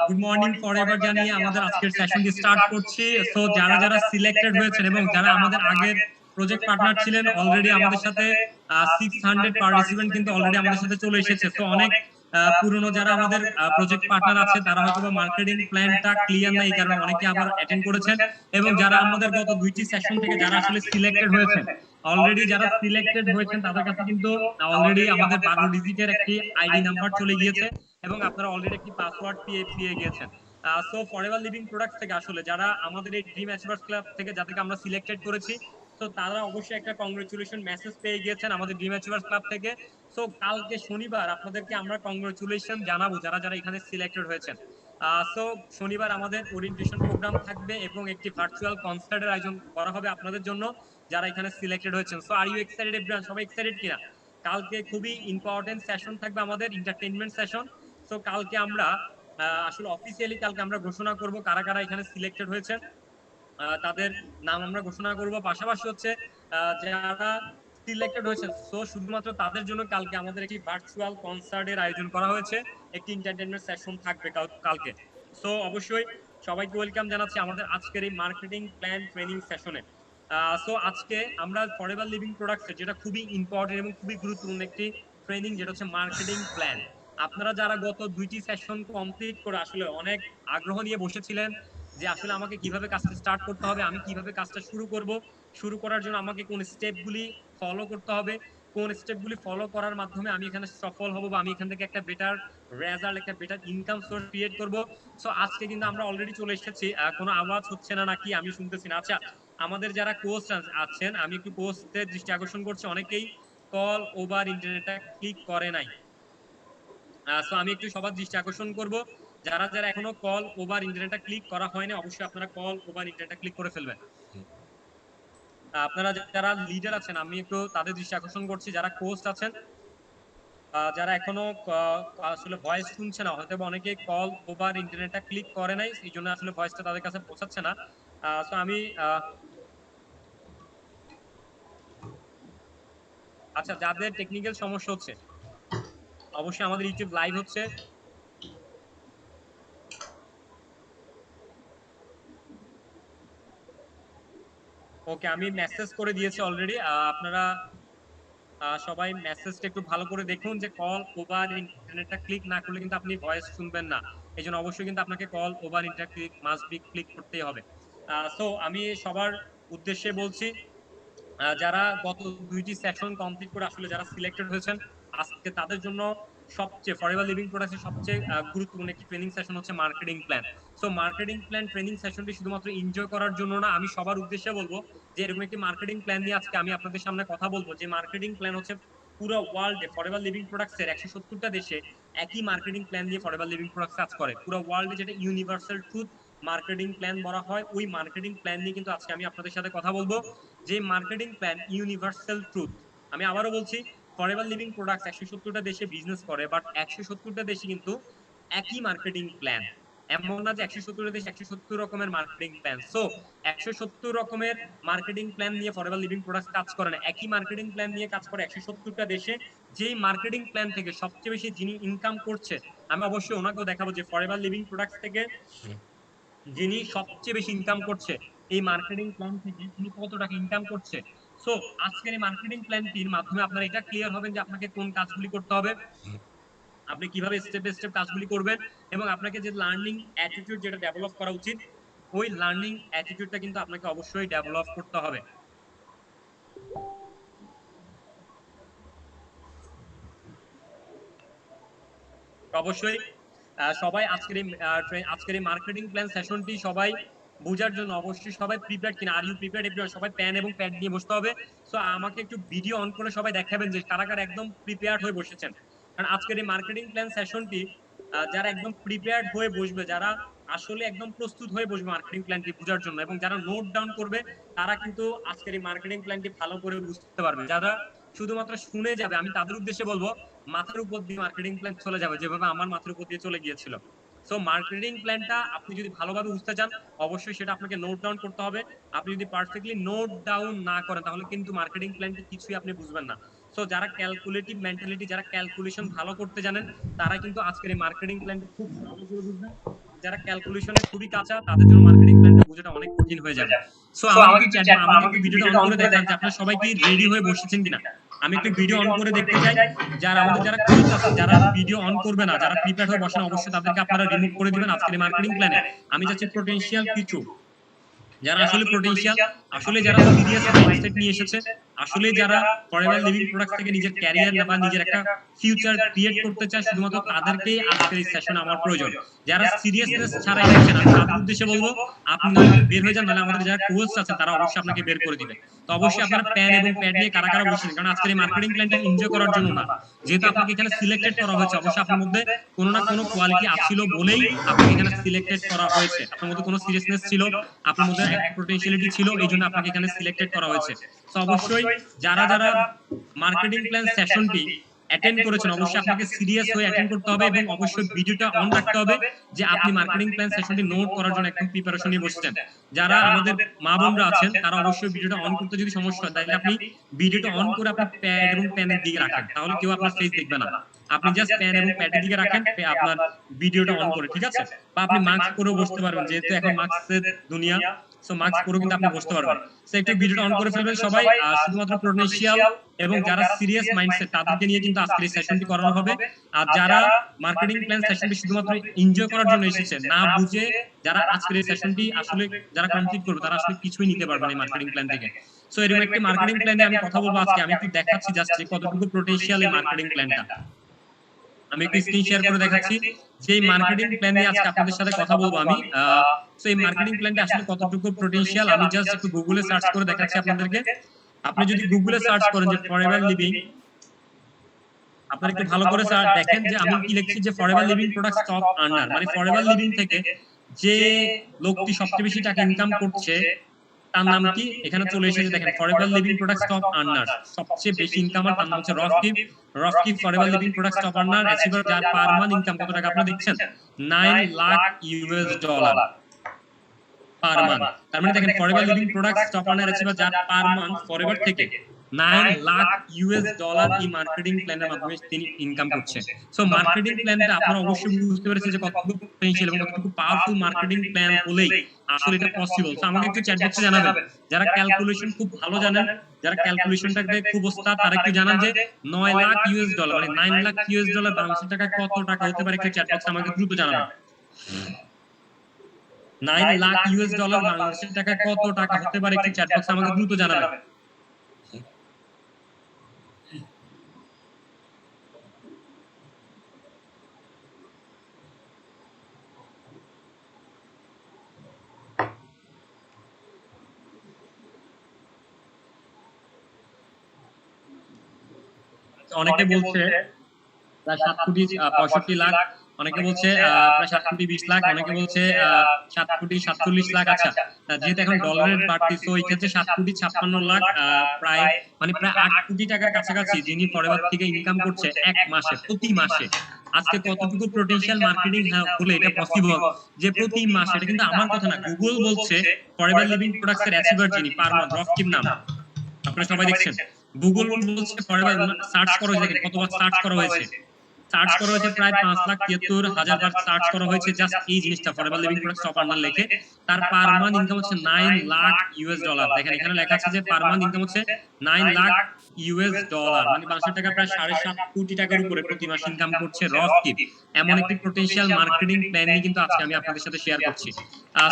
Good morning forever জানিয়ে আমাদের আজকের সেশনটি স্টার্ট করছি। সো যারা যারা সিলেক্টেড হয়েছেন এবং যারা আমাদের আগের প্রজেক্ট পার্টনার ছিলেন অলরেডি আমাদের সাথে 600 পার্টিসিপেন্ট কিন্তু অলরেডি আমাদের সাথে চলে এসেছে। সো অনেক পুরনো যারা আমাদের প্রজেক্ট পার্টনার আছে তারা হয়তো মার্কেটিং প্ল্যানটা ক্লিয়ার নাই, এই কারণে অনেকে আবার অ্যাটেন্ড করেছেন। এবং যারা আমাদের গত দুইটি সেশন থেকে যারা আসলে সিলেক্টেড হয়েছেন, অলরেডি যারা সিলেক্টেড হয়েছেন তাদের কাছে কিন্তু অলরেডি আমাদের 12 ডিজিটের একটি আইডি নাম্বার চলে গিয়েছে এবং আপনারা অলরেডি একটি পাসওয়ার্ড পেয়ে গিয়েছেন। সো ফরএভার লিভিং প্রোডাক্টস থেকে আসলে যারা আমাদের এই ড্রিম অ্যাচিভার্স ক্লাব থেকে যাদেরকে আমরা সিলেক্টেড করেছি, তো তারা অবশ্যই একটা কংগ্রেচুলেশন মেসেজ পেয়ে গিয়েছেন আমাদের ড্রিম অ্যাচিভার্স ক্লাব থেকে। সো কালকে শনিবার আপনাদেরকে আমরা কংগ্রেচুলেশন জানাবো যারা যারা এখানে সিলেক্টেড হয়েছেন। সো শনিবার আমাদের ওরিয়েন্টেশন প্রোগ্রাম থাকবে এবং একটি ভার্চুয়াল কনসার্টের আয়োজন করা হবে আপনাদের জন্য যারা এখানে সিলেক্টেড হয়েছেন। So are you excited everyone? সবাই এক্সাইটেড কিনা? কালকে খুবই ইম্পর্টেন্ট সেশন থাকবে আমাদের, এন্টারটেইনমেন্ট সেশন। সো কালকে আমরা আসলে অফিসিয়ালি কালকে আমরা ঘোষণা করব কারা কারা এখানে সিলেক্টেড হয়েছে, তাদের নাম আমরা ঘোষণা করব। পাশাপাশি হচ্ছে যারা সিলেক্টেড হয়েছে সো শুধুমাত্র তাদের জন্য কালকে আমাদের একটি ভার্চুয়াল কনসার্টের আয়োজন করা হয়েছে, একটি এন্টারটেইনমেন্ট সেশন থাকবে কালকে। সো অবশ্যই সবাইকে ওয়েলকাম জানাচ্ছি আমাদের আজকের এই মার্কেটিং প্ল্যান ট্রেনিং সেশনে। সো আজকে আমরা ফরএভার লিভিং প্রোডাক্টস যেটা খুবই ইম্পর্টেন্ট এবং খুবই গুরুত্বপূর্ণ একটি ট্রেনিং, যেটা হচ্ছে মার্কেটিং প্ল্যান। আপনারা যারা গত দুইটি সেশন কমপ্লিট করে আসলে অনেক আগ্রহ নিয়ে বসেছিলেন যে আসলে আমাকে কিভাবে কাজটা স্টার্ট করতে হবে, আমি কিভাবে কাজটা শুরু করব, শুরু করার জন্য আমাকে কোন স্টেপগুলি ফলো করতে হবে, কোন স্টেপগুলি ফলো করার মাধ্যমে আমি এখানে সফল হব বা আমি এখান থেকে একটা বেটার রেজাল্ট, একটা বেটার ইনকাম সোর্স ক্রিয়েট করব। সো আজকে কিন্তু আমরা অলরেডি চলে এসেছি। কোনো আওয়াজ হচ্ছে না নাকি? আমি শুনতেছি না। আচ্ছা, আমাদের যারা কোচ আছেন আমি একটু কোচদের দৃষ্টি আকর্ষণ করছি, অনেকেই কল ওভার ইন্টারনেটটা ক্লিক করে নাই। সো আমি একটু সবার দৃষ্টি আকর্ষণ করব, যারা যারা এখনো কল ওভার ইন্টারনেটটা ক্লিক করা হয়নি অবশ্যই আপনারা কল ওভার ইন্টারনেটটা ক্লিক করে ফেলবেন। আপনারা যারা লিডার আছেন আমি একটু তাদের দৃষ্টি আকর্ষণ করছি, যারা কোচ আছেন, যারা এখনো আসলে ভয়েস শুনছে না, হয়তো অনেকে কল ওভার ইন্টারনেটটা ক্লিক করে নাই, এই জন্য আসলে ভয়েসটা তাদের কাছে পৌঁছাচ্ছে না। সো আমি আচ্ছা, যাদের টেকনিক্যাল সমস্যা হচ্ছে অবশ্যই আমাদের ইউটিউব লাইভ হচ্ছে, ওকে আমি মেসেজ করে দিয়েছি অলরেডি। আপনারা সবাই মেসেজটা একটু ভালো করে দেখুন যে কল ওভার ইন্টারনেটটা ক্লিক না করলে কিন্তু আপনি ভয়েস শুনবেন না, এই জন্য অবশ্যই কিন্তু আপনাকে call over internet click must be click করতেই হবে। সো আমি সবার উদ্দেশ্যে বলছি, যারা গত দুইটি সেশন কমপ্লিট করে আসলে যারা সিলেক্টেড হয়েছেন আজকে তাদের জন্য সবচেয়ে ফরএভার লিভিং প্রোডাক্টসের সবচেয়ে গুরুত্বপূর্ণ একটি ট্রেনিং সেশন হচ্ছে marketing plan. So marketing plan training সেশনটি শুধুমাত্র এনজয় করার জন্য না, আমি সবার উদ্দেশ্যে বলবো যে এরকম একটি মার্কেটিং প্ল্যান নিয়ে আজকে আমি আপনাদের সামনে কথা বলবো। যে মার্কেটিং প্ল্যান হচ্ছে পুরো ওয়ার্ল্ডে ফরএভার লিভিং প্রোডাক্টসের 170টা দেশে একই মার্কেটিং প্ল্যান দিয়ে ফরএভার লিভিং প্রোডাক্টস কাজ করে পুরো ওয়ার্ল্ডে, যেটা ইউনিভার্সাল ট্রুথ মার্কেটিং প্ল্যান বলা হয়। ওই মার্কেটিং প্ল্যান নিয়ে কিন্তু আজকে আমি আপনাদের সাথে কথা বলবো, যে মার্কেটিং প্ল্যান ইউনিভার্সাল ট্রুথ। আমি আবারও বলছি, ফরএভার লিভিং প্রোডাক্টস 170টা দেশে বিজনেস করে, বাট 170টা দেশে কিন্তু একই মার্কেটিং প্ল্যান। এমন না যে 170টা দেশে 170 রকমের মার্কেটিং প্ল্যান। সো 170 রকমের মার্কেটিং প্ল্যান নিয়ে ফরএভার লিভিং প্রোডাক্টস কাজ করে না, একই মার্কেটিং প্ল্যান নিয়ে কাজ করে 170টা দেশে। যেই মার্কেটিং প্ল্যান থেকে সবচেয়ে বেশি যিনি ইনকাম করছে, আমি অবশ্যই ওনাকেও দেখাবো যে ফরএভার লিভিং প্রোডাক্টস থেকে যিনি সবচেয়ে বেশি ইনকাম করছে এই মার্কেটিং প্ল্যান থেকে তিনি কত টাকা ইনকাম করছে। সো আজকের এই মার্কেটিং প্ল্যানটির মাধ্যমে আপনারা এটা ক্লিয়ার হবেন যে আপনাকে কোন কাজগুলি করতে হবে, আপনি কিভাবে স্টেপ বাই স্টেপ কাজগুলি করবেন, এবং আপনাকে যে লার্নিং অ্যাটিটিউড যেটা ডেভেলপ করা উচিত, ওই লার্নিং অ্যাটিটিউডটা কিন্তু আপনাকে অবশ্যই ডেভেলপ করতে হবে। অবশ্যই সবাই আজকের এই মার্কেটিং প্ল্যান সেশনটি সবাই বোঝার জন্য অবশ্যই সবাই প্রিপেয়ার্ড কিনা? Are you prepared everyone? সবাই পেন এবং প্যাড নিয়ে বসতে হবে। সো আমাকে একটু ভিডিও অন করে সবাই দেখাবেন যে কারা কারা একদম প্রিপেয়ার্ড হয়ে বসেছেন। কারণ আজকের এই মার্কেটিং প্ল্যান সেশনটি যারা একদম প্রিপেয়ার্ড হয়ে বসবে, যারা আসলে একদম প্রস্তুত হয়ে বসবে মার্কেটিং প্ল্যানটি বোঝার জন্য, এবং যারা নোট ডাউন করবে তারা কিন্তু আজকের এই মার্কেটিং প্ল্যানটি ভালো করে বুঝতে পারবে। যারা শুধুমাত্র শুনে যাবে আমি তাদের উদ্দেশ্যে বলবো, মাথার উপর দিয়ে মার্কেটিং প্ল্যান চলে যাবে যেভাবে আমার মাথার উপর দিয়ে চলে গিয়েছিল। সো মার্কেটিং প্ল্যানটা আপনি যদি ভালোভাবে বুঝতে চান অবশ্যই সেটা আপনাকে নোট ডাউন করতে হবে। আপনি যদি পারফেক্টলি নোট ডাউন না করেন তাহলে কিন্তু মার্কেটিং প্ল্যানটি কিছুই আপনি বুঝবেন না। সো যারা ক্যালকুলেটিভ মেন্টালিটি, যারা ক্যালকুলেশন ভালো করতে জানেন, তারা কিন্তু আজকের এই মার্কেটিং প্ল্যানটি খুব ভালো করে বুঝবেন। যারা ক্যালকুলেশনে খুবই কাঁচা তাদের জন্য মার্কেটিং প্ল্যানটা বোঝাটা অনেক কঠিন হয়ে যাবে। সো আমাকে একটু ভিডিওটা অন করে দেখান যে আপনারা সবাই কি রেডি হয়ে বসেছেন কিনা। আমি একটু ভিডিও অন করে দেখতে চাই। যারা কোচ আছে, যারা ভিডিও অন করবে না, যারা প্রিপেয়ার হয়ে বসেন, অবশ্যই তাদেরকে আপনারা রিমুভ করে দিবেন আজকের এই মার্কেটিং প্ল্যানে। আমি চাচ্ছি পোটেনশিয়াল কিছু যারা আসলে পোটেনশিয়াল, আসলে যারা সিরিয়াস মাইন্ডসেট নিয়ে এসেছে, আসলে যারা ফরএভার লিভিং প্রোডাক্টস থেকে নিজের ক্যারিয়ার বা নিজের একটা ফিউচার ক্রিয়েট করতে চায়, শুধুমাত্র তাদেরকেই আজকের এই সেশন আমার প্রয়োজন। যারা সিরিয়াসনেস ছাড়াই এসেছেন, আমি তাদের উদ্দেশ্যে বলবো আপনি নাহলে একটু বের হয়ে যান, নাহলে আমাদের যারা কোচ আছেন তারা অবশ্যই আপনাকে বের করে দিবে। তো অবশ্যই আপনারা প্যান এবং প্যাড নিয়ে কারা কারা বসেছেন, কারণ আজকের এই মার্কেটিং প্ল্যানটা এনজয় করার জন্য না, যেহেতু আপনাকে এখানে সিলেক্টেড করা হয়েছে, অবশ্যই আপনার মধ্যে কোনো না কোনো কোয়ালিটি আছিল বলেই আপনাকে এখানে সিলেক্টেড করা হয়েছে। আপনার মধ্যে কোনো সিরিয়াসনেস ছিল, আপনার মধ্যে একটা পোটেনশিয়ালিটি ছিল, এই জন্য আপনাকে এখানে সিলেক্টেড করা হয়েছে। তো অবশ্যই যারা যারা মার্কেটিং প্ল্যান সেশনটি অ্যাটেন্ড করেছেন, অবশ্যই আপনাকে সিরিয়াস হয়ে অ্যাটেন্ড করতে হবে এবং অবশ্যই ভিডিওটা অন রাখতে হবে যে আপনি মার্কেটিং প্ল্যান সেশনটি নোট করার জন্য একদম প্রিপারেশন নিয়ে বসছেন। যারা আমাদের মা বোনরা আছেন তারা অবশ্যই ভিডিওটা অন করতে যদি সমস্যা হয়, তাহলে আপনি ভিডিওটা অন করে আপনি প্যাড এবং পেনের দিকে রাখেন, তাহলে কেউ আপনার ফেস দেখবে না। আপনি জাস্ট পেন এবং প্যাডের দিকে রাখেন আপনার ভিডিওটা অন করে, ঠিক আছে? বা আপনি মাস্ক পরেও বসতে পারবেন, যেহেতু এখন মাস্কের দুনিয়া, সো মাস্ক পরেও কিন্তু আপনি বসতে পারবেন। সো একটু ভিডিওটা অন করে ফেলবেন সবাই। শুধুমাত্র পোটেনশিয়াল এবং যারা সিরিয়াস মাইন্ডসেট তাদেরকে নিয়ে কিন্তু আজকের এই সেশনটি করানো হবে। আর যারা মার্কেটিং প্ল্যান সেশনটি শুধুমাত্র এনজয় করার জন্য এসেছে, না বুঝে যারা আজকের এই সেশনটি আসলে যারা কমপ্লিট করবে, তারা আসলে কিছুই নিতে পারবে না এই মার্কেটিং প্ল্যান থেকে। সো এরকম একটি মার্কেটিং প্ল্যানে আমি কথা বলবো আজকে। আমি একটু দেখাচ্ছি জাস্ট যে কতটুকু পোটেনশিয়াল এই মার্কেটিং প্ল্যানটা। আমি একটু স্ক্রিন শেয়ার করে দেখাচ্ছি যে মার্কেটিং প্ল্যান নিয়ে আজকে আপনাদের সাথে কথা বলবো আমি। সো এই মার্কেটিং প্ল্যানটা আসলে কতটুকু পোটেনশিয়াল আমি জাস্ট একটু গুগলে সার্চ করে দেখাচ্ছি আপনাদেরকে। আপনি যদি গুগলে সার্চ করেন যে ফরএভার লিভিং, আপনারা একটু ভালো করে দেখেন যে আমি কি লিখছি, যে Forever Living Products top earner, মানে ফরএভার লিভিং থেকে যে লোকটি সবচেয়ে বেশি টাকা ইনকাম করছে তার নাম কি এখানে চলে এসেছে। দেখেন Forever Living Products top earner, সবচেয়ে বেশি ইনকামার তার নাম হচ্ছে রফকিপ Forever Living Products top earner achiever, যার পার মান্থ ইনকাম কত টাকা আপনারা দেখছেন, 9 lakh US dollar per month. তার মানে দেখেন Forever Living Products top earner achiever, যার পার মান্থ ফরএভার থেকে 9 লাখ ইউএস ডলার এই মার্কেটিং প্ল্যানের মাধ্যমে তিনি ইনকাম করছে। সো মার্কেটিং প্ল্যানটা আপনারা অবশ্যই বুঝতে পেরেছেন যে কতটুকু পটেনশিয়াল এবং কতটুকু পাওয়ারফুল মার্কেটিং প্ল্যান হলেই আসলে এটা পসিবল। সো আমাকে একটু চ্যাট বক্সে জানাবেন যারা ক্যালকুলেশন খুব ভালো জানেন, যারা ক্যালকুলেশনটাতে খুব ওস্তাদ, তারা একটু জানান যে 9 লাখ ইউএস ডলার মানে 9 লাখ ইউএস ডলার বাংলাদেশের টাকা কত টাকা হতে পারে, একটু চ্যাট বক্সে আমাকে দ্রুত জানাবেন। 9 লাখ ইউএস ডলার বাংলাদেশের টাকা কত টাকা হতে পারে, একটু চ্যাট বক্সে আমাকে দ্রুত জানাবেন। অনেকে বলছে প্রায় 7 কোটি 65 লাখ, অনেকে বলছে প্রায় 7 কোটি 20 লাখ, অনেকে বলছে 7 কোটি 47 লাখ। আচ্ছা, যেহেতু এখন ডলারের বাড়তি, সো এই ক্ষেত্রে 7 কোটি 56 লাখ, প্রায় 8 কোটি টাকার কাছাকাছি যিনি ফরএভার থেকে ইনকাম করছে এক মাসে, প্রতি মাসে। আজকে কতটুকু পোটেনশিয়াল মার্কেটিং হলে এটা পসিবল যে প্রতি মাসে, এটা কিন্তু আমার কথা না, গুগল বলছে ফরএভার লিভিং প্রোডাক্টস এর অ্যাচিভার যিনি পার মান্থ, রফকিপ নাম, আপনারা সবাই দেখছেন। গুগল বলছে ফরএভার, সার্চ করা হয়েছে, দেখেন কতবার সার্চ করা হয়েছে, সার্চ করা হয়েছে প্রায় 5,73,000 বার সার্চ করা হয়েছে জাস্ট এই জিনিসটা, forever Living Products top earner লিখে। তার পার মান্থ ইনকাম হচ্ছে 9 লাখ ইউএস ডলার। দেখেন এখানে লেখা আছে যে পার মান্থ ইনকাম হচ্ছে 9 লাখ ইউএস ডলার, মানে বাংলাদেশের টাকা প্রায় 7.5 কোটি টাকার উপরে প্রতি মাসে ইনকাম করছে রফকিপ। এমন একটি পোটেনশিয়াল মার্কেটিং প্ল্যান নিয়ে কিন্তু আজকে আমি আপনাদের সাথে শেয়ার করছি।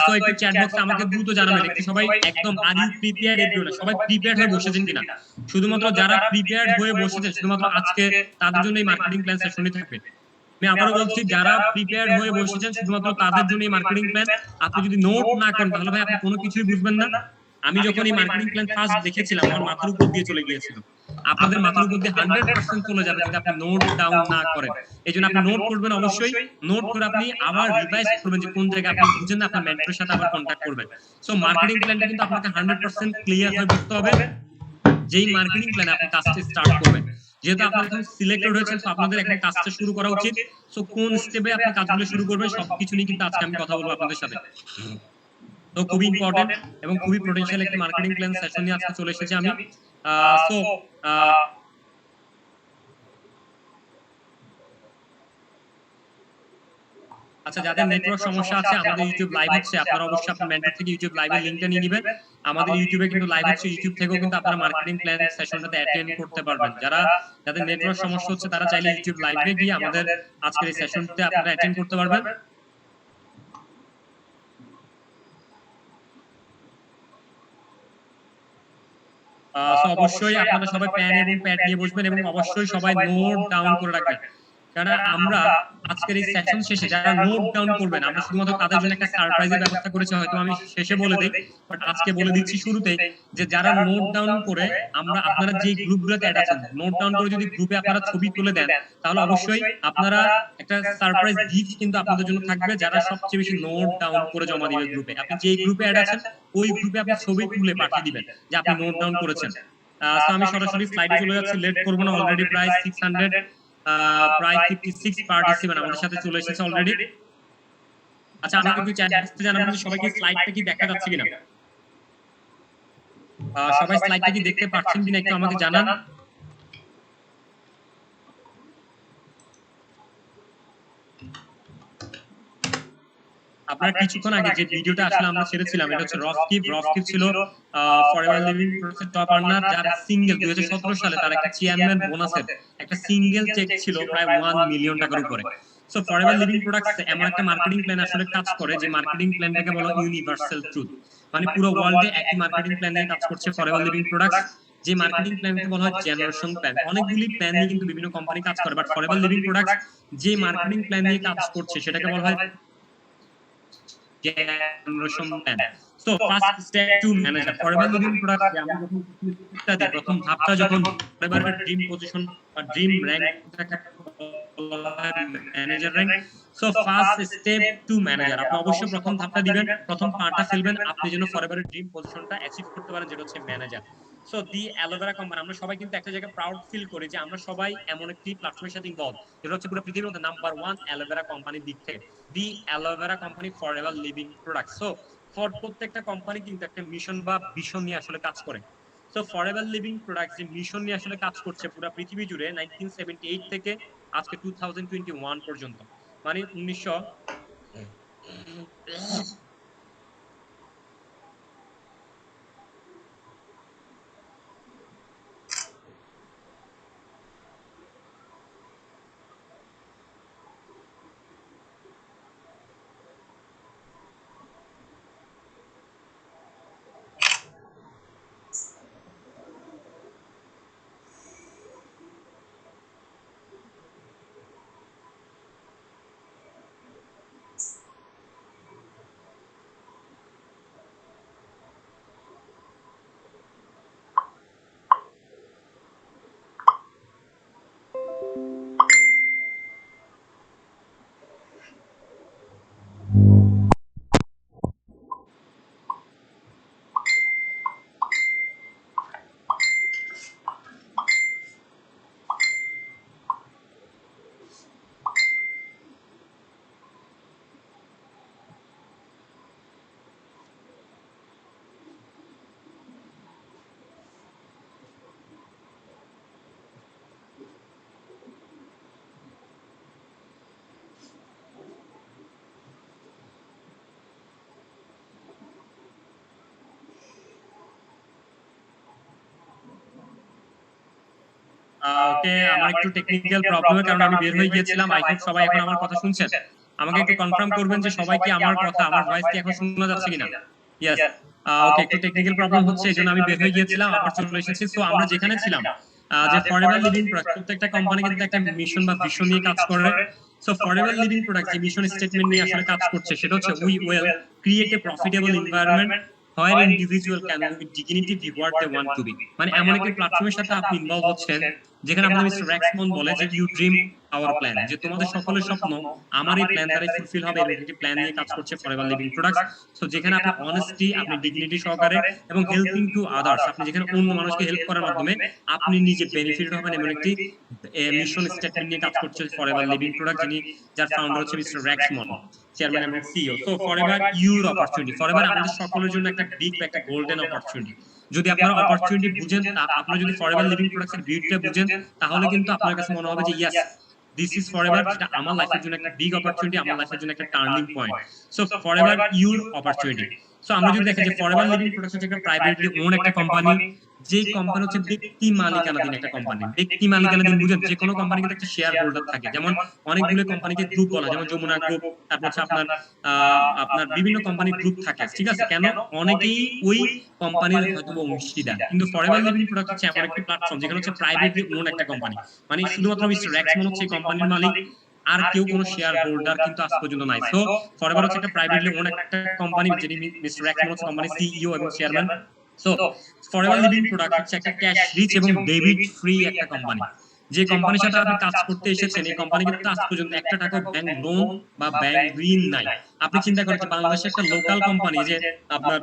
সো একটু চ্যাট বক্সে আমাকে দ্রুত জানাবেন একটু সবাই একদম আর ইউ প্রিপেয়ার্ড, এভরিওয়ান সবাই প্রিপেয়ার্ড হয়ে বসেছেন কিনা। শুধুমাত্র যারা প্রিপেয়ার্ড হয়ে বসেছেন শুধুমাত্র আজকে তাদের জন্য এই মার্কেটিং প্ল্যান সেশনটি থাকবে। আমি আবারও বলছি, যারা প্রিপেয়ার্ড হয়ে বসেছেন শুধুমাত্র তাদের জন্য এই মার্কেটিং প্ল্যান। আপনি যদি নোট না করেন তাহলে ভাই আপনি কোনো কিছুই বুঝবেন না। আমি যখন এই মার্কেটিং প্ল্যান ফার্স্ট দেখেছিলাম আমার মাথার উপর দিয়ে চলে গিয়েছিল, আপনাদের মাথার উপর দিয়ে 100% চলে যাবে যদি আপনি নোট ডাউন না করেন। এই জন্য আপনি নোট করবেন, অবশ্যই নোট করে আপনি আবার রিভাইজ করবেন যে কোন জায়গায় আপনি বুঝেন না, আপনার মেন্টরের সাথে আবার কন্ট্যাক্ট করবেন। সো মার্কেটিং প্ল্যানটা কিন্তু আপনাকে 100% ক্লিয়ার হয়ে বুঝতে হবে যেই মার্কেটিং প্ল্যানে আপনি কাজটা স্টার্ট করবেন। যেহেতু আপনারা এখন সিলেক্টেড হয়েছেন, তো আপনাদের এখন কাজটা শুরু করা উচিত। সো কোন স্টেপে আপনি কাজগুলো শুরু করবেন সবকিছু নিয়ে কিন্তু আজকে আমি কথা বলবো আপনাদের সাথে। তো খুবই ইম্পর্টেন্ট এবং খুবই পোটেনশিয়াল একটা মার্কেটিং প্ল্যান সেশন নিয়ে আজকে চলে এসেছি আমি। সো আচ্ছা, যাদের নেটওয়ার্ক সমস্যা আছে, আমাদের ইউটিউব লাইভ হচ্ছে, আপনারা অবশ্যই আপনার মেন্টর থেকে ইউটিউব লাইভের লিংকটা নিয়ে নিবেন। আমাদের ইউটিউবে কিন্তু লাইভ হচ্ছে, ইউটিউব থেকেও কিন্তু আপনারা মার্কেটিং প্ল্যান সেশনটাতে অ্যাটেন্ড করতে পারবেন। যাদের নেটওয়ার্ক সমস্যা হচ্ছে তারা চাইলে ইউটিউব লাইভে গিয়ে আমাদের আজকের এই সেশনটিতে আপনারা অ্যাটেন্ড করতে পারবেন। অবশ্যই আপনারা সবাই পেন এবং প্যাড নিয়ে বসবেন এবং অবশ্যই সবাই নোট ডাউন করে রাখবেন। কারণ আমরা আজকের এই সেশন শেষে যারা নোট ডাউন করবেন, আমরা শুধুমাত্র তাদের জন্য একটা সারপ্রাইজের ব্যবস্থা করেছি, হয়তো আমি শেষে বলে দেই, বাট আজকে বলে দিচ্ছি শুরুতেই, যে যারা নোট ডাউন করে আপনারা যে গ্রুপগুলোতে অ্যাড আছেন, নোট ডাউন করে যদি গ্রুপে আপনারা ছবি তুলে দেন, তাহলে অবশ্যই আপনারা একটা সারপ্রাইজ গিফট কিন্তু আপনাদের জন্য থাকবে, যারা সবচেয়ে বেশি নোট ডাউন করে জমা দিবে গ্রুপে। আপনি যে গ্রুপে অ্যাড আছেন ওই গ্রুপে আপনি ছবি তুলে পাঠিয়ে দিবেন যে আপনি নোট ডাউন করেছেন। সো আমি সরাসরি স্লাইডে চলে যাচ্ছি, লেট করব না। অলরেডি প্রায় 600 প্রায় 56 পার্টিসিপেন্ট আমাদের সাথে চলে এসেছে অলরেডি। আচ্ছা, আমাকে একটু চ্যাট বক্সে জানাবেন যে সবাইকে স্লাইডটা কি দেখা যাচ্ছে কিনা, সবাই স্লাইডটা কি দেখতে পাচ্ছেন কিনা একটু আমাকে জানান। আপনারা কিছুক্ষণ আগে যে ভিডিওটা আসলে আমরা ছেড়েছিলাম, এটা হচ্ছে রফকিপ ছিল forever living process top earner, যার সিঙ্গেল 2017 সালে তার একটা চেয়ারম্যান বোনাসের একটা সিঙ্গেল চেক ছিল প্রায় 1 মিলিয়ন টাকার উপরে। সো ফরএভার লিভিং প্রোডাক্টস এমন একটা মার্কেটিং প্ল্যান আসলে কাজ করে, যে মার্কেটিং প্ল্যানটাকে বলা হয় ইউনিভার্সাল ট্রুথ। মানে পুরো ওয়ার্ল্ডে একই মার্কেটিং প্ল্যান নিয়ে কাজ করছে ফরএভার লিভিং প্রোডাক্টস। যে মার্কেটিং প্ল্যানকে বলা হয় জেনারেশন প্ল্যান। অনেকগুলি প্ল্যান নিয়ে কিন্তু বিভিন্ন কোম্পানি কাজ করে, বাট ফরএভার লিভিং প্রোডাক্টস যে মার্কেটিং প্ল্যান নিয়ে কাজ করছে সেটাকে বলা হয় generation plan. So first step to manager forever living product আমরা যখন ইত্যাদি প্রথম ধাপটা যখন forever ড্রিম পজিশন বা dream rank manager rank. So first step to manager, আপনি অবশ্যই প্রথম ধাপটা দিবেন, প্রথম পাটা ফেলবেন আপনি যেন ফরএভার ড্রিম পজিশনটা অ্যাচিভ করতে পারেন, যেটা হচ্ছে ম্যানেজার। সো দি অ্যালোভেরা কোম্পানি, আমরা সবাই কিন্তু একটা জায়গায় প্রাউড ফিল করি যে আমরা সবাই এমন একটি প্ল্যাটফর্মের সাথে ইনভলভ, যেটা হচ্ছে পুরো পৃথিবীর মধ্যে নাম্বার 1 অ্যালোভেরা কোম্পানির দিক থেকে, the aloe vera company Forever Living Product. So প্রত্যেকটা কোম্পানি কিন্তু একটা মিশন বা ভিশন নিয়ে আসলে কাজ করে। সো ফরএভার লিভিং প্রোডাক্ট যে মিশন নিয়ে আসলে কাজ করছে পুরো পৃথিবী জুড়ে 1978 থেকে আজকে 2021 পর্যন্ত, মানে 1900 ওকে, আমার একটু টেকনিক্যাল প্রবলেমের কারণে আমি বের হয়ে গিয়েছিলাম। আই হোপ সবাই এখন আমার কথা শুনছেন। আমাকে একটু কনফার্ম করবেন যে সবাই কি আমার কথা, আমার ভয়েস কি এখন শোনা যাচ্ছে কিনা? ইয়েস। ওকে, একটু টেকনিক্যাল প্রবলেম হচ্ছে, এজন্য আমি বের হয়ে গিয়েছিলাম, আবার চলে এসেছি। সো আমরা যেখানে ছিলাম, যে ফরএভার লিভিং প্রোডাক্ট, প্রত্যেকটা কোম্পানি কিন্তু একটা মিশন বা ভিশন নিয়ে কাজ করে। সো ফরএভার লিভিং প্রোডাক্ট যে মিশন স্টেটমেন্ট নিয়ে আসলে কাজ করছে সেটা হচ্ছে we will create a profitable environment where individual can with dignity be what they want to be। মানে এমন একটি প্ল্যাটফর্মের সাথে আপনি ইনভলভ হচ্ছেন যেখানে আমাদের মিস্টার রেক্সমন বলে যে ইউ ড্রিম আওয়ার প্ল্যান, যে তোমাদের সকলের স্বপ্ন আমার এই প্ল্যান দ্বারাই ফুলফিল হবে, এবং একটি প্ল্যান নিয়ে কাজ করছে ফরএভার লিভিং প্রোডাক্টস। সো যেখানে আপনি অনেস্টি, আপনি ডিগনিটি সহকারে এবং হেল্পিং টু আদার্স, আপনি যেখানে অন্য মানুষকে হেল্প করার মাধ্যমে আপনি নিজে বেনিফিটেড হবেন, এমন একটি মিশন স্টেটমেন্ট নিয়ে কাজ করছে ফরএভার লিভিং প্রোডাক্ট, যার ফাউন্ডার হচ্ছে মিস্টার রেক্সমন, চেয়ারম্যান এবং CEO. So forever your opportunity, forever আমাদের সকলের জন্য একটা বিগ, একটা গোল্ডেন অপরচুনিটি। যদি আপনারা অপরচুনিটি বুঝেন, আপনারা যদি ফরএভার লিভিং প্রোডাক্টসের বিউটিটা বুঝেন, তাহলে কিন্তু আপনার কাছে মনে হবে যে ইয়েস, দিস ইজ ফরএভার, যেটা আমার লাইফের জন্য একটা বিগ অপরচুনিটি, আমার লাইফের জন্য একটা turning point. So forever your opportunity. So আমরা যদি দেখি যে ফরএভার লিভিং প্রোডাক্টস হচ্ছে একটা প্রাইভেটলি ওন একটা কোম্পানি, যে কোম্পানি হচ্ছে ব্যক্তি মালিকানাধীন একটা কোম্পানি। ব্যক্তি মালিকানাধীন বুঝেন, যে কোনো কোম্পানি কিন্তু একটা শেয়ার হোল্ডার থাকে, যেমন অনেকগুলো কোম্পানিকে গ্রুপ বলা, যেমন যমুনা গ্রুপ, তারপর হচ্ছে আপনার বিভিন্ন কোম্পানির গ্রুপ থাকে, ঠিক আছে? কেন? অনেকেই ওই কোম্পানির হয়তো অংশীদার। কিন্তু ফরএভার লিভিং প্রোডাক্ট হচ্ছে এমন একটি প্ল্যাটফর্ম যেখানে হচ্ছে প্রাইভেটলি ওন একটা কোম্পানি, মানে শুধুমাত্র মিস্টার রেক্সমন হচ্ছে এই কোম্পানির মালিক, আর কেউ কোনো শেয়ার হোল্ডার কিন্তু আজ পর্যন্ত নাই। সো ফরএভার হচ্ছে একটা প্রাইভেটলি ওন একটা কোম্পানি, যেটি মিস্টার রেক্সমন হচ্ছে কোম্পানির সিইও এবং chairman. So Forever Living product হচ্ছে একটা ক্যাশ রিচ এবং ডেবিট ফ্রি একটা কোম্পানি। যে কোম্পানির সাথে আপনি কাজ করতে এসেছেন, এই কোম্পানি কিন্তু আজ পর্যন্ত একটা টাকা ব্যাংক লোন বা ব্যাংক ঋণ নাই। আপনি চিন্তা করেন যে বাংলাদেশে একটা লোকাল কোম্পানি, যে আপনার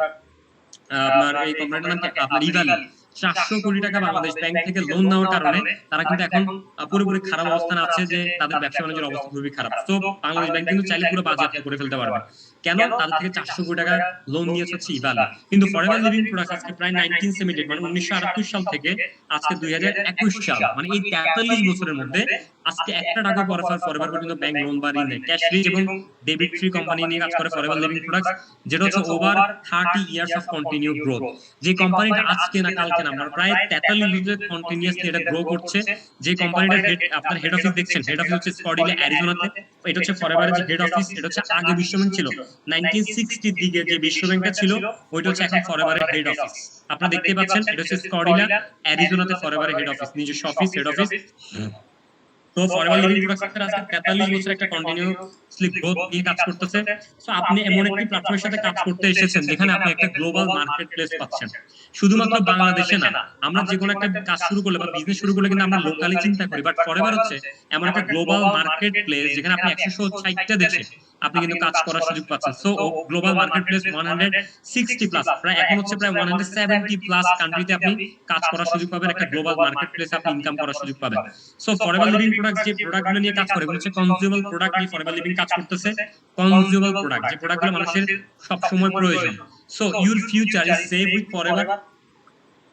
আপনার এই কোম্পানিটার নাম কি, আপনার ইভালি, 400 কোটি টাকা বাংলাদেশ ব্যাংক থেকে লোন নেওয়ার কারণে তারা কিন্তু এখন পুরোপুরি খারাপ অবস্থানে আছে, যে তাদের ব্যবসা বাণিজ্যের অবস্থা খুবই খারাপ। তো বাংলাদেশ ব্যাংক কিন্তু চাইলে পুরো বাজেট করে ফেলতে পারবে। কেন? তাদের থেকে 400 কোটি টাকা লোন নিয়েছে হচ্ছে ইভালি। কিন্তু ফরএভার লিভিং প্রোডাক্টস আজকে প্রায় 1978 মানে 1978 সাল থেকে আজকে 2021 সাল, মানে এই 43 বছরের মধ্যে আজকে একটা টাকা ফরএভার পর্যন্ত ব্যাংক লোন বা ঋণ নেই। ক্যাশ রিচ এবং ডেবিট ফ্রি কোম্পানি নিয়ে কাজ করে ফরএভার লিভিং প্রোডাক্টস, যেটা হচ্ছে over 30 years of continue growth. যে কোম্পানিটা আজকে না কালকে না, আমরা প্রায় 43 বছর কন্টিনিউয়াসলি এটা গ্রো করছে। যে কোম্পানিটার আপনার হেড অফিস দেখছেন, হেড অফিস হচ্ছে স্কটিলে, অ্যারিজোনাতে। এটা হচ্ছে ফরএভারের যে হেড অফিস, এটা হচ্ছে আগে বিশ্বব্যাংক ছিল 1960 এর দিকে, যে বিশ্বব্যাংকটা ছিল ওইটা হচ্ছে এখন ফরএভারের হেড অফিস। আপনারা দেখতে পাচ্ছেন, এটা হচ্ছে স্কটিলা, অ্যারিজোনাতে ফরএভারের হেড অফিস, নিজস্ব অফিস, হেড অফিস। তো ফরএভার লিভিং প্রোডাক্টস আজকে 43 বছর একটা কন্টিনিউয়াসলি গ্রোথ নিয়ে কাজ করতেছে। সো আপনি এমন একটি প্ল্যাটফর্মের সাথে কাজ করতে এসেছেন যেখানে আপনি একটা গ্লোবাল মার্কেট প্লেস পাচ্ছেন। শুধুমাত্র বাংলাদেশে না, আমরা যে কোনো একটা কাজ শুরু করলে বা বিজনেস শুরু করলে কিন্তু আমরা লোকালি চিন্তা করি, বাট ফরএভার হচ্ছে এমন একটা গ্লোবাল মার্কেট প্লেস যেখানে আপনি 160টা দেশে আপনি কিন্তু কাজ করার সুযোগ পাচ্ছেন। So global market place 160 plus, প্রায় এখন হচ্ছে প্রায় 170 প্লাস কান্ট্রিতে আপনি কাজ করার সুযোগ পাবেন। একটা গ্লোবাল মার্কেট প্লেসে আপনি ইনকাম করার সুযোগ পাবেন। সো ফরএভার লিভিং প্রোডাক্টস যে প্রোডাক্টগুলো নিয়ে কাজ করে, এগুলো হচ্ছে কনজিউমেবল প্রোডাক্ট নিয়ে ফরএভার লিভিং কাজ করতেছে। কনজিউমেবল প্রোডাক্ট, যে প্রোডাক্টগুলো মানুষের সব সময় প্রয়োজন। So your future is save with forever.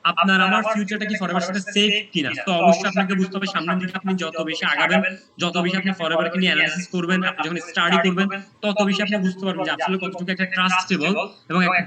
আপনার আমার ফিউচারটা কি ফরএভার সাথে সেফ কিনা? তো অবশ্যই আপনাকে বুঝতে হবে, সামনের দিকে আপনি যত বেশি আগাবেন, যত বেশি আপনি ফরএভারকে নিয়ে অ্যানালিসিস করবেন, আপনি যখন স্টাডি করবেন, তত বেশি আপনি বুঝতে পারবেন যে আসলে কতটুকু একটা ট্রাস্টেবল এবং একটা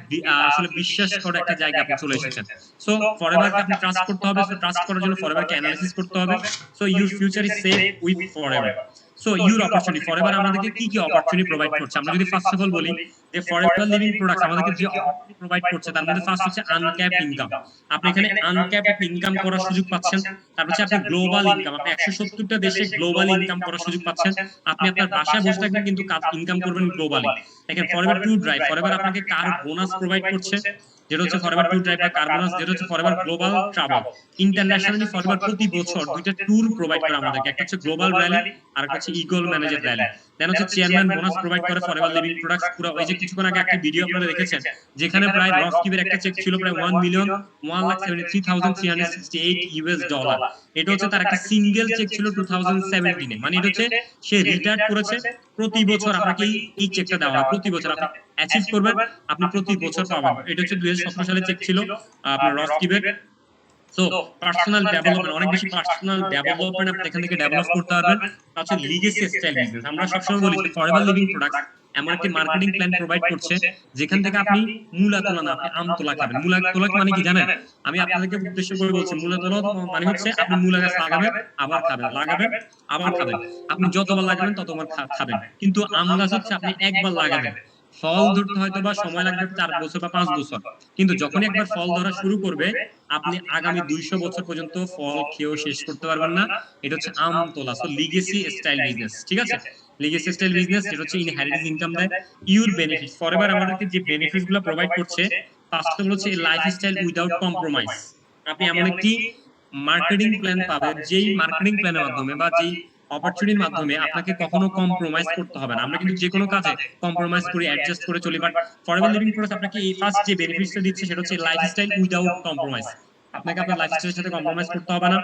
আসলে বিশ্বাস করার একটা জায়গা আপনি চলে এসেছেন। সো ফরএভারকে আপনি ট্রাস্ট করতে হবে। সো ট্রাস্ট করার জন্য ফরএভারকে অ্যানালিসিস করতে হবে। So your future is safe with forever. So your opportunity, forever আমাদেরকে কি কি অপরচুনিটি প্রোভাইড করছে? আমরা যদি ফার্স্ট অফ অল বলি যে ফরএভার লিভিং প্রোডাক্টস আমাদেরকে যে অপরচুনিটি প্রোভাইড করছে, তার মধ্যে ফার্স্ট হচ্ছে আনক্যাপড ইনকাম। আপনি এখানে আনক্যাপড ইনকাম করার সুযোগ পাচ্ছেন। তারপর হচ্ছে আপনি গ্লোবাল ইনকাম, আপনি 170টা দেশে গ্লোবাল ইনকাম করার সুযোগ পাচ্ছেন। আপনি আপনার বাসায় বসে থাকবেন কিন্তু ইনকাম করবেন গ্লোবালি। দেখেন ফরএভার ট্যুর ড্রাইভ, ফরএভার আপনাকে কার বোনাস প্রোভাইড করছে, যেটা হচ্ছে ফরএভার ট্যুর ড্রাইভ বা কার বোনাস, যেটা হচ্ছে forever global travel. Internationally forever প্রতি বছর দুইটা ট্যুর প্রোভাইড করে আমাদেরকে, একটা হচ্ছে গ্লোবাল র্যালি আর একটা হচ্ছে ইগল ম্যানেজার র্যালি। দেন হচ্ছে চেয়ারম্যান বোনাস প্রোভাইড করে ফরএভার লিভিং প্রোডাক্টস। পুরো ওই যে কিছুক্ষণ আগে একটা ভিডিও আপনারা দেখেছেন, যেখানে প্রায় রফকিবের একটা চেক ছিল প্রায় $1,173,368 এটা হচ্ছে তার একটা সিঙ্গেল চেক ছিল 2017 এ। মানে এটা হচ্ছে সে রিটায়ার করেছে। প্রতি বছর আপনাকে এই চেকটা দেওয়া হয়, প্রতি বছর আপনি অ্যাচিভ করবেন, আপনি প্রতি বছর পাবেন। এটা হচ্ছে 2017 সালে চেক ছিল আপনার রফকিবের। সো পার্সোনাল ডেভেলপমেন্ট, অনেক বেশি পার্সোনাল ডেভেলপমেন্ট আপনি এখান থেকে ডেভেলপ করতে পারবেন। তাহলে লিগেসি স্টাইল বিজনেস, আমরা সবসময় বলি যে ফরএভার লিভিং প্রোডাক্টস এমন একটি মার্কেটিং প্ল্যান প্রোভাইড করছে যেখান থেকে আপনি মূলা তোলা না, আপনি আম তোলা খাবেন। মূলা তোলা মানে কি জানেন? আমি আপনাদেরকে উদ্দেশ্য করে বলছি, মূলা তোলা মানে হচ্ছে আপনি মূলা গাছ লাগাবেন, আবার খাবেন, লাগাবেন, আবার খাবেন। আপনি যতবার লাগাবেন ততবার খাবেন। কিন্তু আম গাছ হচ্ছে আপনি একবার লাগাবেন, ফল ধরতে হয়তো বা সময় লাগবে 4 বছর বা 5 বছর, কিন্তু যখন একবার ফল ধরা শুরু করবে আপনি আগামী 200 বছর পর্যন্ত ফল খেয়েও শেষ করতে পারবেন না। এটা হচ্ছে আম তোলা। সো লিগেসি স্টাইল বিজনেস, ঠিক আছে? লিগেসি স্টাইল বিজনেস যেটা হচ্ছে ইনহেরিটেন্স ইনকাম দেয়। ইউর বেনিফিটস, ফরএভার আমাদেরকে যে বেনিফিটস গুলো প্রোভাইড করছে, ফার্স্ট অফ অল হচ্ছে লাইফস্টাইল উইদাউট কম্প্রোমাইজ। আপনি এমন একটি মার্কেটিং প্ল্যান পাবেন, যেই মার্কেটিং প্ল্যানের মাধ্যমে বা যেই অপরচুনিটির মাধ্যমে আপনাকে কখনো কম্প্রোমাইজ করতে হবে না। আমরা কিন্তু যে কোনো কাজে কম্প্রোমাইজ করে অ্যাডজাস্ট করে চলি, বাট ফরএভার লিভিং প্রোডাক্টস আপনাকে এই ফার্স্ট যে বেনিফিটসটা দিচ্ছে সেটা হচ্ছে লাইফস্টাইল উইদাউট কম্প্রোমাইজ। আপনাকে আপনার লাইফস্টাইলের সাথে কম্প্রোমাইজ করতে হবে না।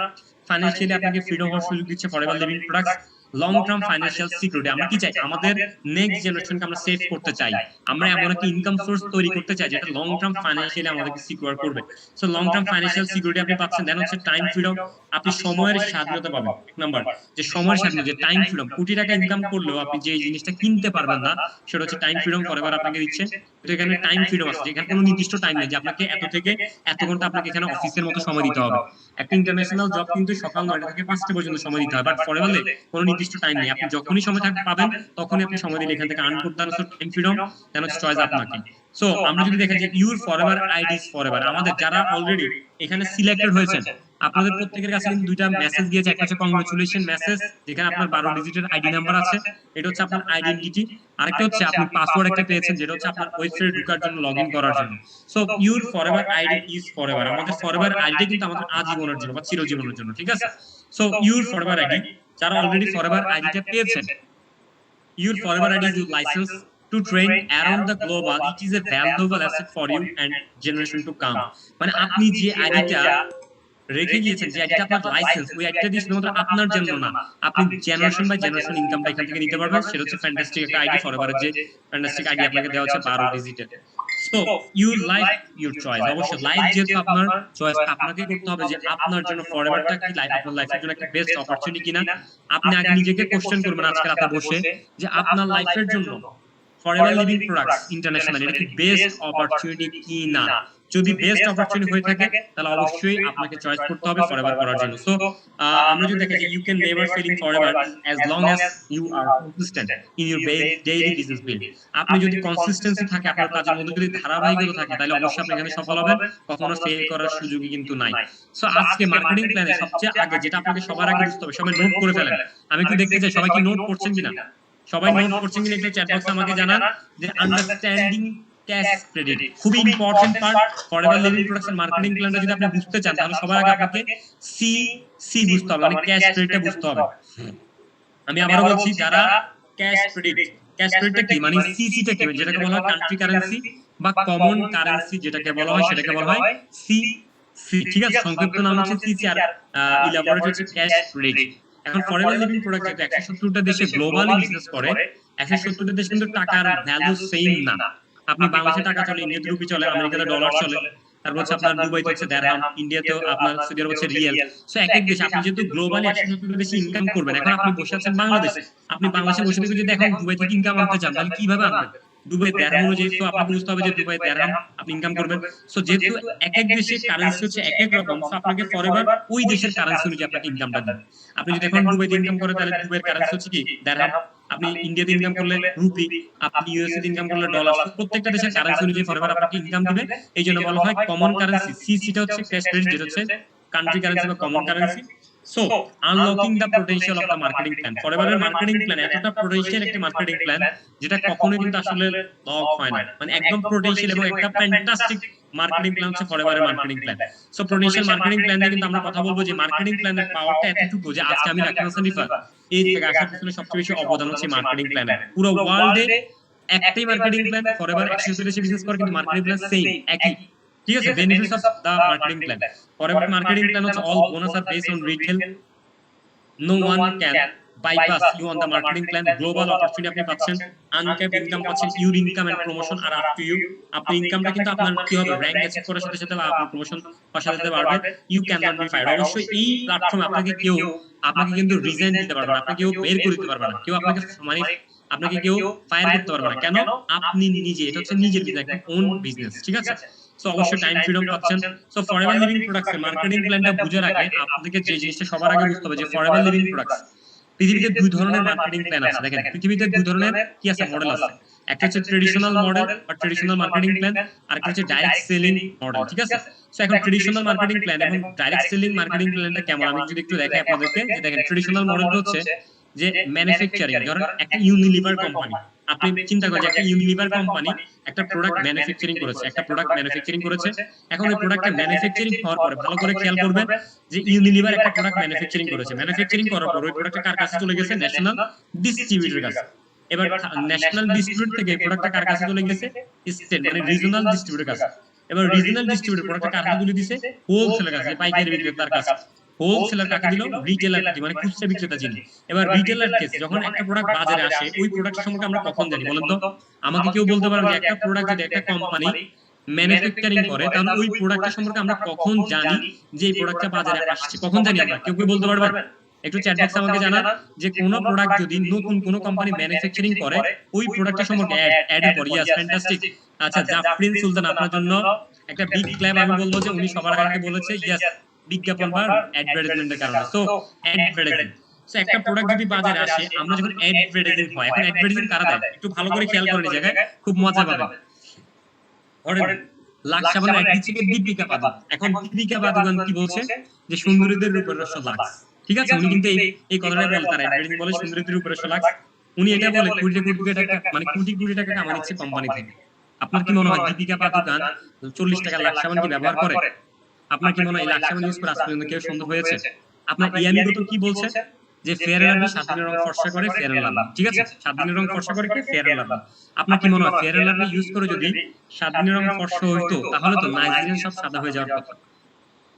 ফাইন্যান্সিয়ালি আপনাকে ফ্রিডম হওয়ার সুযোগ দিচ্ছে forever Living products. Long term financial security. আমরা কি চাই? আমাদের নেক্সট জেনারেশনকে আমরা সেভ করতে চাই। আমরা এমন একটা ইনকাম সোর্স তৈরি করতে চাই যেটা লং টার্ম ফাইন্যান্সিয়ালি আমাদেরকে সিকিউর করবে। So long term financial security আপনি পাচ্ছেন। দেন হচ্ছে টাইম ফ্রিডম, আপনি সময়ের স্বাধীনতা পাবেন। এক নাম্বার যে সময়ের স্বাধীনতা, যে টাইম ফ্রিডম, কোটি টাকা ইনকাম করলেও আপনি যে জিনিসটা কিনতে পারবেন না সেটা হচ্ছে টাইম ফ্রিডম ফরএভার আপনাকে দিচ্ছে। তো এখানে টাইম ফ্রিডম আছে, যেখানে কোনো নির্দিষ্ট টাইম নেই যে আপনাকে এত থেকে এত ঘন্টা আপনাকে এখানে অফিসের মতো সময় দিতে হবে। একটা ইন্টারন্যাশনাল জব কিন্তু সকাল 9টা থেকে 5টা পর্যন্ত সময় দিতে হয়, বাট ফরএভারে কোনো নির্দিষ্ট টাইম নেই। আপনি যখনই সময় থাকতে পাবেন তখনই আপনি সময় দিলে এখান থেকে আর্ন করতে পারেন। সো টাইম ফ্রিডম, দেন হচ্ছে চয়েস আপনাকে। সো আমরা যদি দেখি যে your forever ID is forever, আমাদের যারা অলরেডি এখানে সিলেক্টেড হয়েছেন আপনাদের প্রত্যেকের কাছে কিন্তু দুইটা মেসেজ গিয়েছে। একটা হচ্ছে কংগ্রাচুলেশন মেসেজ, যেখানে আপনার 12 ডিজিটের আইডি নাম্বার আছে, এটা হচ্ছে আপনার আইডেন্টিটি। আরেকটা হচ্ছে আপনি পাসওয়ার্ড একটা পেয়েছেন, যেটা হচ্ছে আপনার ওয়েবসাইটে ঢোকার জন্য লগইন করার জন্য। So your forever ID is forever, আমাদের ফরএভার আইডি কিন্তু আমাদের আজীবনের জন্য বা চিরজীবনের জন্য, ঠিক আছে? সো ইউর ফরএভার আইডি, যারা অলরেডি ফরএভার আইডিটা পেয়েছেন, your forever ID is your license to train around the global. It is a valuable asset for you and generation to come. মানে আপনি যে আইডিটা রেখে গিয়েছেন, যে আইডিটা আপনার লাইসেন্স, ওই আইডিটা দিয়ে শুধুমাত্র আপনার জন্য না, আপনি জেনারেশন বাই জেনারেশন ইনকামটা এখান থেকে নিতে পারবেন। সেটা হচ্ছে ফ্যান্টাস্টিক একটা আইডি, ফরএভারের যে ফ্যান্টাস্টিক আইডি আপনাকে দেওয়া হচ্ছে 12 ডিজিটের। So your life your choice, অবশ্যই লাইফ যেহেতু আপনার চয়েস, আপনাকে করতে হবে যে আপনার জন্য ফরএভারটা কি লাইফ, আপনার লাইফের জন্য একটা বেস্ট অপরচুনিটি কিনা। আপনি আগে নিজেকে কোশ্চেন করবেন আজকে রাতে বসে যে আপনার লাইফের জন্য ফরএভার লিভিং প্রোডাক্টস ইন্টারন্যাশনাল এটা কি বেস্ট অপরচুনিটি কি না। যদি বেস্ট অপরচুনিটি হয়ে থাকে তাহলে অবশ্যই আপনাকে চয়েস করতে হবে ফরএভার করার জন্য। সো আমরা যদি দেখি যে you can never failing forever as long as you are consistent in your daily business build. আপনি যদি কনসিস্টেন্সি থাকে, আপনার কাজের মধ্যে যদি ধারাবাহিকতা থাকে, তাহলে অবশ্যই আপনি এখানে সফল হবেন, কখনো ফেল করার সুযোগই কিন্তু নাই। সো আজকে মার্কেটিং প্ল্যানে সবচেয়ে আগে যেটা আপনাকে সবার আগে বুঝতে হবে, সবাই নোট করে ফেলেন। আমি একটু দেখতে চাই সবাই কি নোট করছেন কিনা। সবাই নোট করছেন কিনা একটু চ্যাট বক্সে আমাকে জানান। যে আন্ডারস্ট্যান্ডিং ক্যাশ ক্রেডিট খুবই important part forever living production marketing প্ল্যানটা যদি আপনি বুঝতে চান, তাহলে সবার আগে আপনাকে সি সি বুঝতে হবে, মানে ক্যাশ ক্রেডিটটা বুঝতে হবে। আমি আবারও বলছি, যারা ক্যাশ ক্রেডিটটা কি, মানে সিসিটা কি, যেটাকে বলা হয় কান্ট্রি কারেন্সি বা কমন কারেন্সি, যেটাকে বলা হয় সেটাকে বলা হয় সি সি, ঠিক আছে? সংক্ষিপ্ত নাম হচ্ছে সিসি, আর ইলাবোরেট হচ্ছে ক্যাশ ক্রেডিট। এখন ফরএভার লিভিং প্রোডাক্ট যেটা 170টা দেশে গ্লোবালি বিজনেস করে, 170টা দেশ কিন্তু টাকার ভ্যালু সেম না। আপনি বাংলাদেশে টাকা চলে, ইন্ডিয়াতে রুপি চলে, আমেরিকাতে ডলার চলে, তারপর হচ্ছে আপনার দুবাইতে হচ্ছে দিরহাম, ইন্ডিয়াতেও আপনার সৌদি আরব হচ্ছে রিয়াল। সো এক এক দেশে আপনি যেহেতু গ্লোবালি 170টা দেশে ইনকাম করবেন, এখন আপনি বসে আছেন বাংলাদেশে, আপনি বাংলাদেশে বসে থেকে যদি এখন দুবাই থেকে ইনকাম আনতে চান, তাহলে কিভাবে আনবেন? দুবাই দিরহাম অনুযায়ী। সো আপনাকে বুঝতে হবে যে দুবাই দিরহাম আপনি ইনকাম করবেন। সো যেহেতু এক এক দেশের কারেন্সি হচ্ছে এক এক রকম, সো আপনাকে ফরএভার ওই দেশের কারেন্সি অনুযায়ী আপনাকে ইনকামটা দিবেন। আপনি যদি এখন দুবাইতে ইনকাম করেন, তাহলে দুবাইয়ের কারেন্সি হচ্ছে কি দিরহাম, আপনি ইন্ডিয়াতে ইনকাম করলে রুপি, আপনি ইউএসএ তে ইনকাম করলে ডলার। প্রত্যেকটা দেশের কারেন্সি অনুযায়ী ফরএভার আপনাকে ইনকাম দিবে। এই জন্য বলা হয় কমন কারেন্সি। সিসিটা হচ্ছে ক্যাশ ক্রেডিট, যেটা হচ্ছে কান্ট্রি কারেন্সি বা common currency. So unlocking the potential of the marketing plan, ফরএভারের মার্কেটিং প্ল্যান এতটা পোটেনশিয়াল একটি মার্কেটিং প্ল্যান যেটা কখনোই কিন্তু আসলে লক হয় না, মানে একদম পোটেনশিয়াল এবং একটা ফ্যান্টাস্টিক মার্কেটিং প্ল্যান হচ্ছে ফরএভারের marketing plan. So potential marketing plan নিয়ে কিন্তু আমরা কথা বলবো যে মার্কেটিং প্ল্যানের পাওয়ারটা এতটুকু যে আজকে আমি রাকিব হাসান রিফাত এই থেকে আসার পিছনে সবচেয়ে বেশি অবদান হচ্ছে মার্কেটিং প্ল্যানের। পুরো ওয়ার্ল্ডে একটাই মার্কেটিং প্ল্যান, ফরএভার 170 দেশে বিজনেস করে, কিন্তু মার্কেটিং প্ল্যান সেম, একই, ঠিক আছে? Benefits of the marketing plan, Forever marketing plan হচ্ছে all bonus are based on retail, no one can bypass you on the marketing plan. Global opportunity আপনি পাচ্ছেন, uncapped income পাচ্ছেন, your income and promotion are up to you. আপনি ইনকামটা কিন্তু আপনার কি হবে, র‍্যাঙ্ক অ্যাচিভ করার সাথে সাথে বা আপনার প্রমোশন পাওয়ার সাথে সাথে বাড়বে। You can not be fired, অবশ্যই এই প্ল্যাটফর্মে আপনাকে কিন্তু রিজাইন দিতে পারবে না, আপনাকে কেউ বের করে দিতে পারবে না, কেউ আপনাকে কেউ ফায়ার করতে পারবে না। কেন? আপনি নিজে, এটা হচ্ছে নিজের বিজনেস, একটা ওন বিজনেস, ঠিক আছে? সো অবশ্যই টাইম ফ্রিডম পাচ্ছেন। So Forever Living products marketing প্ল্যানটা বুঝার আগে আপনাদেরকে যে জিনিসটা সবার আগে বুঝতে হবে যে ফরএভার লিভিং প্রোডাক্টস পৃথিবীতে দুই ধরনের মার্কেটিং প্ল্যান আছে। দেখেন পৃথিবীতে দুই ধরনের কি আছে, মডেল আছে। একটা হচ্ছে ট্রেডিশনাল মডেল বা ট্রেডিশনাল মার্কেটিং প্ল্যান, আর একটা হচ্ছে ডাইরেক্ট সেলিং মডেল, ঠিক আছে? সো এখন ট্রেডিশনাল মার্কেটিং প্ল্যান এবং ডাইরেক্ট সেলিং মার্কেটিং প্ল্যানটা কেমন আমি যদি একটু দেখাই আপনাদেরকে। যে দেখেন ট্রেডিশনাল মডেলটা হচ্ছে যে ম্যানুফ্যাকচারিং, ধরেন একটা ইউনিলিভার কোম্পানি, আপনি চিন্তা করেন যে একটা ইউনিলিভার কোম্পানি একটা প্রোডাক্ট ম্যানুফ্যাকচারিং করেছে, এখন ওই প্রোডাক্টটা ম্যানুফ্যাকচারিং হওয়ার পরে ভালো করে খেয়াল করবেন যে ইউনিলিভার একটা প্রোডাক্ট ম্যানুফ্যাকচারিং করার পর ওই প্রোডাক্টটা কার কাছে চলে গেছে, ন্যাশনাল ডিস্ট্রিবিউটরের কাছে। এবার ন্যাশনাল ডিস্ট্রিবিউটর থেকে প্রোডাক্টটা কার কাছে চলে গেছে, স্টেট মানে রিজিওনাল ডিস্ট্রিবিউটরের কাছে। এবার রিজিওনাল ডিস্ট্রিবিউটর প্রোডাক্টটা কার কাছে তুলে দিয়েছে, হোলসেলের কাছে, পাইকারি বিক্রেতার কাছে। হোলসেলার কাকে দিল, রিটেলার কে, মানে খুচরা বিক্রেতা যিনি। এবার রিটেলার কেস যখন একটা প্রোডাক্ট বাজারে আসে, ওই প্রোডাক্ট সম্পর্কে আমরা কখন জানি বলেন তো? আমাকে কেউ বলতে পারেন যে একটা প্রোডাক্ট যদি একটা কোম্পানি ম্যানুফ্যাকচারিং করে, তাহলে ওই প্রোডাক্টটা সম্পর্কে আমরা কখন জানি যে এই প্রোডাক্টটা বাজারে আসছে, কখন জানি আমরা? কেউ কেউ বলতে পারবেন? একটু চ্যাট বক্সে আমাকে জানান যে কোন প্রোডাক্ট যদি নতুন কোন কোম্পানি ম্যানুফ্যাকচারিং করে, ওই প্রোডাক্টটা সম্পর্কে অ্যাড এর পর। ইয়াস, ফ্যান্টাস্টিক। আচ্ছা, জাফরিন সুলতান, আপনার জন্য একটা বিগ ক্ল্যাপ। আমি বলবো যে উনি সবার আগে বলেছে ইয়াস, বিজ্ঞাপন বা অ্যাডভার্টাইজমেন্টের কারণে। সো অ্যাডভার্টাইজিং, সো একটা প্রোডাক্ট যদি বাজারে আসে, আমরা যখন অ্যাডভার্টাইজিং হয়, এখন অ্যাডভার্টাইজিং কারা দেয় একটু ভালো করে খেয়াল করেন, এই জায়গায় খুব মজা পাবেন। ধরেন লাক্স সাবানের অ্যাড দিচ্ছে দীপিকা পাদুকোন। এখন দীপিকা পাদুকোন কি বলছে যে সুন্দরীদের রূপের রস লাক্স, ঠিক আছে? উনি কিন্তু এই কথাটাই বলে, তার অ্যাডভার্টাইজিং বলে সুন্দরীদের রূপের রস লাক্স। উনি এটা বলে কোটি কোটি টাকা, মানে কোটি কোটি টাকা কামাই নিচ্ছে কোম্পানি থেকে। আপনার কি মনে হয় দীপিকা পাদুকোন 40 টাকা লাক্স সাবান কি ব্যবহার করে? আপনার কি মনে হয় লাক্স সাবান ইউজ করে আজ পর্যন্ত কেউ সুন্দর হয়েছে? আপনার ইয়ামি তো কি বলছে যে ফেয়ার এন্ড লাভলি 7 দিনের রং ফর্সা করে ফেয়ার এন্ড লাভলি, ঠিক আছে? 7 দিনের রং ফর্সা করে ফেয়ার এন্ড লাভলি। আপনার কি মনে হয় ফেয়ার এন্ড লাভলি ইউজ করে যদি 7 দিনের রং ফর্সা হইতো, তাহলে তো নাইজেরিয়ান সব সাদা হয়ে যাওয়ার কথা,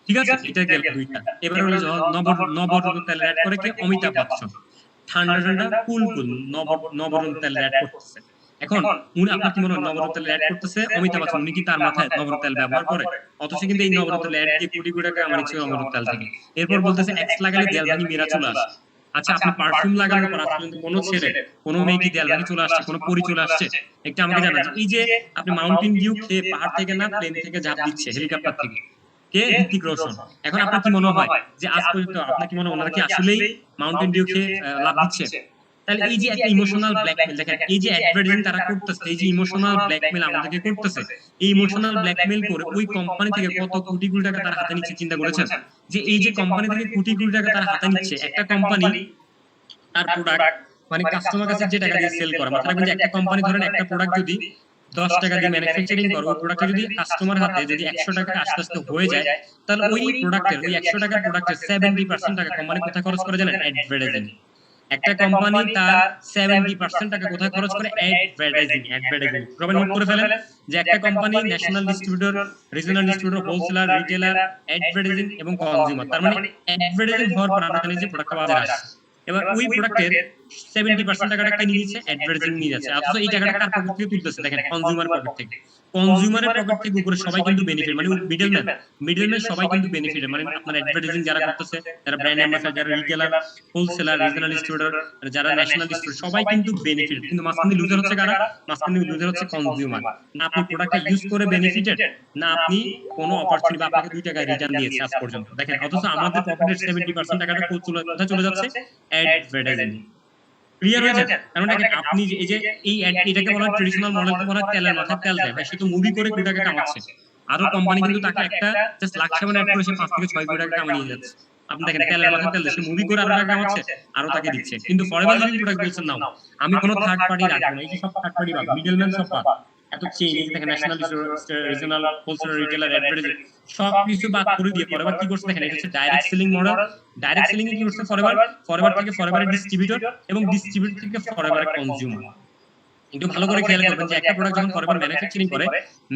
ঠিক আছে? এটা গেল দুইটা। এবার হলো নবরত্ন তেল অ্যাড করে কি অমিতাভ বচ্চন, ঠান্ডা ঠান্ডা কুল কুল নবরত্ন তেল অ্যাড করতেছে। এখন উনি, আপনার কি মনে হয় নবরত্ন তেল অ্যাড করতেছে অমিতাভ বচ্চন, উনি কি তার মাথায় নবরত্ন তেল ব্যবহার করে? অথচ কিন্তু এই নবরত্ন তেল অ্যাড দিয়ে কোটি কোটি টাকা আমার ইচ্ছে নবরত্ন তেল থেকে। এরপর বলতেছে এক্স লাগালে দেয়ালভাঙি মেরা চলে আসে। আচ্ছা, আপনি পারফিউম লাগানোর পর আজ পর্যন্ত কোনো ছেলে, কোনো মেয়ে কি দেয়ালভাঙি চলে আসছে, কোনো পরি চলে আসছে? একটা আমাকে জানান। এই যে আপনি মাউন্টেন ভিউ খেয়ে পাহাড় থেকে না প্লেন থেকে ঝাঁপ দিচ্ছে, হেলিকপ্টার থেকে, কে? হৃতিক রোশন। এখন আপনার কি মনে হয় যে আজ পর্যন্ত আপনার কি মনে হয় ওনারা কি আসলেই মাউন্টেন ডিউ খেয়ে লাভ দিচ্ছে? তাহলে এই যে একটা ইমোশনাল ব্ল্যাকমেল, দেখেন এই যে অ্যাডভার্টাইজিং তারা করতেছে, এই যে ইমোশনাল ব্ল্যাকমেল আমাদেরকে করতেছে, এই ইমোশনাল ব্ল্যাকমেল করে ওই কোম্পানি থেকে কত কোটি কোটি টাকা তারা হাতে নিচ্ছে, চিন্তা করেছেন? যে এই যে কোম্পানি থেকে কোটি কোটি টাকা তারা হাতে নিচ্ছে, একটা কোম্পানি তার প্রোডাক্ট, মানে কাস্টমার কাছে যে টাকা দিয়ে সেল করে, মাথায় রাখবেন যে একটা কোম্পানি ধরেন একটা প্রোডাক্ট যদি 10 টাকা দিয়ে ম্যানুফ্যাকচারিং করে, ওই প্রোডাক্টটা যদি কাস্টমার হাতে যদি 100 টাকা আস্তে আস্তে হয়ে যায়, তাহলে ওই প্রোডাক্টের, ওই 100 টাকার প্রোডাক্টের 70% টাকা কোম্পানি কোথায় খরচ করে জানেন? অ্যাডভার্টাইজিং। একটা কোম্পানি তার 70% টাকা কোথায় খরচ করে? অ্যাডভার্টাইজিং। সবাই নোট করে ফেলেন যে একটা company national distributor, regional distributor, wholesaler, retailer, advertising এবং কনজিউমার। তার মানে অ্যাডভার্টাইজিং হওয়ার পর আমরা জানি যে প্রোডাক্টটা বাজারে আসছে। এবার ওই প্রোডাক্টের 70% টাকাটা কে নিয়ে নিচ্ছে? অ্যাডভার্টাইজিং নিয়ে যাচ্ছে। অথচ এই টাকাটা কার পকেট থেকে তুলতেছে? দেখেন, কনজিউমার পকেট থেকে। কনজিউমারের পকেট থেকে উপরে সবাই কিন্তু বেনিফিট, মানে মিডলম্যান সবাই কিন্তু বেনিফিট, মানে আপনার অ্যাডভার্টাইজিং যারা করতেছে, যারা ব্র্যান্ড অ্যাম্বাসাডার, যারা রিটেলার, হোলসেলার, রিজিওনাল ডিস্ট্রিবিউটর, যারা ন্যাশনাল ডিস্ট্রিবিউটর, সবাই কিন্তু বেনিফিট। কিন্তু মাঝখানে লুজার হচ্ছে কারা? মাঝখানে লুজার হচ্ছে কনজিউমার। না আপনি প্রোডাক্টটা ইউজ করে বেনিফিটেড, না আপনি কোনো অপরচুনিটি বা আপনাকে 2 টাকায় রিটার্ন দিয়েছে আজ পর্যন্ত। দেখেন, অথচ আমাদের পকেটের 70% টাকাটা কোথায় চলে যাচ্ছে? অ্যাডভার্টাইজিং। ক্লিয়ার হয়েছে? কারণ দেখেন, আপনি যে এই যে এই এটাকে বলা হয় ট্রেডিশনাল মডেলকে বলা হয় তেলের মাথায় তেল দেয়। ভাই, সে তো মুভি করে কোটি টাকা কামাচ্ছে। আরো কোম্পানি কিন্তু তাকে একটা জাস্ট লাখ সাবান অ্যাড করে সে 5 থেকে 6 কোটি টাকা কামিয়ে নিয়ে যাচ্ছে। আপনি দেখেন, তেলের মাথায় তেল দেয়, সে মুভি করে আরো টাকা কামাচ্ছে, আরো তাকে দিচ্ছে। কিন্তু ফরএভার লিভিং প্রোডাক্ট বলছেন নাও, আমি কোনো থার্ড পার্টি রাখবো না, এই যে সব থার্ড পার্টি বাদ, মিডলম্যান সব বাদ, এত চেইন, এই দেখেন national regional, wholesaler, retailer, advertising সব কিছু বাদ করে দিয়ে ফরএভার কি করছে দেখেন, এটা হচ্ছে direct selling model. Direct selling এ কি করছে ফরএভার থেকে ফরএভারের ডিস্ট্রিবিউটর, এবং ডিস্ট্রিবিউটর থেকে ফরএভারের কনজিউমার। একটু ভালো করে খেয়াল করবেন যে একটা প্রোডাক্ট যখন ফরএভার ম্যানুফ্যাকচারিং করে,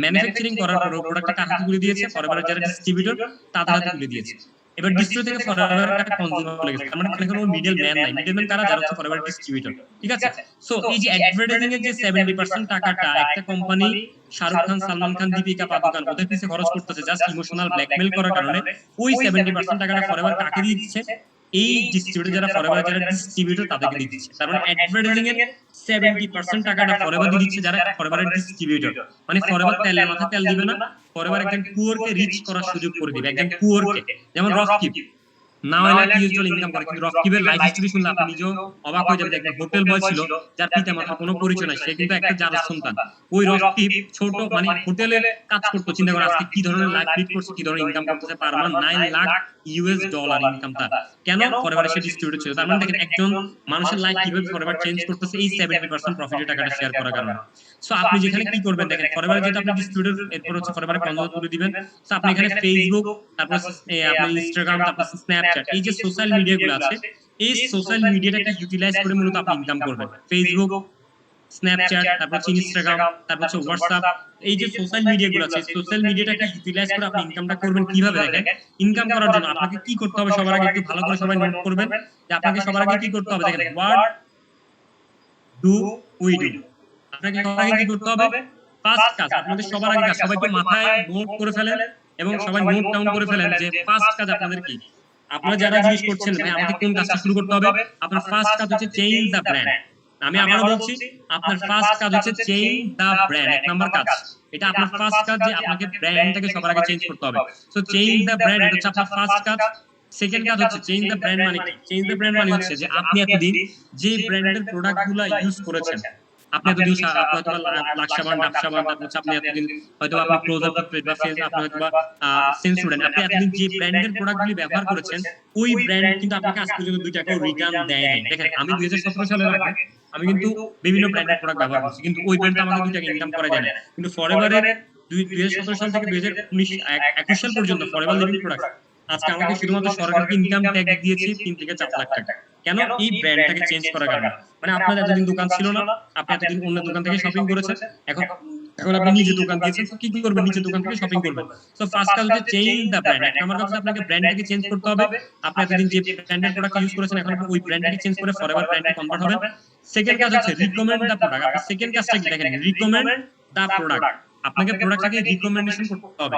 ম্যানুফ্যাকচারিং করার পর প্রোডাক্টটা কার হাতে তুলে দিয়েছে? ফরএভারের যারা ডিস্ট্রিবিউটর তাদের হাতে তুলে দিয়েছে। এবার ডিস্ট্রিবিউটর থেকে ফরএভারের কাছে কনজিউমার চলে গেছে। তার মানে এখানে কোনো মিডল ম্যান নাই। মিডল ম্যান কারা? যারা হচ্ছে ফরএভার ডিস্ট্রিবিউটর, ঠিক আছে? সো এই যে অ্যাডভার্টাইজিং এর যে 70% টাকাটা একটা কোম্পানি শাহরুখ খান, সালমান খান, দীপিকা পাদুকোন ওদের পিছে খরচ করতেছে জাস্ট ইমোশনাল ব্ল্যাকমেল করার কারণে, ওই 70% টাকাটা ফরএভার কাকে দিচ্ছে? এই ডিস্ট্রিবিউটর, যারা ফরএভার যারা ডিস্ট্রিবিউটর তাদেরকে দিচ্ছে। তার মানে অ্যাডভার্টাইজিং এর 70% টাকাটা ফরএভার দিচ্ছে যারা ফরএভারের ডিস্ট্রিবিউটর। মানে ফরএভার তেলের মাথায় তেল দিবে না, ফরএভার একজন পুয়ার কে রিচ করার সুযোগ করে দিবে, একজন পুয়ার কে। যেমন রকিব নাও লাখ ইউএস ডলার ইনকাম করে, কিন্তু রকিবের লাইফ হিস্টরি শুনলে আপনি নিজেও অবাক হয়ে যাবেন। একজন হোটেল বয় ছিল, যার পিতা মাতার কোনো পরিচয় নাই, সে কিন্তু একটা জারজ সন্তান। ওই রকিব ছোট মানে হোটেলে কাজ করতো, চিন্তা করে আজকে কি ধরনের লাইফ লিড করছে, কি ধরনের ইনকাম করতেছে per month, 9 lakh US dollar income তার। কেন? ফরএভারে সে ডিস্ট্রিবিউটর ছিল। তার মানে দেখেন, একজন মানুষের লাইফ কিভাবে ফরএভার চেঞ্জ করতেছে এই 70% প্রফিটের টাকাটা শেয়ার করার কারণে। সো আপনি যেখানে কি করবেন দেখেন, ফরএভারে যেটা আপনি ডিস্ট্রিবিউটর, এরপর হচ্ছে ফরএভারে কনজিউমার তুলে দিবেন। সো আপনি এখানে ফেসবুক, তারপর আপনার ইনস্টাগ্রাম, তারপর স্ন্যাপচ্যাট, এই যে সোশ্যাল মিডিয়া গুলো আছে, এই সোশ্যাল মিডিয়াটাকে ইউটিলাইজ করে মূলত আপনি ইনকাম করবেন। ফেসবুক, স্ন্যাপচ্যাট, তারপর হচ্ছে ইনস্টাগ্রাম, তারপর হচ্ছে হোয়াটসঅ্যাপ, এই যে সোশ্যাল মিডিয়া গুলো আছে, সোশ্যাল মিডিয়াটাকে ইউটিলাইজ করে আপনি ইনকামটা করবেন কিভাবে দেখেন। ইনকাম করার জন্য আপনাকে কি করতে হবে সবার আগে একটু ভালো করে সবাই নোট করবেন যে আপনাকে সবার আগে কি করতে হবে দেখেন, হোয়াট ডু উই ডু। আপনাকে সবার আগে কি করতে হবে, ফার্স্ট কাজ, আপনাদের সবার আগে কাজ, সবাই একটু মাথায় নোট করে ফেলেন এবং সবাই নোট ডাউন করে ফেলেন যে ফার্স্ট কাজ আপনাদের কি। আপনারা যারা জিজ্ঞেস করছেন ভাই আমাকে কোন কাজটা শুরু করতে হবে, আপনার ফার্স্ট কাজ হচ্ছে চেঞ্জ দ্য ব্র্যান্ড। আমি আবারও বলছি, আপনার ফার্স্ট কাজ হচ্ছে চেঞ্জ দ্য ব্র্যান্ড, এক নাম্বার কাজ। এটা আপনার ফার্স্ট কাজ যে আপনাকে ব্র্যান্ডটাকে সবার আগে চেঞ্জ করতে হবে। সো চেঞ্জ দ্য ব্র্যান্ড এটা হচ্ছে আপনার ফার্স্ট কাজ। সেকেন্ড কাজ হচ্ছে চেঞ্জ দ্য ব্র্যান্ড মানে কি? চেঞ্জ দ্য ব্র্যান্ড মানে হচ্ছে যে আপনি এতদিন যে ব্র্যান্ডের প্রোডাক্টগুলো ইউজ করেছেন, আপনি এতদিন আপনি হয়তো লাক্সাবান, ডাবসাবান, তারপর হচ্ছে আপনি এতদিন হয়তো আপনি ক্লোজার বা ফেস, আপনি হয়তো সেন্সুডেন্ট, আপনি এতদিন যে ব্র্যান্ডের প্রোডাক্টগুলি ব্যবহার করেছেন, ওই ব্র্যান্ড কিন্তু আপনাকে আজ পর্যন্ত 2 টাকাও রিটার্ন দেয় নাই। দেখেন আমি 2017 সালের আগে আমি কিন্তু বিভিন্ন ব্র্যান্ডের প্রোডাক্ট ব্যবহার করছি, কিন্তু ওই ব্র্যান্ডটা আমাকে 2 টাকা ইনকাম করে দেয় না। কিন্তু ফরএভারের 2017 সাল থেকে 2021 সাল পর্যন্ত ফরএভার লিভিং প্রোডাক্ট আজকে আমাকে শুধুমাত্র সরকারকে ইনকাম ট্যাক্স দিয়েছে 3 থেকে 4 লাখ টাকা। কেন? এই ব্র্যান্ডটাকে চেঞ্জ করার কারণে। মানে আপনার এতদিন দোকান ছিল না, আপনি এতদিন অন্য দোকান থেকে শপিং করেছেন, এখন এখন আপনি নিজে দোকান দিয়েছেন, তো কি কি করবেন, নিজে দোকান থেকে শপিং করবেন। সো ফার্স্ট কাজ হচ্ছে চেঞ্জ দ্য ব্র্যান্ড। এক নাম্বার কাজ আপনাকে ব্র্যান্ডটাকে চেঞ্জ করতে হবে। আপনি এতদিন যে ব্র্যান্ডের প্রোডাক্ট ইউজ করেছেন এখন আপনি ওই ব্র্যান্ডটাকে চেঞ্জ করে ফরএভার ব্র্যান্ডে কনভার্ট হবেন। সেকেন্ড কাজ হচ্ছে রিকমেন্ড দ্য প্রোডাক্ট। আপনি সেকেন্ড কাজটা কি দেখেন, রিকমেন্ড দ্য প্রোডাক্ট। আপনাকে প্রোডাক্টটাকে রিকমেন্ডেশন করতে হবে।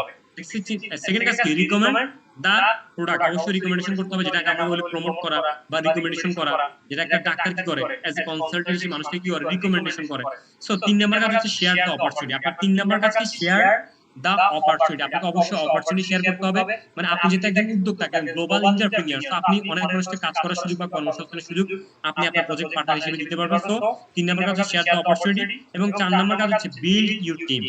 সেকেন্ড কাজ কি, রিকমেন্ড দা প্রোডাক্ট। অবশ্যই রিকমেন্ডেশন করতে হবে, যেটাকে আমরা বলি প্রমোট করা বা রিকমেন্ডেশন করা, যেটা একটা ডাক্তার কি করে অ্যাজ এ কনসালটেন্সি মানুষকে কি করে, রিকমেন্ডেশন করে। সো 3 নাম্বার কাজ হচ্ছে শেয়ার দ্য অপরচুনিটি। আপনার 3 নাম্বার কাজ কি, শেয়ার দ্য অপরচুনিটি। আপনাকে অবশ্যই অপরচুনিটি শেয়ার করতে হবে। মানে আপনি যেটা একজন উদ্যোক্তা, একজন গ্লোবাল এন্টারপ্রেনিউর, তো আপনি অনেক মানুষকে কাজ করার সুযোগ বা কর্মসংস্থানের সুযোগ আপনি আপনার প্রজেক্ট পার্টনার হিসেবে দিতে পারবেন। সো 3 নাম্বার কাজ হচ্ছে শেয়ার দ্য অপরচুনিটি এবং 4 নাম্বার কাজ হচ্ছে build your team.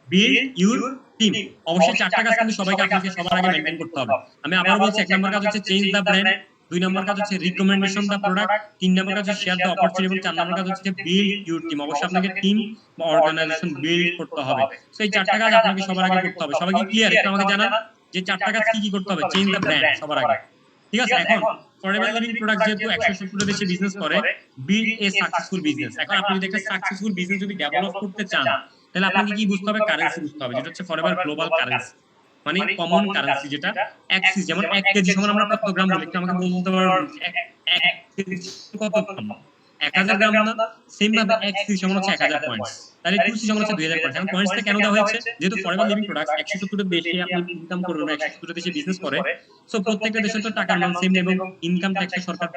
Build your team. অবশ্যই 4টা কাজ কিন্তু সবাইকে আপনাকে সবার আগে মেইনটেইন করতে হবে। আমি আবারো বলছি, 1 নাম্বার কাজ হচ্ছে চেঞ্জ দ্য ব্র্যান্ড, 2 নাম্বার কাজ হচ্ছে রিকমেন্ডেশন দ্য প্রোডাক্ট, 3 নাম্বার কাজ হচ্ছে শেয়ার দ্য অপরচুনিটি এবং 4 নাম্বার কাজ হচ্ছে বিল্ড ইউর টিম। অবশ্যই আপনাকে টিম বা অর্গানাইজেশন বিল্ড করতে হবে। সো এই 4টা কাজ আপনাকে সবার আগে করতে হবে। সবাই কি ক্লিয়ার? একটু আমাকে জানান যে 4টা কাজ কি কি করতে হবে। চেঞ্জ দ্য ব্র্যান্ড সবার আগে, ঠিক আছে? এখন ফরএভার লিভিং প্রোডাক্ট যেহেতু 170 দেশে বিজনেস করে, বিল্ড এ সাকসেসফুল বিজনেস। এখন আপনি যদি একটা সাকসেসফুল বিজনেস যদি ডেভেলপ করতে চান, তাহলে আপনাকে কি বুঝতে হবে, কারেন্সি বুঝতে হবে, যেটা হচ্ছে ফরএভার গ্লোবাল কারেন্সি, মানে কমন কারেন্সি, যেটা এক্সিস। যেমন 1 কেজি সমান আমরা কত গ্রাম বলি, একটু আমাকে বলতে পারবেন 1 কেজি কত গ্রাম? 1000 গ্রাম না? সেম ভাবে এক্সিস সমান হচ্ছে 1000 পয়েন্টস, তাহলে 2সি সমান হচ্ছে 2000 পয়েন্টস। এখন পয়েন্টসটা কেন দেওয়া হয়েছে? যেহেতু ফরএভার লিভিং প্রোডাক্টস 170 দেশে আপনি ইনকাম করবেন, 170 দেশে বিজনেস করে, সো প্রত্যেকটা দেশে তো টাকার মান সেম এবং ইনকাম ট্যাক্স সরকার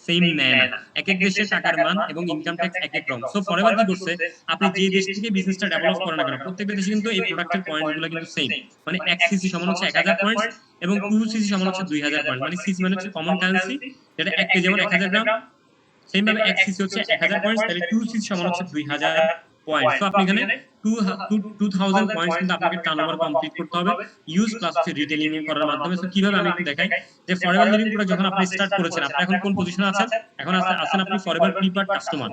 সেম নেয় না। এক এক দেশের টাকার মান এবং ইনকাম ট্যাক্স এক এক রকম। সো ফরএভার কি করছে, আপনি যে দেশ থেকে বিজনেসটা ডেভেলপ করেন না কেন, প্রত্যেকটা দেশে কিন্তু এই প্রোডাক্টের পয়েন্টগুলো কিন্তু সেম। মানে 1 সিসি সমান হচ্ছে 1000 পয়েন্টস এবং 2 সিসি সমান হচ্ছে 2000 পয়েন্ট। মানে সিসি মানে হচ্ছে কমন কারেন্সি, যেটা 1 কেজি যেমন 1000 গ্রাম, সেম ভাবে 1 সিসি হচ্ছে 1000 পয়েন্টস, তাহলে 2 সিসি সমান হচ্ছে 2000 পয়েন্ট। সো আপনি এখানে 2000 পয়েন্টস কিন্তু আপনাকে টার্নওভার কমপ্লিট করতে হবে ইউজ প্লাস রিটেলিং এর করার মাধ্যমে। সো কিভাবে আমি একটু দেখাই যে ফরএভার লিভিং প্রোডাক্ট যখন আপনি স্টার্ট করেছেন, আপনি এখন কোন পজিশনে আছেন? এখন আছেন আপনি ফরএভার প্রিপার্ড কাস্টমার।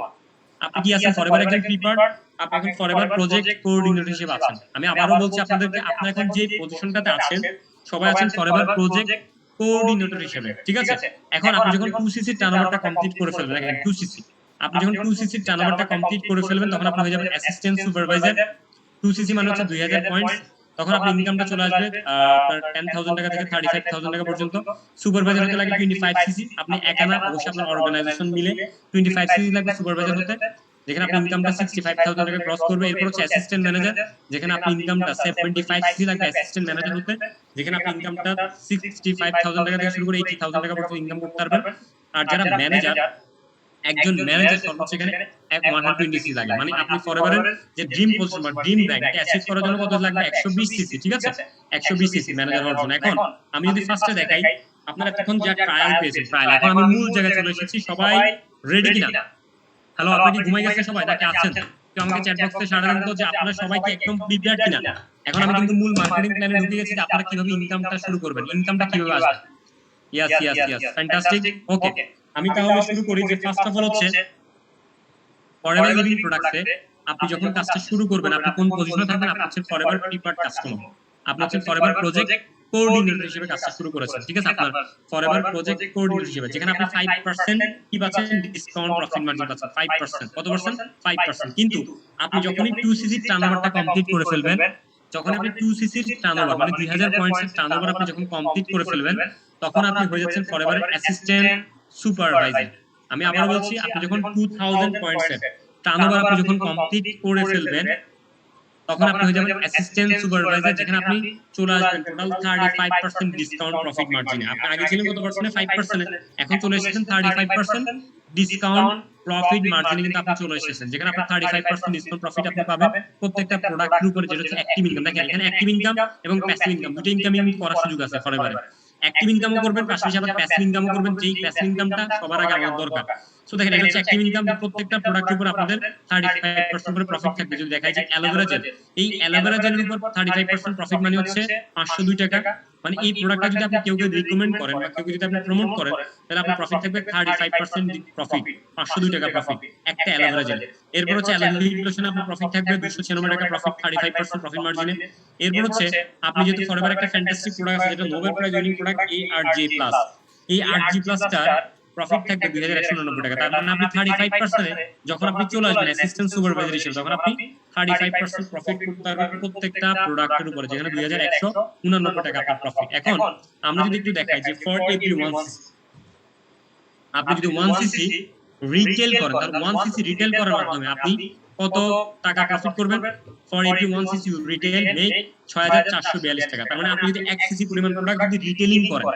আপনি কি আছেন ফরএভার একজন প্রিপার্ড, আপনি এখন ফরএভার প্রজেক্ট কোঅর্ডিনেটর হিসেবে আছেন। আমি আবারো বলছি আপনাদেরকে, আপনি এখন যে পজিশনটাতে আছেন সবাই আছেন ফরএভার প্রজেক্ট কোঅর্ডিনেটর হিসেবে, ঠিক আছে? এখন আপনি যখন 2 সিসি টার্নওভারটা কমপ্লিট করে ফেলবেন, দেখেন 2 সিসি, আপনি যখন 2 সিসি টার্নওভারটা কমপ্লিট করে ফেলবেন তখন আপনি হয়ে যাবেন অ্যাসিস্ট্যান্ট সুপারভাইজার। 2 সিসি মানে হচ্ছে 2000 পয়েন্টস, তখন আপনার ইনকামটা চলে আসবে আপনার 10000 টাকা থেকে 35000 টাকা পর্যন্ত। সুপারভাইজার হতে লাগে 25 সিসি, আপনি একা না, অবশ্যই আপনার অর্গানাইজেশন মিলে 25 সিসি লাগবে সুপারভাইজার হতে, যেখানে আপনি ইনকামটা 65000 টাকা ক্রস করবে। এরপর হচ্ছে অ্যাসিস্ট্যান্ট ম্যানেজার, যেখানে আপনি ইনকামটা 75 সিসি লাগবে অ্যাসিস্ট্যান্ট ম্যানেজার হতে, যেখানে আপনি ইনকামটা 65000 টাকা থেকে শুরু করে 80000 টাকা পর্যন্ত ইনকাম করতে পারবেন। আর যারা ম্যানেজার, একজন ম্যানেজার সর্বোচ্চ এখানে 120 সিসি লাগে। মানে আপনি ফরএভারের যে ড্রিম পজিশন বা ড্রিম র্যাঙ্ক অ্যাচিভ করার জন্য কত লাগবে? 120 সিসি, ঠিক আছে? 120 সিসি ম্যানেজার হওয়ার জন্য। এখন আমি যদি ফার্স্টে দেখাই, আপনারা এখন যা ট্রায়াল পেয়েছেন, ট্রায়াল, এখন আমি মূল জায়গায় চলে এসেছি। সবাই রেডি কিনা? হ্যালো, আপনি কি ঘুমাই গেছেন সবাই নাকি আছেন? তো আমাকে চ্যাট বক্সে সাড়া দেন তো যে আপনারা সবাই কি একদম প্রিপেয়ার্ড কিনা। এখন আমি কিন্তু মূল মার্কেটিং প্ল্যানে ঢুকে গেছি যে আপনারা কিভাবে ইনকামটা শুরু করবেন, ইনকামটা কিভাবে আসবে। Yes yes yes, fantastic. Okay, আমি তাহলে শুরু করি যে ফার্স্ট অফ অল হচ্ছে ফরএভার লিভিং প্রোডাক্টসে আপনি যখন কাজটা শুরু করবেন, আপনি কোন পজিশনে থাকবেন? আপনি হচ্ছেন ফরএভার প্রিপার্ড কাস্টমার, আপনি হচ্ছেন ফরএভার প্রজেক্ট কোঅর্ডিনেটর হিসেবে কাজটা শুরু করেছেন, ঠিক আছে, আপনার ফরএভার প্রজেক্ট কোঅর্ডিনেটর হিসেবে, যেখানে আপনি 5% কি পাচ্ছেন, ডিসকাউন্ট প্রফিট মার্জিন পাচ্ছেন 5%। কত পার্সেন্ট? 5%। কিন্তু আপনি যখনই 2cc টার্নওভারটা কমপ্লিট করে ফেলবেন, যখন আপনি 2cc টার্নওভার মানে 2000 পয়েন্টসের টার্নওভার আপনি যখন কমপ্লিট করে ফেলবেন, তখন আপনি হয়ে যাচ্ছেন ফরএভার অ্যাসিস্ট্যান্ট সুপারভাইজার। আমি আবার বলছি, আপনি যখন 2000 পয়েন্টসের টার্নওভার আপনি যখন কমপ্লিট করে ফেলবেন, তখন আপনি হয়ে যাবেন অ্যাসিস্ট্যান্ট সুপারভাইজার, যেখানে আপনি চলে আসবেন টোটাল 35% ডিসকাউন্ট প্রফিট মার্জিনে। আপনি আগে ছিলেন কত পার্সেন্টে? 5%। এখন চলে এসেছেন 35% ডিসকাউন্ট প্রফিট মার্জিনে, কিন্তু আপনি চলে এসেছেন, যেখানে আপনি 35% ডিসকাউন্ট প্রফিট আপনি পাবেন প্রত্যেকটা প্রোডাক্টের উপরে, যেটা হচ্ছে অ্যাক্টিভ ইনকাম। দেখেন এখানে অ্যাক্টিভ ইনকাম এবং প্যাসিভ ইনকাম দুটো ইনকামিং করার সুযোগ আছে ফরএভারে। অ্যাক্টিভ ইনকামও করবেন, পাশাপাশি আবার প্যাসিভ ইনকামও করবেন, যেই প্যাসিভ ইনকামটা সবার আগে আমার দরকার। সো দেখেন, এটা হচ্ছে অ্যাক্টিভ ইনকাম। প্রত্যেকটা প্রোডাক্টের উপর আপনাদের 35% করে প্রফিট থাকবে। যদি দেখা যায় অ্যালোভেরা জেল, এই অ্যালোভেরা জেলের উপর 35% প্রফিট মানে হচ্ছে 502 টাকা। মানে এই প্রোডাক্টটা যদি আপনি কেউকে রিকমেন্ড করেন বা কেউকে যদি আপনি প্রমোট করেন, তাহলে আপনার প্রফিট থাকবে 35% প্রফিট, 502 টাকা প্রফিট একটা অ্যালোভেরা জেল। এরপর হচ্ছে অ্যালোভেরা লোশনে আপনার প্রফিট থাকবে 296 টাকা প্রফিট, 35% প্রফিট মার্জিনে। এরপর হচ্ছে আপনি যেহেতু ফরএভার একটা ফ্যান্টাস্টিক প্রোডাক্ট আছে, যেটা Nobel prize winning product ARG+, এই ARG+টার প্রফিট থাকবে 2199 টাকা। তার মানে আপনি 35%, যখন আপনি চলে আসবেন অ্যাসিস্ট্যান্ট সুপারভাইজার হিসেবে, তখন আপনি 35% প্রফিট করতে পারবেন প্রত্যেকটা প্রোডাক্টের উপরে, যেখানে 2189 টাকা আপনার প্রফিট। এখন আমরা যদি একটু দেখাই যে ফর এভরি 1cc, আপনি যদি 1cc রিটেল করেন, তাহলে 1cc রিটেল করার মাধ্যমে আপনি কত টাকা প্রফিট করবেন? For every 1cc retail make 6442 টাকা। তার মানে আপনি যদি 1cc পরিমাণ প্রোডাক্ট যদি রিটেলিং করেন,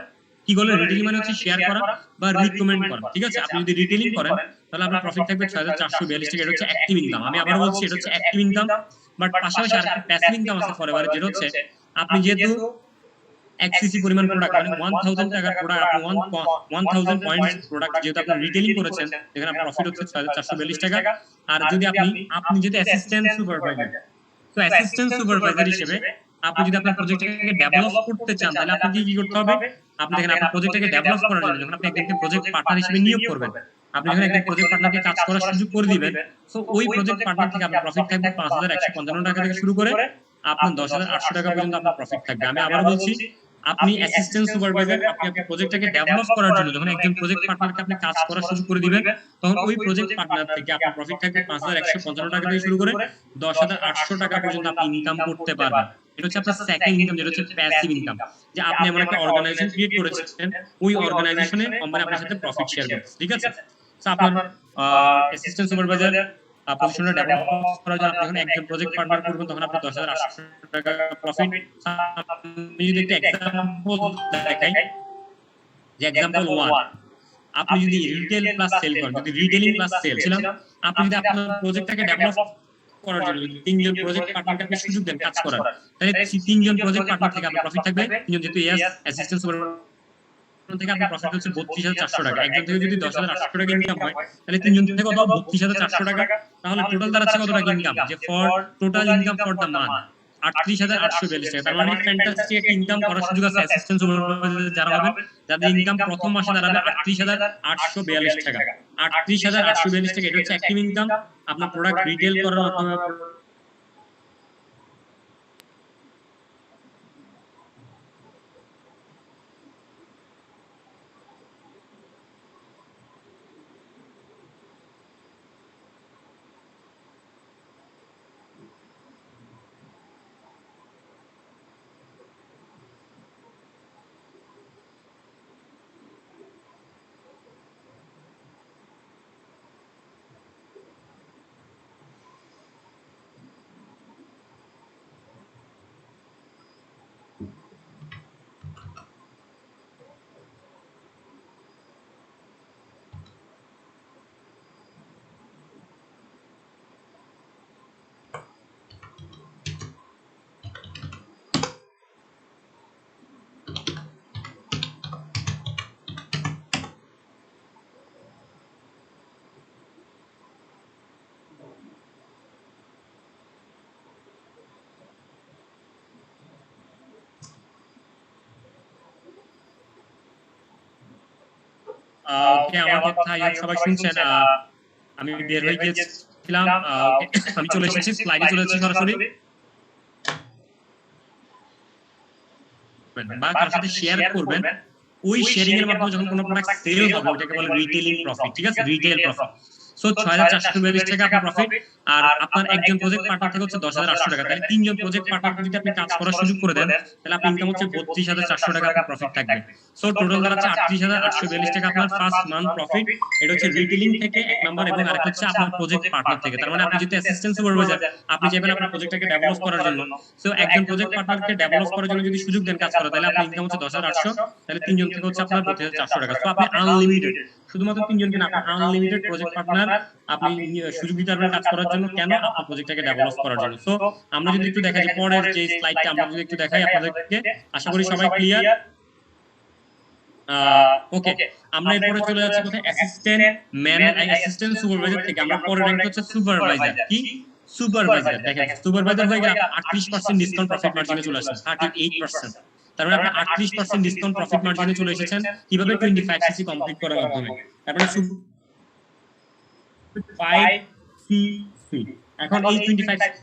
কি বলে রিটেলিং মানে হচ্ছে শেয়ার করা বা রিকমেন্ড করা, ঠিক আছে, আপনি যদি রিটেলিং করেন তাহলে আপনার প্রফিট থাকবে 6442 টাকা। এটা হচ্ছে অ্যাক্টিভ ইনকাম। আমি আবার বলছি, এটা হচ্ছে অ্যাক্টিভ ইনকাম, বাট পাশাপাশি আরেকটা প্যাসিভ ইনকাম আছে ফরএভারে, যেটা হচ্ছে আপনি যেহেতু 1cc পরিমাণ প্রোডাক্ট মানে 1000 টাকার প্রোডাক্ট, আপনি 1000 পয়েন্টস প্রোডাক্ট যেহেতু আপনি রিটেলিং করেছেন, এখানে আপনার প্রফিট হচ্ছে 6442 টাকা। আর যদি আপনি যদি অ্যাসিস্ট্যান্ট সুপারভাইজার, তো অ্যাসিস্ট্যান্ট সুপারভাইজার হিসেবে আপনি যদি আপনার প্রজেক্টটাকে ডেভেলপ করতে চান, তাহলে আপনাকে কি করতে হবে? আপনি দেখেন, আপনার প্রজেক্টটাকে ডেভেলপ করার জন্য যখন আপনি একজনকে প্রজেক্ট পার্টনার হিসেবে নিয়োগ করবেন, আপনি যখন একজন প্রজেক্ট পার্টনারকে কাজ করার সুযোগ করে দিবেন, সো ওই প্রজেক্ট পার্টনার থেকে আপনার প্রফিট থাকবে 5155 টাকা থেকে শুরু করে আপনার 10800 টাকা পর্যন্ত আপনার প্রফিট থাকবে। আমি আবার বলছি, আপনি অ্যাসিস্ট্যান্ট সুপারভাইজার, আপনি আপনার প্রজেক্টটাকে ডেভেলপ করার জন্য যখন একজন প্রজেক্ট পার্টনারকে আপনি কাজ করার সুযোগ করে দিবেন, তখন ওই প্রজেক্ট পার্টনার থেকে আপনার প্রফিট থাকবে 5155 টাকা থেকে শুরু করে 10800 টাকা পর্যন্ত আপনি ইনকাম করতে পারবেন। এটা হচ্ছে আপনার সেকেন্ড ইনকাম, যেটা হচ্ছে প্যাসিভ ইনকাম, যে আপনি এমন একটা অর্গানাইজেশন ক্রিয়েট করেছেন, ওই অর্গানাইজেশনে কোম্পানি আপনার সাথে প্রফিট শেয়ার করছে, ঠিক আছে। সো আপনার অ্যাসিস্ট্যান্ট সুপারভাইজার পজিশনটা ডেভেলপ করার জন্য আপনি যখন একজন প্রজেক্ট পার্টনার করবেন, তখন আপনি 10800 টাকা প্রফিট। আমি যদি একটা এক্সাম্পল দেখাই, যে এক্সাম্পল 1, আপনি যদি রিটেল প্লাস সেল করেন, যদি রিটেলিং প্লাস সেল ছিলাম, আপনি যদি আপনার প্রজেক্টটাকে ডেভেলপ করার জন্য তিনজন প্রজেক্ট পার্টনারকে আপনি সুযোগ দেন কাজ করার, তাহলে তিনজন প্রজেক্ট পার্টনার থেকে আপনার প্রফিট থাকবে, তিনজন যেহেতু অ্যাসিস্ট্যান্ট সুপারভাইজার থেকে আপনার প্রফিট হচ্ছে 32400 টাকা। একজন থেকে যদি 10800 টাকা ইনকাম হয়, তাহলে তিনজন থেকে কত? 32400 টাকা। তাহলে টোটাল দাঁড়াচ্ছে কত টাকা ইনকাম? যে for total income for the month 38842 টাকা। তার মানে ফ্যান্টাস্টিক একটা ইনকাম করার সুযোগ আছে অ্যাসিস্ট্যান্ট সুপারভাইজার যারা হবেন, যাদের ইনকাম প্রথম মাসে দাঁড়াবে 38842 টাকা। 38842 টাকা, এটা হচ্ছে অ্যাক্টিভ ইনকাম। আপনার প্রোডাক্ট রিটেল করার মাধ্যমে ওকে, আমার কথা সবাই শুনছেন? আমি বের হয়ে গিয়েছিলাম, আমি চলে এসেছি, স্লাইডে চলে এসেছি সরাসরি। করবেন বা কারোর সাথে শেয়ার করবেন, ওই শেয়ারিং এর মাধ্যমে যখন কোনো প্রোডাক্ট সেল হবে ওটাকে বলে রিটেইলিং প্রফিট, ঠিক আছে, রিটেল প্রফিট। সো 6442 টাকা আপনার প্রফিট, আর আপনার একজন প্রজেক্ট পার্টনার থেকে হচ্ছে 10800 টাকা, তাহলে তিনজন প্রজেক্ট পার্টনারকে যদি আপনি কাজ করার সুযোগ করে দেন তাহলে আপনার ইনকাম হচ্ছে 32400 টাকা আপনার প্রফিট থাকবে। সো টোটাল দাঁড়াচ্ছে 38842 টাকা আপনার ফার্স্ট মান্থ প্রফিট। এটা হচ্ছে রিটেইলিং থেকে এক নাম্বার, এবং আরেকটা হচ্ছে আপনার প্রজেক্ট পার্টনার থেকে। তার মানে আপনি যেহেতু অ্যাসিস্ট্যান্ট সুপারভাইজার, আপনি চাইবেন আপনার প্রজেক্টটাকে ডেভেলপ করার জন্য। সো একজন প্রজেক্ট পার্টনারকে ডেভেলপ করার জন্য যদি সুযোগ দেন কাজ করা, তাহলে আপনার ইনকাম হচ্ছে 10800, তাহলে তিনজন থেকে হচ্ছে আপনার 2400 টাকা। সো আপনি আনলিমিটেড, শুধুমাত্র তিনজনকে না, আপনি আনলিমিটেড প্রজেক্ট পার্টনার আপনি সুযোগ দিতে পারবেন কাজ করার জন্য। কেন? আপনার প্রজেক্টটাকে ডেভেলপ করার জন্য। সো আমরা যদি একটু দেখাই যে পরের যে স্লাইডটা আমরা যদি একটু দেখাই আপনাদেরকে, আশা করি সবাই ক্লিয়ার। ওকে, আমরা এরপরে চলে যাচ্ছি কোথায়, অ্যাসিস্ট্যান্ট অ্যাসিস্ট্যান্ট সুপারভাইজার থেকে আমরা পরের র্যাঙ্ক হচ্ছে সুপারভাইজার। কি সুপারভাইজার? দেখেন সুপারভাইজার হয়ে গেলে 38% ডিসকাউন্ট প্রফিট মার্জিনে চলে আসছে, 38%। তার মানে আপনি 38% ডিসকাউন্ট প্রফিট মার্জিনে চলে এসেছেন কিভাবে? 25 সিসি কমপ্লিট করার মাধ্যমে। তারপরে 5 সিসি, এখন এই 25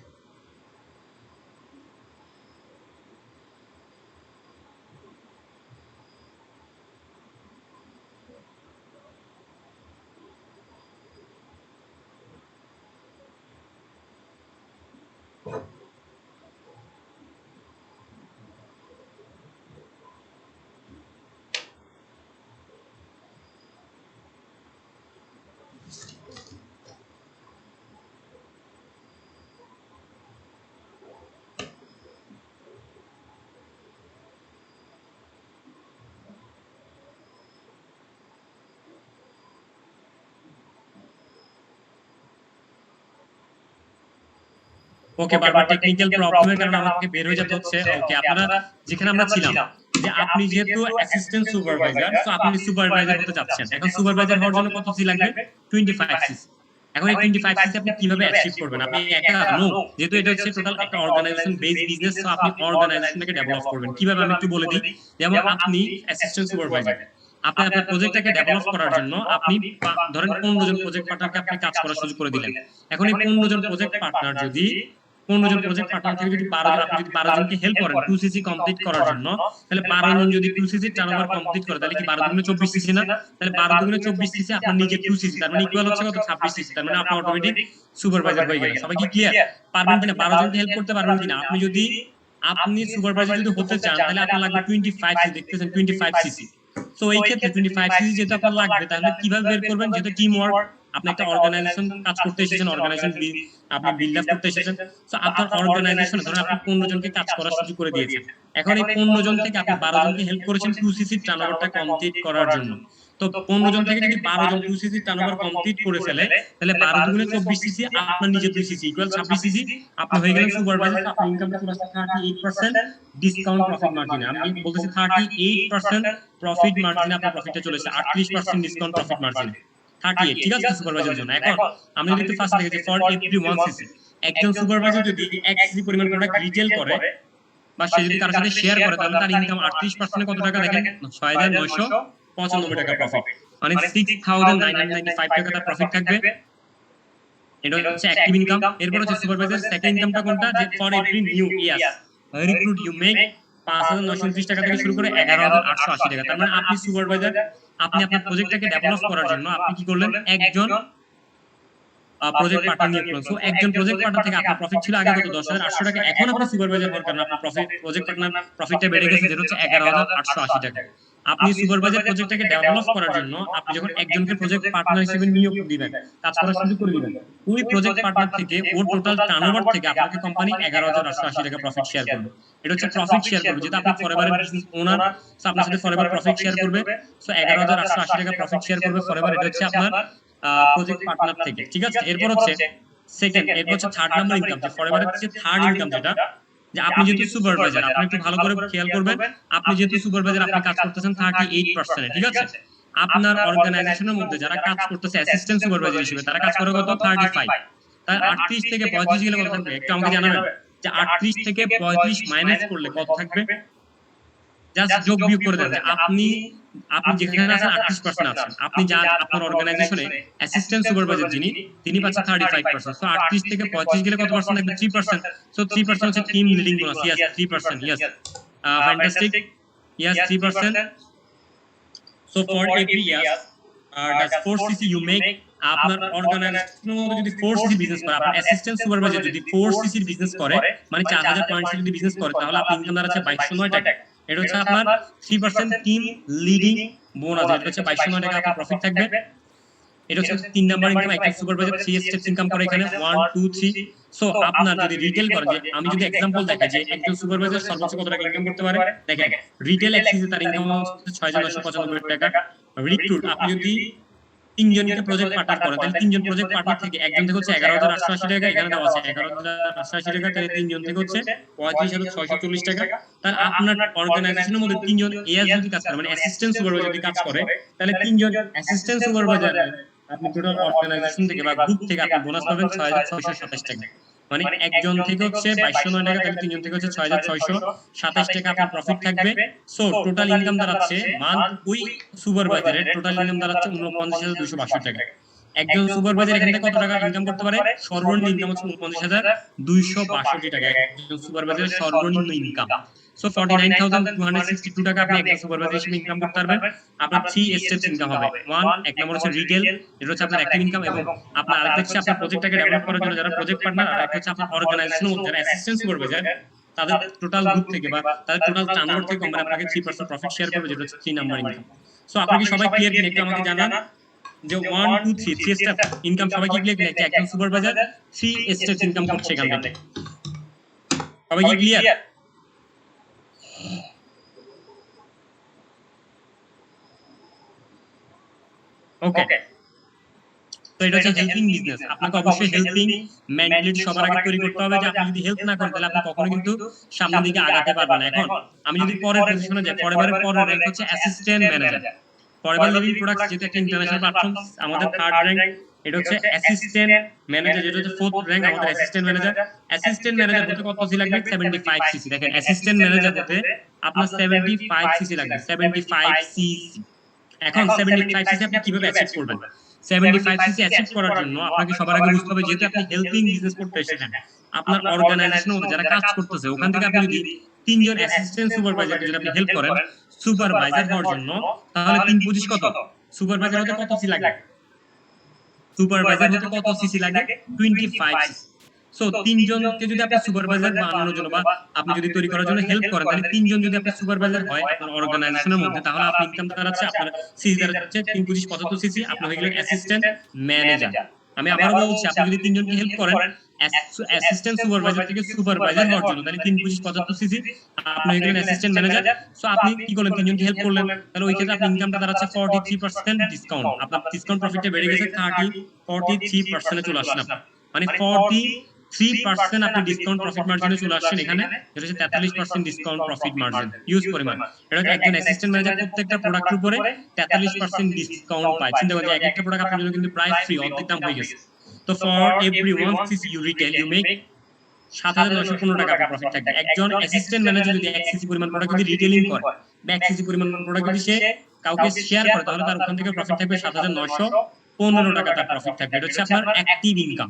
ওকে, বারবার টেকনিক্যাল প্রবলেমের কারণে আমাকে বের হয়ে যেতে হচ্ছে। ওকে, আপনারা যেখানে আমরা ছিলাম, যে আপনি যেহেতু অ্যাসিস্ট্যান্ট সুপারভাইজার, সো আপনি সুপারভাইজার হতে যাচ্ছেন। এখন সুপারভাইজার হওয়ার জন্য কত সি লাগবে? 25 সিসি। এখন এই 25 সিসি আপনি কিভাবে অ্যাচিভ করবেন? আপনি একা নো, যেহেতু এটা হচ্ছে টোটাল একটা অর্গানাইজেশন বেস বিজনেস, সো আপনি অর্গানাইজেশনটাকে ডেভেলপ করবেন কিভাবে আমি একটু বলে দিই। যেমন আপনি অ্যাসিস্ট্যান্ট সুপারভাইজার, আপনি আপনার প্রজেক্টটাকে ডেভেলপ করার জন্য আপনি ধরেন 15 জন প্রজেক্ট পার্টনারকে আপনি কাজ করার সুযোগ করে দিলেন। এখন এই 15 জন প্রজেক্ট পার্টনার যদি 15 জন প্রজেক্ট পার্টনার থেকে যদি 12 জন, আপনি যদি 12 জনকে হেল্প করেন 2 সিসি কমপ্লিট করার জন্য, তাহলে 12 জন যদি 2 সিসি টার্নওভার কমপ্লিট করে, তাহলে কি 12 দুগুণে 24 সিসি না? তাহলে 12 দুগুণে 24 সিসি আপনার নিজে 2 সিসি, তার মানে ইকুয়াল হচ্ছে কত? 26 সিসি। তার মানে আপনি অটোমেটিক সুপারভাইজার হয়ে গেলেন। সবাই কি ক্লিয়ার? পারবেন কিনা? 12 জনকে হেল্প করতে পারবেন কিনা? আপনি সুপারভাইজার যদি হতে চান তাহলে আপনার লাগবে 25 সিসি, দেখতেছেন 25 সিসি। সো এই ক্ষেত্রে 25 সিসি যেটা আপনার লাগবে, তাহলে কিভাবে বের করবেন? যেটা টিম ওয়ার্ক, আপনি একটা অর্গানাইজেশন কাজ করতে এসেছেন, অর্গানাইজেশন আপনি বিল্ড আপ করতে এসেছেন। সো আপনার অর্গানাইজেশনে ধরুন আপনি 15 জনকে কাজ করার সুযোগ করে দিয়েছেন। এখন এই 15 জন থেকে আপনি 12 জনকে হেল্প করেছেন 2 সিসি টার্নওভারটা কমপ্লিট করার জন্য। তো 15 জন থেকে যদি 12 জন 2 সিসি টার্নওভার কমপ্লিট করে ফেলে, তাহলে 12 দুগুণে 24 সিসি, আপনার নিজে 2 সিসি ইকুয়াল 26 সিসি, আপনি হয়ে গেলেন সুপারভাইজার। আপনি ইনকামটা চলে আসছে 38% ডিসকাউন্ট প্রফিট মার্জিনে। আমি বলতেছি 38% প্রফিট মার্জিনে আপনার প্রফিটটা চলে আসছে 38% ডিসকাউন্ট প্রফিট মার্জিনে। 38, ঠিক আছে সুপারভাইজারের জন্য। এখন আমি যদি একটু ফার্স্ট দেখেছি ফর এভরি 1 সিসি, একজন সুপারভাইজার যদি 1 সিসি পরিমাণ প্রোডাক্ট রিটেল করে বা সে যদি কারোর সাথে শেয়ার করে, তাহলে তার ইনকাম 38% কত টাকা দেখেন? 6995 টাকা প্রফিট, মানে 6995 টাকা তার প্রফিট থাকবে। এটা হচ্ছে অ্যাক্টিভ ইনকাম। এরপর হচ্ছে সুপারভাইজার সেকেন্ড ইনকামটা কোনটা? যে for every new year recruit you make 5929 টাকা থেকে শুরু করে 11880 টাকা। তার মানে আপনি সুপারভাইজার, আপনি আপনার প্রজেক্টটাকে ডেভেলপ করার জন্য আপনি কি করলেন? একজন প্রজেক্ট পার্টনার নিয়োগ করলেন। সো একজন প্রজেক্ট পার্টনার থেকে আপনার প্রফিট ছিল আগে কত? 10800 টাকা। এখন আপনি সুপারভাইজার হওয়ার কারণে আপনার প্রজেক্ট পার্টনার প্রফিটটা বেড়ে গেছে, যেটা হচ্ছে 11880 টাকা। আপনি সুপারভাইজার প্রজেক্টটাকে ডেভেলপ করার জন্য আপনি যখন একজনকে প্রজেক্ট পার্টনার হিসেবে নিয়োগ দিবেন, কাজ করার সুযোগ করে দিবেন, ওই প্রজেক্ট পার্টনার থেকে ওর টোটাল টার্নওভার থেকে আপনাকে কোম্পানি 11880 টাকা প্রফিট শেয়ার করবে। এটা হচ্ছে প্রফিট শেয়ার করবে, যেটা আপনি ফরএভারের বিজনেস ওনার, সো আপনার সাথে ফরএভার প্রফিট শেয়ার করবে। সো 11880 টাকা প্রফিট শেয়ার করবে ফরএভার। এটা হচ্ছে আপনার প্রজেক্ট পার্টনার থেকে, ঠিক আছে। এরপর হচ্ছে সেকেন্ড, এরপর হচ্ছে থার্ড নাম্বার ইনকাম, যে ফরএভারের হচ্ছে থার্ড ইনকাম, যেটা যে আপনি যেহেতু সুপারভাইজার, আপনি একটু ভালো করে খেয়াল করবেন, আপনি যেহেতু সুপারভাইজার আপনি কাজ করতেছেন 38%, ঠিক আছে। আপনার অর্গানাইজেশনের মধ্যে যারা কাজ করতেছে অ্যাসিস্ট্যান্ট সুপারভাইজার হিসেবে, তারা কাজ করে কত? 35। তাই 38 থেকে 35 গেলে কত থাকবে? একটু আমাকে জানাবেন যে 38 থেকে 35 মাইনাস করলে কত থাকবে? জাস্ট যোগ বিয়োগ করে দেন। আপনি যেখানে আছেন 38% আছেন, আপনি যা আপনার অর্গানাইজেশনে অ্যাসিস্ট্যান্ট সুপারভাইজার যিনি, তিনি পাচ্ছেন 35%। সো 38 থেকে 35 গেলে কত পার্সেন্ট থাকবে? 3%। সো 3% হচ্ছে team leading bonus. Yes, 3%। Yes, fantastic. Yes, 3%. So for every years, does 4cc you make, আপনার অর্গানাইজেশনের মধ্যে যদি 4cc বিজনেস করে, আপনার অ্যাসিস্ট্যান্ট সুপারভাইজার যদি 4cc বিজনেস করে, মানে 4000 পয়েন্ট যদি বিজনেস করে, তাহলে আপনার ইনকাম দাঁড়াচ্ছে 2209 টাকা। এটা হচ্ছে আপনার 3% টিম লিডিং বোনাস, এটা হচ্ছে 2209 টাকা আপনার প্রফিট থাকবে। এটা হচ্ছে 3 নাম্বার ইনকাম। একজন সুপারভাইজার 3 স্টেপস ইনকাম করে এখানে 1 2 3। সো আপনার যদি রিটেল করে, যে আমি যদি एग्जांपल দেখাই যে একজন সুপারভাইজার সর্বোচ্চ কত টাকা ইনকাম করতে পারে, দেখেন রিটেল এক্সিসে তার ইনকাম হচ্ছে 6995 টাকা। রিক্রুট আপনি যদি 3 জনকে প্রজেক্ট পার্টনার করেন, তাহলে 3 জন প্রজেক্ট পার্টনার থেকে একজন থেকে হচ্ছে 11880 টাকা, এখানে দেওয়া আছে 11880 টাকা, তাহলে 3 জন থেকে হচ্ছে 35640 টাকা। তার আপনার অর্গানাইজেশনের মধ্যে 3 জন এএস যদি কাজ করে, মানে অ্যাসিস্ট্যান্ট সুপারভাইজার যদি কাজ করে, তাহলে 3 জন অ্যাসিস্ট্যান্ট সুপারভাইজার আপনি টোটাল অর্গানাইজেশন থেকে বা গ্রুপ থেকে আপনি বোনাস পাবেন 6627 টাকা। মানে একজন থেকে হচ্ছে 2209 টাকা, তাহলে 3 জন থেকে হচ্ছে 6627 টাকা আপনার প্রফিট থাকবে। সো টোটাল ইনকাম দাঁড়াচ্ছে মান্থ ওই সুপারভাইজারের টোটাল ইনকাম দাঁড়াচ্ছে 49262 টাকা। একজন সুপারভাইজার এখান থেকে কত টাকা ইনকাম করতে পারে? সর্বনিম্ন ইনকাম হচ্ছে 49262 টাকা একজন সুপারভাইজারের সর্বনিম্ন ইনকাম। সো 49262 টাকা আপনি একজন সুপারভাইজার হিসেবে ইনকাম করতে পারবেন। আপনার 3 স্টেপস ইনকাম হবে। 1 এক নম্বর হচ্ছে রিটেল, এটা হচ্ছে আপনার অ্যাক্টিভ ইনকাম, এবং আপনার আরেকটা হচ্ছে আপনার প্রজেক্টটাকে ডেভেলপ করার জন্য যারা প্রজেক্ট পার্টনার, আর একটা হচ্ছে আপনার অর্গানাইজেশনের মধ্যে যারা অ্যাসিস্ট্যান্ট সুপারভাইজার, তাদের টোটাল গ্রুপ থেকে বা তাদের টোটাল টার্নওভার থেকে কোম্পানি আপনাকে 3% প্রফিট শেয়ার করবে, যেটা হচ্ছে 3 নাম্বার ইনকাম। সো আপনারা কি সবাই ক্লিয়ার কিনা একটু আমাকে জানান যে 1 2 3 স্টেপ ইনকাম সবাই কি ক্লিয়ার কিনা? একজন সুপারভাইজার 3 স্টেপস ইনকাম করছে এখান থেকে। সবাই কি ক্লিয়ার? ওকে, তো এটা হচ্ছে হেল্পিং বিজনেস। আপনাকে অবশ্যই হেল্পিং মেন্টালিটি সবার আগে তৈরি করতে হবে, যে আপনি যদি হেল্প না করেন তাহলে আপনি কখনো কিন্তু সামনের দিকে আগাতে পারবেন না। এখন আমি যদি পরের পজিশনে যাই, ফরএভারের পরের র‍্যাঙ্ক হচ্ছে assistant manager. Forever Living products যেটা একটা ইন্টারন্যাশনাল প্ল্যাটফর্ম, আমাদের থার্ড র‍্যাঙ্ক এটা হচ্ছে অ্যাসিস্ট্যান্ট ম্যানেজার, যেটা হচ্ছে ফোর্থ র‍্যাঙ্ক আমাদের অ্যাসিস্ট্যান্ট ম্যানেজার। অ্যাসিস্ট্যান্ট ম্যানেজার হতে কত সিসি লাগবে? 75 সিসি। দেখেন অ্যাসিস্ট্যান্ট ম্যানেজার হতে আপনার 75 সিসি লাগবে, 75 সিসি। এখন 75 সিসি আপনি কিভাবে অ্যাচিভ করবেন? 75 সিসি অ্যাচিভ করার জন্য আপনাকে সবার আগে বুঝতে হবে, যেহেতু আপনি হেল্পিং বিজনেস করতে এসেছেন, আপনার অর্গানাইজেশনের মধ্যে যারা কাজ করতেছে ওখান থেকে আপনি যদি 3 জন অ্যাসিস্ট্যান্ট সুপারভাইজারকে যদি আপনি হেল্প করেন সুপারভাইজার হওয়ার জন্য, তাহলে 3 25 কত? সুপারভাইজার হতে কত সিসি লাগে? সুপারভাইজার হতে কত সিসি লাগে? 25 সিসি। সো 3 জনকে যদি আপনি সুপারভাইজার বানানোর জন্য বা আপনি যদি তৈরি করার জন্য হেল্প করেন, তাহলে 3 জন যদি আপনি সুপারভাইজার হয় আপনার অর্গানাইজেশনের মধ্যে, তাহলে আপনি ইনকাম দাঁড়াচ্ছে আপনার সিসি দাঁড়াচ্ছে 3 25 75 সিসি, আপনি হয়ে গেলেন অ্যাসিস্ট্যান্ট ম্যানেজার। আমি আবারো বলছি, আপনি যদি 3 জনকে হেল্প করেন অ্যাসিস্ট্যান্ট সুপারভাইজার থেকে সুপারভাইজার হওয়ার জন্য, তাহলে 3 25 75 সিসি আপনি হয়ে গেলেন অ্যাসিস্ট্যান্ট ম্যানেজার। সো আপনি কি করলেন? 3 জনকে হেল্প করলেন, তাহলে ওই ক্ষেত্রে আপনার ইনকামটা দাঁড়াচ্ছে 43% ডিসকাউন্ট। আপনার ডিসকাউন্ট প্রফিটটা বেড়ে গেছে 43% এ চলে আসছেন আপনি, মানে 43% আপনি ডিসকাউন্ট প্রফিট মার্জিনে চলে আসছেন এখানে। এটা হচ্ছে 43% ডিসকাউন্ট প্রফিট মার্জিন ইউজ পরিমাণ। এটা একজন অ্যাসিস্ট্যান্ট ম্যানেজার প্রত্যেকটা প্রোডাক্টের উপরে 43% ডিসকাউন্ট পায়। চিন্তা করেন যে এক একটা প্রোডাক্ট আপনার জন্য কিন্তু প্রায় ফ্রি, অর্ধেক দাম হয়ে গেছে। তো for every 1 CC you retail you make 7915 টাকা আপনার প্রফিট থাকবে। একজন অ্যাসিস্ট্যান্ট ম্যানেজার যদি 1 সিসি পরিমাণ প্রোডাক্ট যদি রিটেলিং করে বা 1 সিসি পরিমাণ প্রোডাক্ট যদি সে কাউকে শেয়ার করে, তাহলে তার ওখান থেকে প্রফিট থাকবে 7915 টাকা তার প্রফিট থাকবে। এটা হচ্ছে আপনার অ্যাক্টিভ ইনকাম।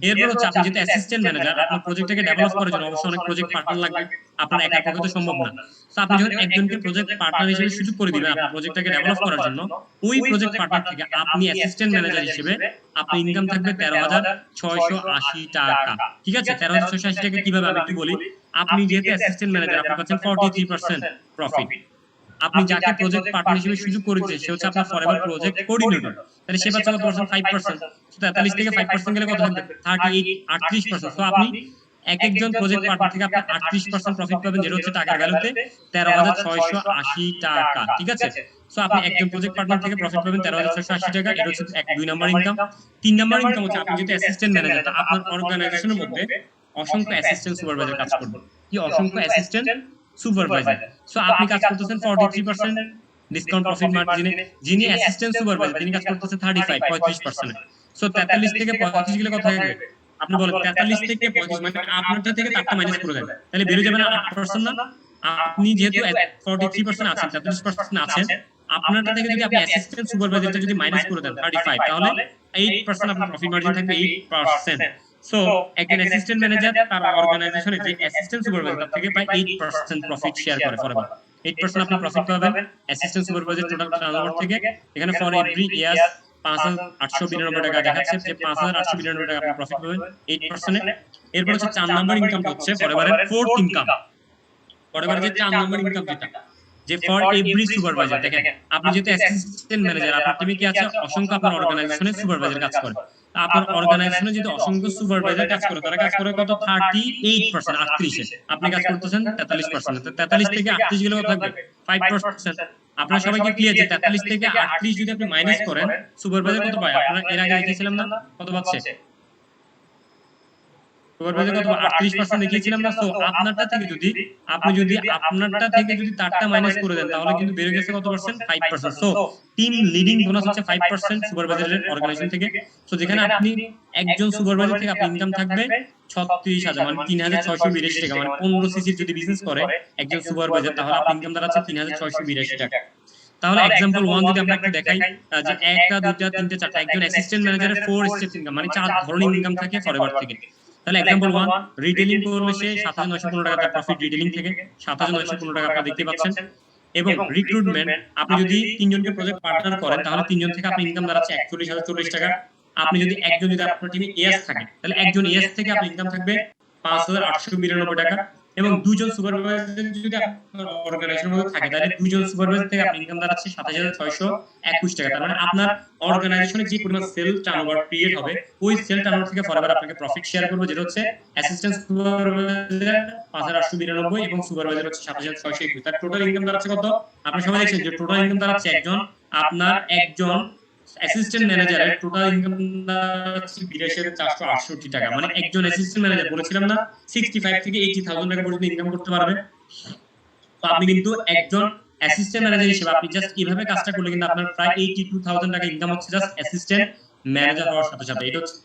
এরপর হচ্ছে আপনি যেহেতু অ্যাসিস্ট্যান্ট ম্যানেজার, আপনার প্রজেক্টটাকে ডেভেলপ করার জন্য অবশ্যই অনেক প্রজেক্ট পার্টনার লাগবে, আপনার একার পক্ষে তো সম্ভব না। সো আপনি যখন একজনকে প্রজেক্ট পার্টনার হিসেবে সুযোগ করে দিবেন আপনার প্রজেক্টটাকে ডেভেলপ করার জন্য, ওই প্রজেক্ট পার্টনার থেকে আপনি অ্যাসিস্ট্যান্ট ম্যানেজার হিসেবে আপনার ইনকাম থাকবে 13680 টাকা। ঠিক আছে, 13680 টাকা কিভাবে আমি একটু বলি। আপনি যেহেতু অ্যাসিস্ট্যান্ট ম্যানেজার, আপনি পাচ্ছেন 43% প্রফিট। আপনি যাকে প্রজেক্ট পার্টনার হিসেবে সুযোগ করে দিয়েছেন সে হচ্ছে আপনার ফরএভার প্রজেক্ট কোঅর্ডিনেটর, তাহলে সে পাচ্ছে কত পার্সেন্ট? 5%। 43 থেকে 5% গেলে কত থাকবে? 38%। সো আপনি এক একজন প্রজেক্ট পার্টনার থেকে আপনি 38% প্রফিট পাবেন, যেটা হচ্ছে টাকার ভ্যালুতে 13680 টাকা। ঠিক আছে, সো আপনি একজন প্রজেক্ট পার্টনার থেকে প্রফিট পাবেন 13680 টাকা। এটা হচ্ছে 2 নাম্বার ইনকাম। 3 নাম্বার ইনকাম হচ্ছে আপনি যেহেতু অ্যাসিস্ট্যান্ট ম্যানেজার, তো আপনার অর্গানাইজেশনের মধ্যে অসংখ্য অ্যাসিস্ট্যান্ট সুপারভাইজার কাজ করবে। কি অসংখ্য অ্যাসিস্ট্যান্ট সুপারভাইজার। সো আপনি কাজ করতেছেন 43% ডিসকাউন্ট প্রফিট মার্জিনে। যিনি অ্যাসিস্ট্যান্ট সুপারভাইজার তিনি কাজ করতেছেন 35% সো 43 থেকে 35 গেলে কত থাকবে? আপনি বলেন 43 থেকে 35 মানে আপনারটা থেকে তারটা মাইনাস করে দেন, তাহলে বের হয়ে যাবে না 8% না? আপনি যেহেতু 43% আছেন, 43% আছেন, আপনারটা থেকে যদি আপনি অ্যাসিস্ট্যান্ট সুপারভাইজারটা যদি মাইনাস করে দেন 35, তাহলে 8% আপনার প্রফিট মার্জিন থাকবে 8%। সো একজন অ্যাসিস্ট্যান্ট ম্যানেজার তার অর্গানাইজেশনে যে অ্যাসিস্ট্যান্ট সুপারভাইজার তার থেকে প্রায় 8% প্রফিট শেয়ার করে ফরএভার। 8% আপনি প্রফিট পাবেন অ্যাসিস্ট্যান্ট সুপারভাইজার টোটাল টার্নওভার থেকে। এখানে ফর এভরি ইয়ার্স 5892 টাকা দেখাচ্ছে যে 5892 টাকা আপনি প্রফিট পাবেন 8%। এরপর হচ্ছে 4 নাম্বার ইনকামটা হচ্ছে ফরএভারের ফোর্থ ইনকাম। ফরএভারের যে 4 নাম্বার ইনকাম যেটা যে ফর এভরি সুপারভাইজার, দেখেন আপনি যেহেতু অ্যাসিস্ট্যান্ট ম্যানেজার, আপনার টিমে কি আছে অসংখ্য আপনার অর্গানাইজেশনে সুপারভাইজার কাজ করে। আপনার অর্গানাইজেশনে যদি অসংখ্য সুপারভাইজার কাজ করে, তারা কাজ করে কত 38%, 38 এ আপনি কাজ করতেছেন 43%, তো 43 থেকে 38 গেলে কত থাকবে 5%। আপনারা সবাইকে ক্লিয়ার যে 43 থেকে 38 যদি আপনি মাইনাস করেন সুপারভাইজার কত পায়? আপনারা এর আগে দেখেছিলাম না কত পাচ্ছে? সুপারভাইজার কত 38% দেখিয়েছিলাম না। সো আপনারটা থেকে যদি আপনারটা থেকে যদি তারটা মাইনাস করে দেন তাহলে কিন্তু বেড়ে গেছে কত percent? 5%। So team leading bonus হচ্ছে 5% সুপারভাইজারের অর্গানাইজেশন থেকে। সো যেখানে আপনি একজন সুপারভাইজার থেকে আপনার ইনকাম থাকবে 36,000 মানে 3682 টাকা, মানে 15 সিসির যদি বিজনেস করে একজন সুপারভাইজার তাহলে আপনার ইনকাম দাঁড়াচ্ছে 3682 টাকা। তাহলে एग्जांपल 1 যদি আমরা একটু দেখাই যে একটা দুইটা তিনটা চারটা, একজন অ্যাসিস্ট্যান্ট ম্যানেজারের 4 স্টেপ ইনকাম মানে 4 ধরনের ইনকাম থাকে ফরএভার থেকে। তাহলে एग्जांपल 1 রিটেইলিং করলে সে 7915 টাকা তার প্রফিট রিটেইলিং থেকে 7915 টাকা আপনারা দেখতে পাচ্ছেন। এবং রিক্রুটমেন্ট আপনি যদি তিনজনকে প্রজেক্ট পার্টনার করেন তাহলে তিনজন থেকে আপনার ইনকাম দাঁড়াচ্ছে 41,040 টাকা। আপনি যদি একজন যদি আপনার টিমে এএস থাকে তাহলে একজন এএস থেকে আপনার ইনকাম থাকবে 5892 টাকা। এবং দুইজন সুপারভাইজার যদি আপনার অর্গানাইজেশনের মধ্যে থাকে তাহলে দুইজন সুপারভাইজার থেকে আপনার ইনকাম দাঁড়াচ্ছে 26,621 টাকা। তার মানে আপনার অর্গানাইজেশনে যে পরিমাণ সেল টার্নওভার ক্রিয়েট হবে ওই সেল টার্নওভার থেকে ফরএভার আপনাকে প্রফিট শেয়ার করবে, যেটা হচ্ছে অ্যাসিস্ট্যান্ট সুপারভাইজার 5892 এবং সুপারভাইজার হচ্ছে 7621। তার টোটাল ইনকাম দাঁড়াচ্ছে কত? আপনি সবাই দেখছেন যে টোটাল ইনকাম দাঁড়াচ্ছে একজন অ্যাসিস্ট্যান্ট ম্যানেজারের টোটাল ইনকাম দাঁড়াচ্ছে 82,468 টাকা। মানে একজন অ্যাসিস্ট্যান্ট ম্যানেজার বলেছিলাম না 65 থেকে 80,000 টাকা পর্যন্ত ইনকাম করতে পারবে। তো আপনি কিন্তু একজন অ্যাসিস্ট্যান্ট ম্যানেজার হিসেবে আপনি জাস্ট এইভাবে কাজটা করলে কিন্তু আপনার প্রায় 82,000 টাকা ইনকাম হচ্ছে জাস্ট অ্যাসিস্ট্যান্ট ম্যানেজার হওয়ার সাথে সাথে। এটা হচ্ছে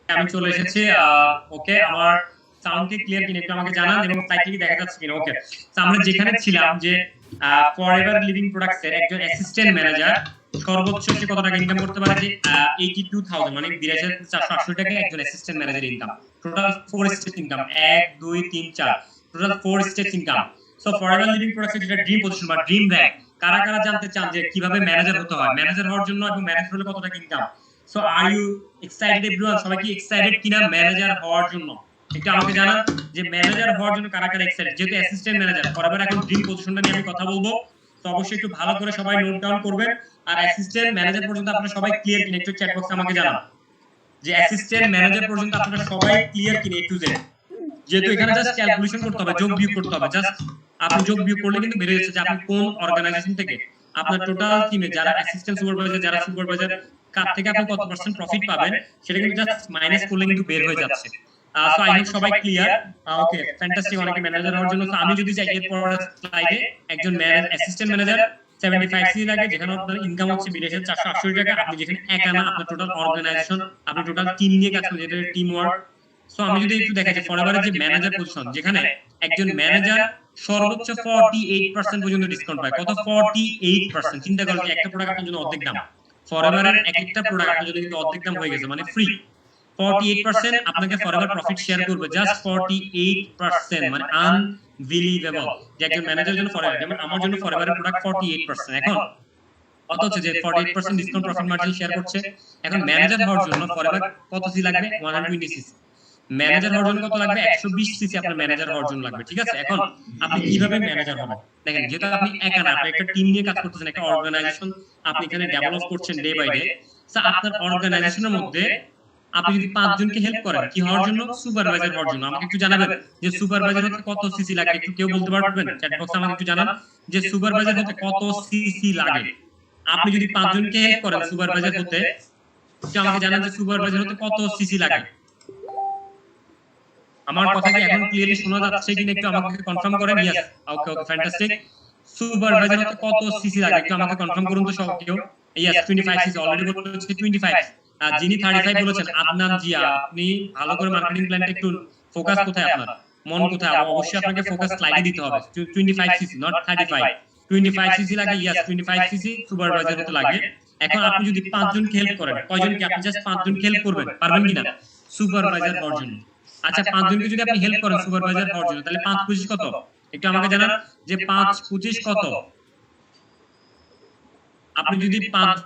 আমি চলে এসেছি। ওকে, আমার সাউন্ড কি ক্লিয়ার কিনা একটু আমাকে জানান এবং স্লাইডটি দেখা যাচ্ছে কিনা। ওকে, তো আমরা যেখানে ছিলাম যে ফরএভার লিভিং প্রোডাক্টস এর একজন অ্যাসিস্ট্যান্ট ম্যানেজার সর্বোচ্চ সে কত টাকা ইনকাম করতে পারে? যে 82,000 মানে 82,480 টাকা একজন assistant manager income. Total 4 stage income 1 2 3 4 total 4 stage income. So Forever Living Products এর যেটা ড্রিম পজিশন বা ড্রিম র‍্যাঙ্ক, কারা কারা জানতে চান যে কিভাবে ম্যানেজার হতে হয়, ম্যানেজার হওয়ার জন্য এবং ম্যানেজার হলে কত টাকা income? So are you excited everyone? সবাই কি এক্সাইটেড কিনা ম্যানেজার হওয়ার জন্য? একটু আমাকে জানান যে ম্যানেজার হওয়ার জন্য কারা কারা এক্সাইটেড। যেহেতু অ্যাসিস্ট্যান্ট ম্যানেজার ফরএভার এখন ড্রিম পজিশনটা নিয়ে আমি কথা বলবো, তো অবশ্যই একটু ভালো করে সবাই নোট ডাউন করবেন। আর অ্যাসিস্ট্যান্ট ম্যানেজার পর্যন্ত আপনারা সবাই ক্লিয়ার কিনা একটু চ্যাট বক্সে আমাকে জানান যে অ্যাসিস্ট্যান্ট ম্যানেজার পর্যন্ত আপনারা সবাই ক্লিয়ার কিনা এ টু জেড। যেহেতু এখানে জাস্ট ক্যালকুলেশন করতে হবে, যোগ বিয়োগ করতে হবে। জাস্ট আপনি যোগ বিয়োগ করলে কিন্তু বেরিয়ে যাচ্ছে যে আপনি কোন অর্গানাইজেশন থেকে আপনার টোটাল টিমে যারা অ্যাসিস্ট্যান্ট সুপারভাইজার যারা সুপারভাইজার কার থেকে আপনি কত পার্সেন্ট প্রফিট পাবেন সেটা কিন্তু জাস্ট মাইনাস করলে কিন্তু বের হয়ে যাচ্ছে। সো আই হোপ সবাই ক্লিয়ার। ওকে, ফ্যান্টাস্টিক, অনেকে ম্যানেজার হওয়ার জন্য। আমি যদি যাই এর পরের স্লাইডে, একজন অ্যাসিস্ট্যান্ট ম্যানেজার 75 সি লাগে, যেখানে আপনার ইনকাম হচ্ছে 82,480 টাকা। আপনি যেখানে একা না, আপনার টোটাল অর্গানাইজেশন, আপনি টোটাল টিম নিয়ে কাজ করেন, যেটা টিম ওয়ার্ক। সো আমি যদি একটু দেখাই যে ফরএভারের যে ম্যানেজার পজিশন, যেখানে একজন ম্যানেজার সর্বোচ্চ 48% পর্যন্ত ডিসকাউন্ট পায়। কত? 48%। চিন্তা করেন যে একটা প্রোডাক্ট আপনার জন্য অর্ধেক দাম, ফরএভারের এক একটা প্রোডাক্ট আপনার জন্য কিন্তু অর্ধেক দাম হয়ে গেছে, মানে ফ্রি। 48% আপনাকে ফরএভার প্রফিট শেয়ার করবে, জাস্ট 48%, মানে আনবিলিভেবল যে একজন ম্যানেজারের জন্য ফরএভার, যেমন আমার জন্য ফরএভারের প্রোডাক্ট 48%। এখন কত হচ্ছে যে 48% ডিসকাউন্ট প্রফিট মার্জিন শেয়ার করছে। এখন ম্যানেজার হওয়ার জন্য ফরএভার কত সি লাগবে? 120 সিসি। ম্যানেজার হওয়ার জন্য কত লাগবে? 120 সিসি আপনার ম্যানেজার হওয়ার জন্য লাগবে। ঠিক আছে, এখন আপনি কিভাবে ম্যানেজার হবেন? দেখেন, যেহেতু আপনি একা না, আপনি একটা টিম নিয়ে কাজ করতেছেন, একটা অর্গানাইজেশন আপনি এখানে ডেভেলপ করছেন ডে বাই ডে। সো আপনার অর্গানাইজেশনের মধ্যে আপনি যদি 5 জনকে হেল্প করেন কি হওয়ার জন্য? সুপারভাইজার হওয়ার জন্য। আমাকে একটু জানাবেন যে সুপারভাইজার হতে কত সিসি লাগে? একটু কেউ বলতে পারবেন? চ্যাট বক্সে আমাকে একটু জানান যে সুপারভাইজার হতে কত সিসি লাগে? আপনি যদি 5 জনকে হেল্প করেন সুপারভাইজার হতে, একটু আমাকে জানান যে সুপারভাইজার হতে কত সিসি লাগে? আমার কথা কি এখন ক্লিয়ারলি শোনা যাচ্ছে কিনা একটু আমাকে কনফার্ম করেন। ইয়েস, ওকে ওকে ফ্যান্টাস্টিক। সুপারভাইজার হতে কত সিসি লাগে একটু আমাকে কনফার্ম করুন তো সব কেউ। ইয়েস 25 সিসি অলরেডি বলেছে 25। যিনি 35 বলেছেন আদনান জিয়া, আপনি ভালো করে মার্কেটিং প্ল্যানটা একটু ফোকাস কোথায় আপনার? মন কোথায়? অবশ্যই আপনাকে ফোকাস স্লাইডে দিতে হবে। 25 সিসি নট 35। 25 সিসি লাগে। ইয়েস 25 সিসি সুপারভাইজার হতে লাগে। এখন আপনি যদি 5 জনকে হেল্প করেন, কয়জনকে? আপনি জাস্ট 5 জনকে হেল্প করবেন, পারবেন কিনা সুপারভাইজার হওয়ার জন্য? আচ্ছা 5 জনকে যদি আপনি হেল্প করেন সুপারভাইজার হওয়ার জন্য, তাহলে 5 25 কত? একটু আমাকে জানান যে 5 25 কত? আপনি যদি 5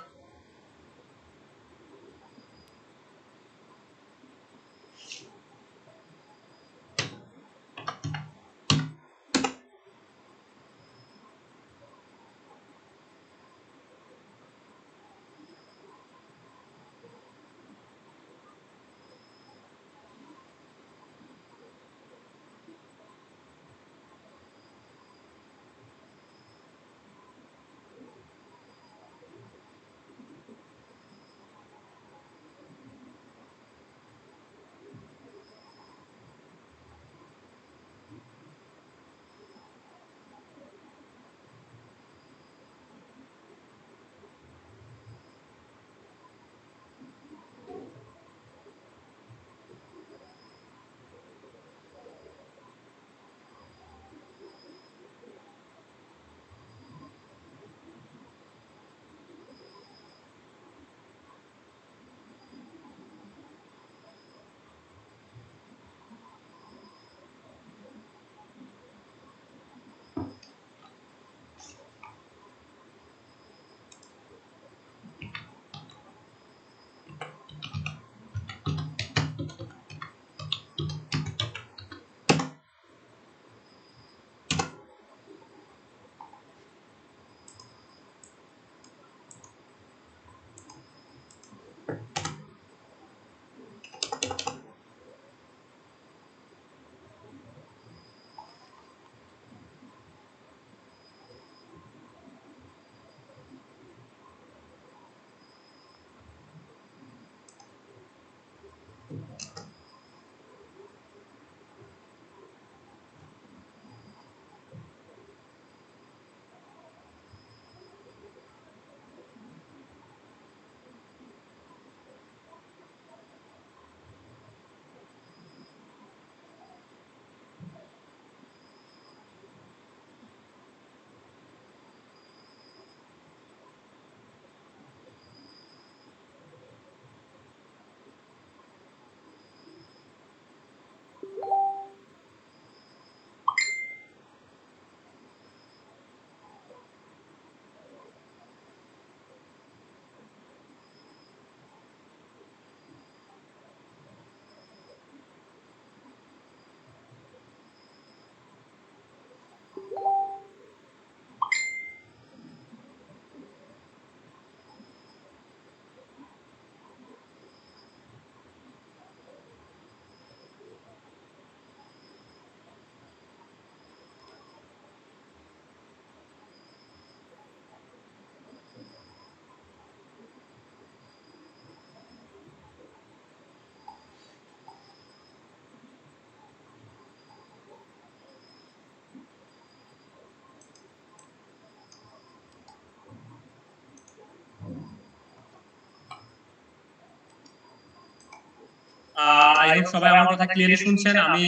আই হোপ সবাই আমার কথা ক্লিয়ারলি শুনছেন। আমি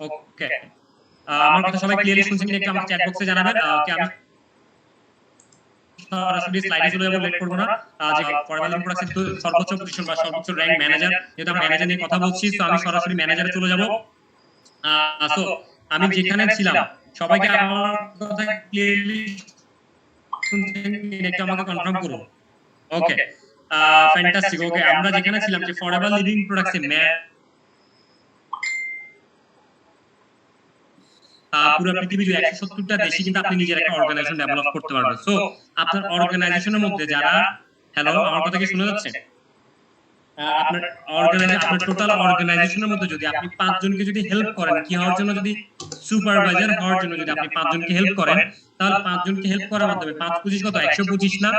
ওকে, আমার কথা সবাই ক্লিয়ারলি শুনছেন কিনা একটু আমাকে চ্যাট বক্সে জানাবেন। ওকে, আমি সরাসরি স্লাইডে চলে যাব, লেট করব না। যে ফরওয়ার্ড প্রোডাকশন তো সর্বোচ্চ পজিশন বা সর্বোচ্চ র‍্যাঙ্ক ম্যানেজার, যেহেতু আমরা ম্যানেজার নিয়ে কথা বলছি, তো আমি সরাসরি ম্যানেজারে চলে যাব। সো আমি যেখানে ছিলাম, সবাইকে আমার কথা ক্লিয়ারলি শুনছেন কিনা একটু আমাকে কনফার্ম করুন। ওকে, ফ্যান্টাস্টিক। ওকে, আমরা যেখানে ছিলাম যে ফরএভার লিভিং প্রোডাক্টসে পুরো পৃথিবী জুড়ে 170টা দেশে কিন্তু আপনি নিজের একটা অর্গানাইজেশন ডেভেলপ করতে পারবেন। সো আপনার অর্গানাইজেশনের মধ্যে যারা, হ্যালো আমার কথা কি শোনা যাচ্ছে? আপনার আপনার টোটাল অর্গানাইজেশনের মধ্যে যদি আপনি 5 জনকে যদি হেল্প করেন কি হওয়ার জন্য, যদি সুপারভাইজার হওয়ার জন্য যদি আপনি 5 জনকে হেল্প করেন, তাহলে 5 জনকে হেল্প করার মাধ্যমে 5 25 কত 125 না?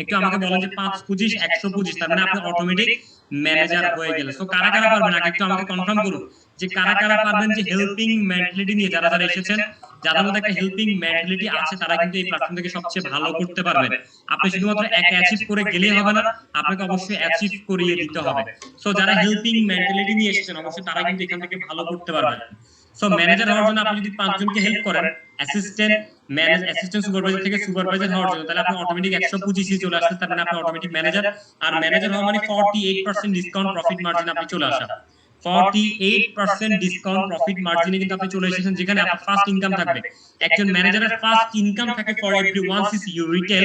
একটু আমাকে বলেন যে 5 25 125, তার মানে আপনি অটোমেটিক ম্যানেজার হয়ে গেলেন। সো কারা কারা পারবেন আগে একটু আমাকে কনফার্ম করুন যে কারা কারা পারবেন, যে হেল্পিং মেন্টালিটি নিয়ে যারা যারা এসেছেন, যাদের মধ্যে একটা হেল্পিং মেন্টালিটি আছে তারা কিন্তু এই প্ল্যাটফর্ম থেকে সবচেয়ে ভালো করতে পারবেন। আপনি শুধুমাত্র একটা অ্যাচিভ করে গেলেই হবে না, আপনাকে অবশ্যই অ্যাচিভ করিয়ে দিতে হবে। সো যারা হেল্পিং মেন্টালিটি নিয়ে এসেছেন অবশ্যই তারা কিন্তু এখান থেকে ভালো করতে পারবেন। সো ম্যানেজার হওয়ার জন্য আপনি যদি 5 জনকে হেল্প করেন, অ্যাসিস্ট্যান্ট সুপারভাইজার থেকে সুপারভাইজার হওয়ার জন্য, তাহলে আপনি অটোমেটিক 125 চলে আসছেন, তার মানে আপনি অটোমেটিক ম্যানেজার। আর ম্যানেজার হওয়া মানে 48% ডিসকাউন্ট প্রফিট মার্জিন আপনি চলে আসা। 48% ডিসকাউন্ট প্রফিট মার্জিনে কিন্তু আপনি চলে এসেছেন, যেখানে আপনার ফার্স্ট ইনকাম থাকবে। একজন ম্যানেজারের ফার্স্ট ইনকাম থাকে for every 1 CC you retail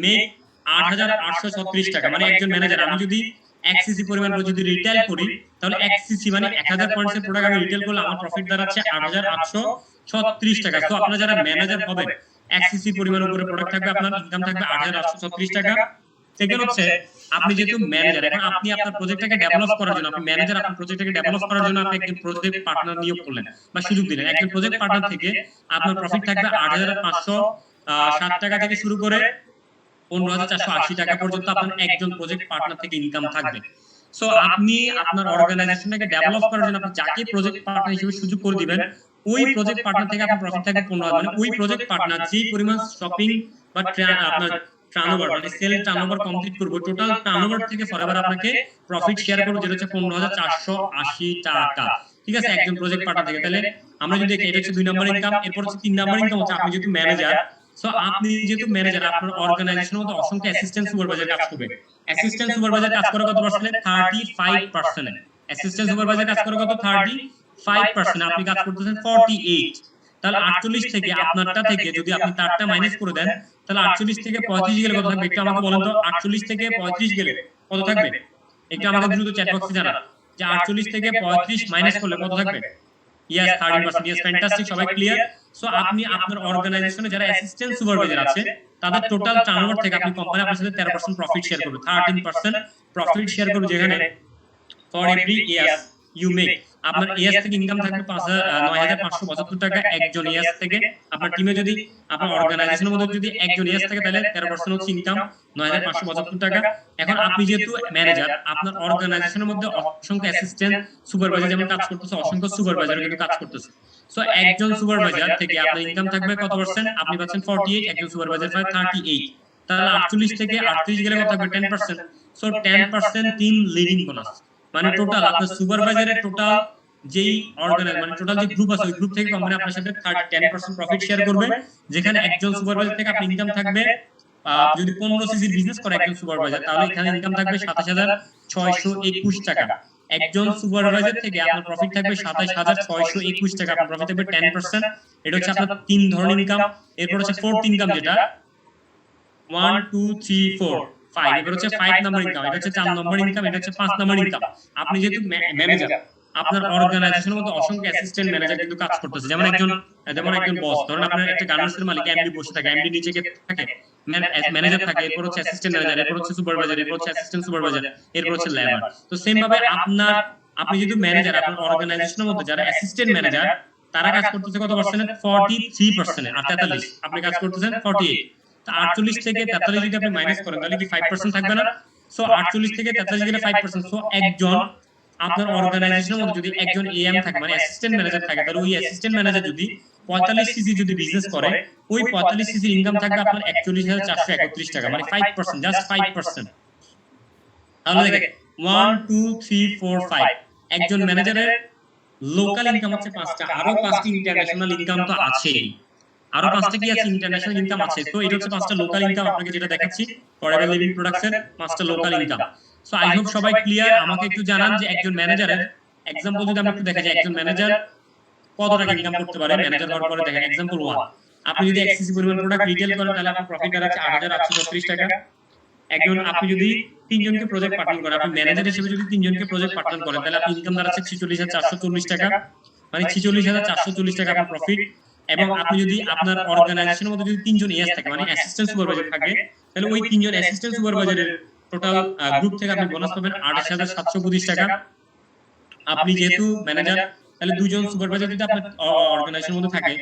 make 8836 টাকা। মানে একজন ম্যানেজার, আমি যদি 1 সিসি পরিমাণ যদি রিটেল করি, তাহলে 1 সিসি মানে 1000 পয়েন্টস এর প্রোডাক্ট আমি রিটেল করলে আমার প্রফিট দাঁড়াচ্ছে 8836 টাকা। তো আপনারা যারা ম্যানেজার হবেন, 1 সিসি পরিমাণ উপরে প্রোডাক্ট থাকবে, আপনার ইনকাম থাকবে 8836 টাকা। সেকেন্ড হচ্ছে, আপনি যেহেতু ম্যানেজার, এখন আপনি আপনার প্রজেক্টটাকে ডেভেলপ করার জন্য, আপনি ম্যানেজার, আপনার প্রজেক্টটাকে ডেভেলপ করার জন্য আপনি একজন প্রজেক্ট পার্টনার নিয়োগ করলেন বা সুযোগ দিলেন। একজন প্রজেক্ট পার্টনার থেকে আপনার প্রফিট থাকবে 8560 টাকা থেকে শুরু করে 15480 টাকা পর্যন্ত আপনার একজন প্রজেক্ট পার্টনার থেকে ইনকাম থাকবে। সো আপনি আপনার অর্গানাইজেশনটাকে ডেভেলপ করার জন্য আপনি যাকে প্রজেক্ট পার্টনার হিসেবে সুযোগ করে দিবেন, ওই প্রজেক্ট পার্টনার থেকে আপনার প্রফিট থাকবে 15, মানে ওই প্রজেক্ট পার্টনার যেই পরিমাণ শপিং বা আপনার টার্নওভার মানে সেল টার্নওভার কমপ্লিট করবে, টোটাল টার্নওভার থেকে ফরএভার আপনাকে প্রফিট শেয়ার করবে, যেটা হচ্ছে 15480 টাকা। ঠিক আছে, একজন প্রজেক্ট পার্টনার থেকে। তাহলে আমরা যদি দেখি এটা হচ্ছে 2 নম্বর ইনকাম। এরপর হচ্ছে 3 নম্বর ইনকাম হচ্ছে, আপনি যেহেতু ম্যানেজার, সো আপনি যেহেতু ম্যানেজার, আপনার অর্গানাইজেশনের মধ্যে অসংখ্য অ্যাসিস্ট্যান্ট সুপারভাইজার কাজ করবে। অ্যাসিস্ট্যান্ট সুপারভাইজার কাজ করে কত পার্সেন্ট? 35%। অ্যাসিস্ট্যান্ট সুপারভাইজার কাজ করে কত? 35%। আপনি কাজ করতেছেন 48। তাহলে 48 থেকে আপনারটা থেকে যদি আপনি তারটা মাইনাস করে দেন, তাহলে 48 থেকে 35 গেলে কত থাকবে? একটু আমাকে বলেন তো, 48 থেকে 35 গেলে কত থাকবে? একটু আমাকে দ্রুত চ্যাট বক্সে জানান যে 48 থেকে 35 মাইনাস করলে কত থাকবে? ইয়েস, 30%। ইয়েস, ফ্যান্টাস্টিক, সবাই ক্লিয়ার। সো আপনি আপনার অর্গানাইজেশনে যারা অ্যাসিস্ট্যান্ট সুপারভাইজার আছে, তাদের টোটাল টার্নওভার থেকে আপনি কোম্পানি আপনার সাথে 13% প্রফিট শেয়ার করবে, 13% প্রফিট শেয়ার করবে, যেখানে for every year you make, আপনার ইয়ার থেকে ইনকাম থাকবে 9575 টাকা একজন ইয়ার থেকে। আপনার টিমে যদি আপনার অর্গানাইজেশনের মধ্যে যদি একজন ইয়ার থাকে, তাহলে 13% হচ্ছে ইনকাম 9575 টাকা। এখন আপনি যেহেতু ম্যানেজার, আপনার অর্গানাইজেশনের মধ্যে অসংখ্য অ্যাসিস্ট্যান্ট সুপারভাইজার যেমন কাজ করতেছে, অসংখ্য সুপারভাইজার কিন্তু কাজ করতেছে। সো একজন সুপারভাইজার থেকে আপনার ইনকাম থাকবে কত পার্সেন্ট? আপনি পাচ্ছেন 48, একজন সুপারভাইজার পায় 38। তাহলে 48 থেকে 38 গেলে কত থাকবে? 10%। সো 10% টিম লিডিং বোনাস, মানে টোটাল আপনার সুপারভাইজারের টোটাল যেই মানে টোটাল যে গ্রুপ আছে, ওই গ্রুপ থেকে কোম্পানি আপনার সাথে 10% প্রফিট শেয়ার করবে, যেখানে একজন সুপারভাইজার থেকে আপনি ইনকাম থাকবে, যদি 15 সিসি বিজনেস করে একজন সুপারভাইজার, তাহলে এখানে ইনকাম থাকবে 27621 টাকা। একজন সুপারভাইজার থেকে আপনার প্রফিট থাকবে 27621 টাকা, আপনার প্রফিট থাকবে 10%। এটা হচ্ছে আপনার 3 ধরনের ইনকাম। এরপর হচ্ছে ফোর্থ ইনকাম, যেটা 1 2 3 4 5, এবার হচ্ছে 5 নাম্বার ইনকাম, এটা হচ্ছে 4 নাম্বার ইনকাম, এটা হচ্ছে 5 নাম্বার ইনকাম। আপনি যেহেতু ম্যানেজার, আপনার অর্গানাইজেশনের মধ্যে অসংখ্য অ্যাসিস্ট্যান্ট ম্যানেজার কিন্তু কাজ করতেছে। যেমন একজন বস, ধরেন আপনার একটা গার্মেন্টসের মালিক এমডি বসে থাকে, এমডি নিচে কে থাকে? ম্যানেজার থাকে, এরপর হচ্ছে অ্যাসিস্ট্যান্ট ম্যানেজার, এরপর হচ্ছে সুপারভাইজার, এরপর হচ্ছে অ্যাসিস্ট্যান্ট সুপারভাইজার, এরপর হচ্ছে লেবার। তো সেম ভাবে আপনি যেহেতু ম্যানেজার, আপনার অর্গানাইজেশনের মধ্যে যারা অ্যাসিস্ট্যান্ট ম্যানেজার, তারা কাজ করতেছে কত পার্সেন্ট? 43%। আর 43 আপনি কাজ করতেছেন 48। 48 থেকে 43 যদি আপনি মাইনাস করেন, তাহলে কি 5% থাকবে না? সো 48 থেকে 43 গেলে 5%। সো একজন আপনার অর্গানাইজেশনের মধ্যে যদি একজন এএম থাকে, মানে অ্যাসিস্ট্যান্ট ম্যানেজার থাকে, তাহলে ওই অ্যাসিস্ট্যান্ট ম্যানেজার যদি 45 সিসি যদি বিজনেস করে, ওই 45 সিসি ইনকাম থাকবে আপনার 41431 টাকা, মানে 5%, জাস্ট 5%। তাহলে দেখেন 1 2 3 4 5, একজন ম্যানেজারের লোকাল ইনকাম হচ্ছে 5টা, আরো 5টি ইন্টারন্যাশনাল ইনকাম তো আছেই, আরো 5টা কি আছে? ইন্টারন্যাশনাল ইনকাম আছে। তো এটা হচ্ছে 5টা লোকাল ইনকাম, আপনাকে যেটা দেখাচ্ছি ফরএভার লিভিং প্রোডাক্টসের 5টা local income. So I hope সবাই ক্লিয়ার। আমাকে একটু জানান যে একজন ম্যানেজারের एग्जांपल যদি আমরা একটু দেখা যায়, একজন ম্যানেজার কত টাকা ইনকাম করতে পারে ম্যানেজার হওয়ার পরে। দেখেন एग्जांपल 1, আপনি যদি এক্সিসি পরিমাণ প্রোডাক্ট রিটেল করেন, তাহলে আপনার প্রফিট দাঁড়াচ্ছে 8836 টাকা। একজন আপনি যদি 3 জনকে প্রজেক্ট পার্টনার করেন, আপনি ম্যানেজার হিসেবে যদি 3 জনকে প্রজেক্ট পার্টনার করেন, তাহলে আপনি ইনকাম দাঁড়াচ্ছে 46440 টাকা, মানে 46440 টাকা আপনার প্রফিট। এবং আপনি যদি আপনার অর্গানাইজেশনের মধ্যে যদি 3 জন এস থাকে মানে অ্যাসিস্ট্যান্ট সুপারভাইজার থাকে, তাহলে ওই 3 জন অ্যাসিস্ট্যান্ট সুপারভাইজারের টোটাল গ্রুপ থেকে আপনি বোনাস পাবেন 28,725 টাকা। আপনি যেহেতু ম্যানেজার, তাহলে 2 জন সুপারভাইজার যদি আপনার অর্গানাইজেশনের মধ্যে থাকে,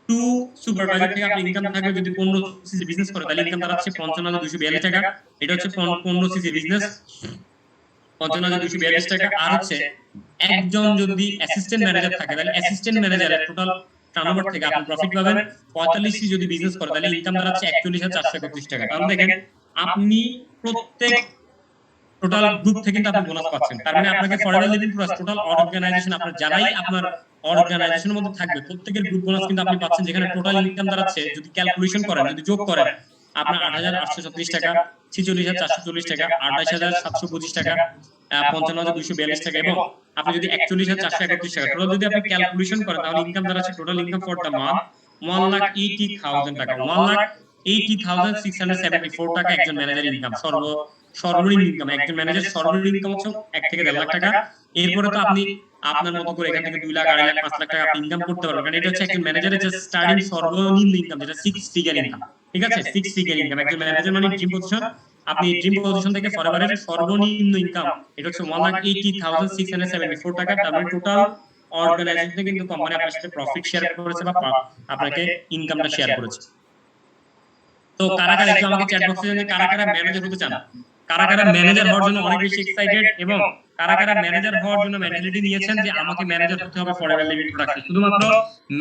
2 সুপারভাইজার থেকে আপনার ইনকাম থাকবে যদি 15 সিসি বিজনেস করে, তাহলে ইনকাম দাঁড়াচ্ছে 55,242 টাকা। এটা হচ্ছে 15 সিসি বিজনেস, 55,242 টাকা। আর হচ্ছে একজন যদি অ্যাসিস্ট্যান্ট ম্যানেজার থাকে, তাহলে অ্যাসিস্ট্যান্ট ম্যানেজারের টোটাল টার্নওভার থেকে আপনি প্রফিট পাবেন 45 সি যদি বিজনেস করে, তাহলে ইনকাম দাঁড়াচ্ছে 41,431 টাকা। তাহলে দেখেন আপনি প্রত্যেক টোটাল গ্রুপ থেকে কিন্তু আপনি বোনাস পাচ্ছেন। তার মানে আপনাকে forever living plus total organization আপনার যারাই আপনার অর্গানাইজেশনের মধ্যে থাকবে প্রত্যেকের গ্রুপ বোনাস কিন্তু আপনি পাচ্ছেন, যেখানে টোটাল ইনকাম দাঁড়াচ্ছে যদি ক্যালকুলেশন করেন, যদি যোগ করেন, আপনার 8,836 টাকা, 46,440 টাকা, 28,725 টাকা, 55,242 টাকা এবং আপনি যদি 41,431 টাকা টোটাল যদি আপনি ক্যালকুলেশন করেন, তাহলে ইনকাম দাঁড়াচ্ছে total income for the month 1,80,000 টাকা। 1,80,674 টাকা একজন ম্যানেজার ইনকাম, সর্বনিম্ন ইনকাম। একজন ম্যানেজার সর্বনিম্ন ইনকাম হচ্ছে 1 থেকে 1.5 লাখ টাকা। এরপরে তো আপনি আপনার মতো করে এখান থেকে 2 লাখ, 2.5 লাখ, 5 লাখ টাকা আপনি ইনকাম করতে পারবেন, কারণ এটা হচ্ছে একজন ম্যানেজারের যে স্টার্টিং সর্বনিম্ন ইনকাম, যেটা 6 ফিগার ইনকাম। ঠিক আছে, 6 ফিগার ইনকাম একজন ম্যানেজার মানে ড্রিম পজিশন। আপনি ড্রিম পজিশন থেকে ফরএভারের সর্বনিম্ন ইনকাম এটা হচ্ছে 1,80,674 টাকা। তার মানে টোটাল অর্গানাইজেশন থেকে কিন্তু কোম্পানি আপনার সাথে প্রফিট শেয়ার করেছে বা আপনাকে ইনকামটা শেয়ার করেছে। তো কারা কারা একটু আমাকে চ্যাট বক্সে জানান কারা কারা ম্যানেজার হতে চান, কারা কারা ম্যানেজার হওয়ার জন্য অনেক বেশি এক্সাইটেড এবং কারা কারা ম্যানেজার হওয়ার জন্য মেন্টালিটি নিয়েছেন যে আমাকে ম্যানেজার হতে হবে ফরএভার লিভিং প্রোডাক্টে। শুধুমাত্র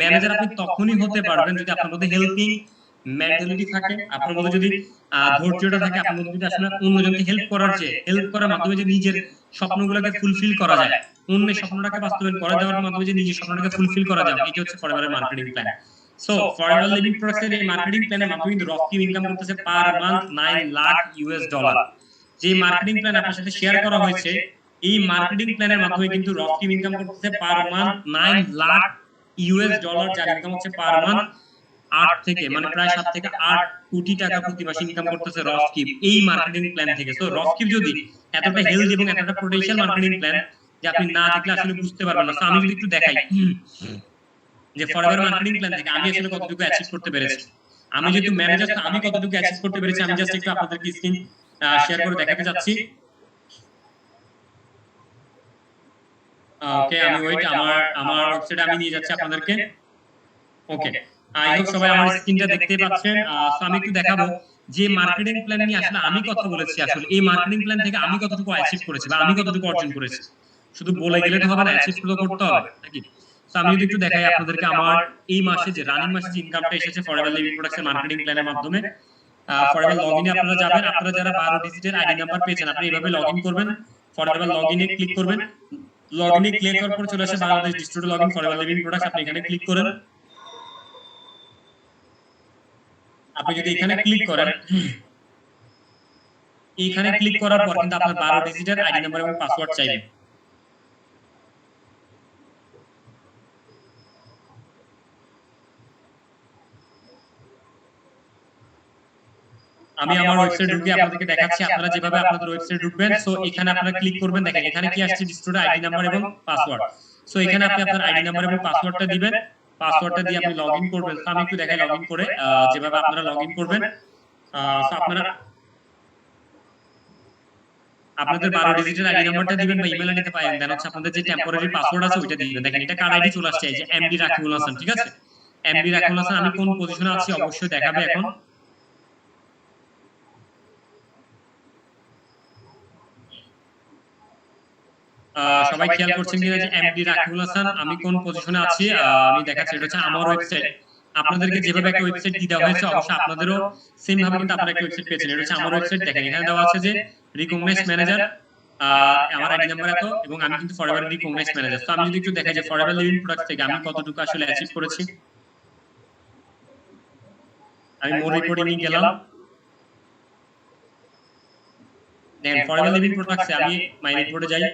ম্যানেজার আপনি তখনই হতে পারবেন যদি আপনার মধ্যে হেল্পিং মেন্টালিটি থাকে, আপনার মধ্যে যদি ধৈর্যটা থাকে, আপনার মধ্যে যদি আসলে অন্যজনকে হেল্প করার মাধ্যমে যে নিজের স্বপ্নগুলোকে ফুলফিল করা যায়, অন্যের স্বপ্নটাকে বাস্তবায়ন করে দেওয়ার মাধ্যমে যে নিজের স্বপ্নটাকে ফুলফিল করা যায়, এটা হচ্ছে ফরএভারের marketing plan. So Forever Living Products এর এই মার্কেটিং প্ল্যানের মাধ্যমে কিন্তু রকি ইনকাম করতেছে per month 9 lakh US dollar. যে মার্কেটিং প্ল্যান আপনার সাথে শেয়ার করা হয়েছে, এই মার্কেটিং প্ল্যানের মাধ্যমে কিন্তু রকি ইনকাম করতেছে per month 9 lakh US dollar, যার ইনকাম হচ্ছে পার মান্থ 8 থেকে মানে প্রায় 7 থেকে 8 কোটি টাকা প্রতি মাসে ইনকাম করতেছে রকিব এই মার্কেটিং প্ল্যান থেকে। সো রকিব যদি এতটা হেলদি এবং এতটা পোটেনশিয়াল মার্কেটিং প্ল্যান যে আপনি না দেখলে আসলে বুঝতে পারবেন না। সো আমি যদি একটু দেখাই যে ফরএভার মার্কেটিং প্ল্যান থেকে আমি আসলে কতটুকু অ্যাচিভ করতে পেরেছি, আমি যেহেতু ম্যানেজার তো আমি কতটুকু অ্যাচিভ করতে পেরেছি আমি জাস্ট একটু আপনাদেরকে স্ক্রিন শেয়ার করে দেখাতে যাচ্ছি। ওকে, আমি ওয়েট আমার ওয়েবসাইটে আমি নিয়ে যাচ্ছি আপনাদেরকে। ওকে, আই হোপ সবাই আমার স্ক্রিনটা দেখতে পাচ্ছেন। সো আমি একটু দেখাবো যে মার্কেটিং প্ল্যান নিয়ে আসলে আমি কথা বলেছি, আসলে এই মার্কেটিং প্ল্যান থেকে আমি কতটুকু অ্যাচিভ করেছি বা আমি কতটুকু অর্জন করেছি। শুধু বলে গেলে তো হবে না, অ্যাচিভ তো করতে হবে নাকি। সো আমি যদি একটু দেখাই আপনাদেরকে আমার এই মাসে যে রানিং মাসে যে ইনকামটা এসেছে ফরএভার লিভিং প্রোডাক্টস এর মার্কেটিং প্ল্যানের মাধ্যমে। ফরএভার লগইনে আপনারা যাবেন, আপনারা যারা 12 ডিজিটের আইডি নাম্বার পেয়েছেন আপনি এইভাবে লগইন করবেন, ফরএভার লগইনে ক্লিক করবেন, লগইনে ক্লিক করার পর চলে আসে Bangladesh distributor login forever Living products, আপনি এখানে ক্লিক করেন। আপনি যদি এখানে ক্লিক করেন, এইখানে ক্লিক করার পর কিন্তু আপনার 12 ডিজিটের আইডি নাম্বার এবং পাসওয়ার্ড চাইবে। আমি আমার ওয়েবসাইট ঢুকে আপনাদেরকে দেখাচ্ছি আপনারা যেভাবে আপনাদের ওয়েবসাইট ঢুকবেন। সো এখানে আপনারা ক্লিক করবেন, দেখেন এখানে কি আসছে, ডিস্ট্রিবিউটর আইডি নাম্বার এবং পাসওয়ার্ড। সো এখানে আপনি আপনার আইডি নাম্বার এবং পাসওয়ার্ডটা দিবেন, পাসওয়ার্ডটা দিয়ে আপনি লগইন করবেন। সো আমি একটু দেখাই লগইন করে যেভাবে আপনারা লগইন করবেন। সো আপনারা আপনাদের 12 ডিজিটের আইডি নাম্বারটা দিবেন বা ইমেল আইডিতে পাবেন, দেন হচ্ছে আপনাদের যে টেম্পোরারি পাসওয়ার্ড আছে ওইটা দিবেন। দেখেন এটা কার আইডি চলে আসছে, এই যে এমডি রাকিবুল হাসান। ঠিক আছে, এমডি রাকিবুল হাসান। আমি কোন পজিশনে আছি অবশ্যই দেখাবে এখন। সবাই খেয়াল করছেন কিনা যে এমডি রাকিবুল হাসান আমি কোন পজিশনে আছি আমি দেখাচ্ছি। এটা হচ্ছে আমার ওয়েবসাইট। আপনাদেরকে যেভাবে একটা ওয়েবসাইট দিয়ে দেওয়া হয়েছে অবশ্যই আপনাদেরও সেম ভাবে কিন্তু আপনারা একটা ওয়েবসাইট পেয়েছেন। এটা হচ্ছে আমার ওয়েবসাইট। দেখেন এখানে দেওয়া আছে যে রিকগনাইজ ম্যানেজার, আমার আইডি নাম্বার এত এবং আমি কিন্তু ফরএভার রিকগনাইজ ম্যানেজার। তো আমি যদি একটু দেখাই যে ফরএভার লিভিং প্রোডাক্টস থেকে আমি কতটুকু আসলে অ্যাচিভ করেছি। আমি মোর রিপোর্টিং এ গেলাম, দেখেন ফরএভার লিভিং প্রোডাক্টসে আমি মাই রিপোর্টে যাই।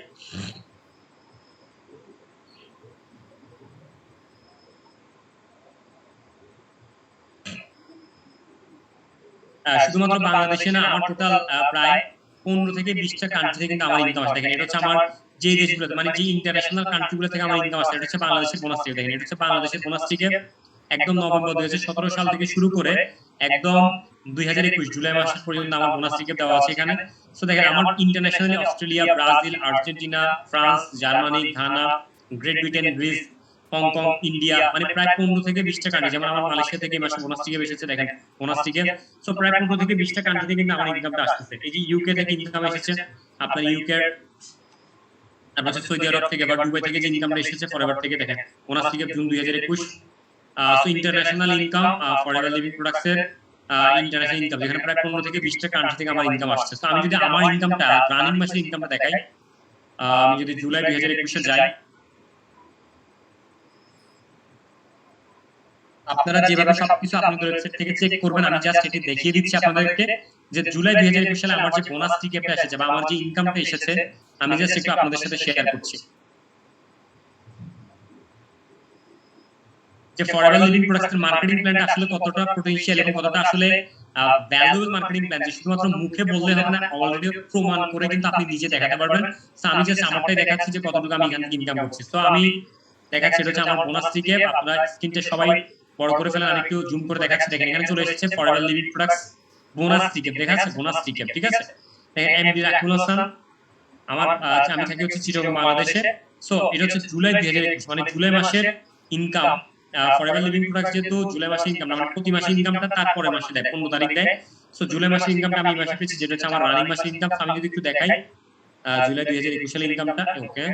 শুধুমাত্র বাংলাদেশে না, আমার টোটাল প্রায় 15 থেকে 20টা কান্ট্রি থেকে কিন্তু আমার ইনকাম আসে। দেখেন এটা হচ্ছে আমার যে দেশগুলো মানে যে ইন্টারন্যাশনাল কান্ট্রিগুলো থেকে আমার ইনকাম আসে, এটা হচ্ছে বাংলাদেশের বোনাস থেকে। দেখেন এটা হচ্ছে বাংলাদেশের বোনাস থেকে একদম নভেম্বর 2017 সাল থেকে শুরু করে একদম 2021 জুলাই মাস পর্যন্ত আমার বোনাস রিকেপ দেওয়া আছে এখানে। সো দেখেন আমার internationally Australia, Brazil, Argentina, France, Germany, Ghana, great Britain, Greece, Hong Kong, India, মানে প্রায় 15 থেকে 20টা কান্ট্রি, যেমন আমার মালয়েশিয়া থেকে এই মাসে বোনাস রিকেপ এসেছে, দেখেন বোনাস রিকেপ। সো প্রায় 15 থেকে 20টা কান্ট্রিতে কিন্তু আমার ইনকামটা আসতেছে। এই যে ইউকে থেকে ইনকাম এসেছে আপনার, ইউকে, তারপর সৌদি আরব থেকে বা দুবাই থেকে যে ইনকামটা এসেছে ফরএভার থেকে, দেখেন bonus recap June 2021। So international income forever Living Products এর ইন্টারন্যাশনাল ইনকাম, যেখানে প্রায় 15 থেকে 20টা কান্ট্রি থেকে আমার ইনকাম আসছে। তো আমি যদি আমার ইনকামটা রানিং মাসের ইনকামটা দেখাই, আমি যদি জুলাই 2021 যাই, আপনারা যেভাবে সবকিছু আপনাদের ওয়েবসাইট থেকে চেক করবেন, আমি জাস্ট এটি দেখিয়ে দিচ্ছি আপনাদেরকে যে জুলাই 2021 সালে আমার যে বোনাস রিকেপটা এসেছে বা আমার যে ইনকামটা এসেছে, আমি জাস্ট একটু আপনাদের সাথে শেয়ার করছি যে ফরএভার লিভিং প্রোডাক্টস এর মার্কেটিং প্ল্যানটা আসলে কতটা পটেনশিয়াল এবং কতটা আসলে ভ্যালুয়েবল মার্কেটিং প্ল্যান, যে শুধুমাত্র মুখে বললে হবে না, অলরেডি প্রমাণ করে কিন্তু আপনি নিজে দেখাতে পারবেন। সো আমি জাস্ট আমারটাই দেখাচ্ছি যে কতটুকু আমি এখান থেকে ইনকাম করছি। সো আমি দেখাচ্ছি, এটা হচ্ছে আমার বোনাস রিকেপ। আপনারা স্ক্রিনটা সবাই বড় করে ফেলেন, আমি একটু জুম করে দেখাচ্ছি। দেখেন এখানে চলে এসেছে forever Living products bonus recap, দেখাচ্ছে বোনাস রিকেপ, ঠিক আছে। এমডি রাকিবুল হাসান, আমার আমি থাকি হচ্ছে চিটাগং, বাংলাদেশে। সো এটা হচ্ছে জুলাই 2021, মানে জুলাই মাসের ইনকাম। ফরএভার লিভিং প্রোডাক্টস যেহেতু জুলাই মাসে ইনকাম না, মানে প্রতি মাসে ইনকামটা তারপরে মাসে দেয়, 15 তারিখ দেয়। সো জুলাই মাসের ইনকামটা আমি এই মাসে পেয়েছি, যেটা হচ্ছে আমার রানিং মাসের ইনকাম। আমি যদি একটু দেখাই জুলাই 2021 সালের ইনকামটা, ওকে।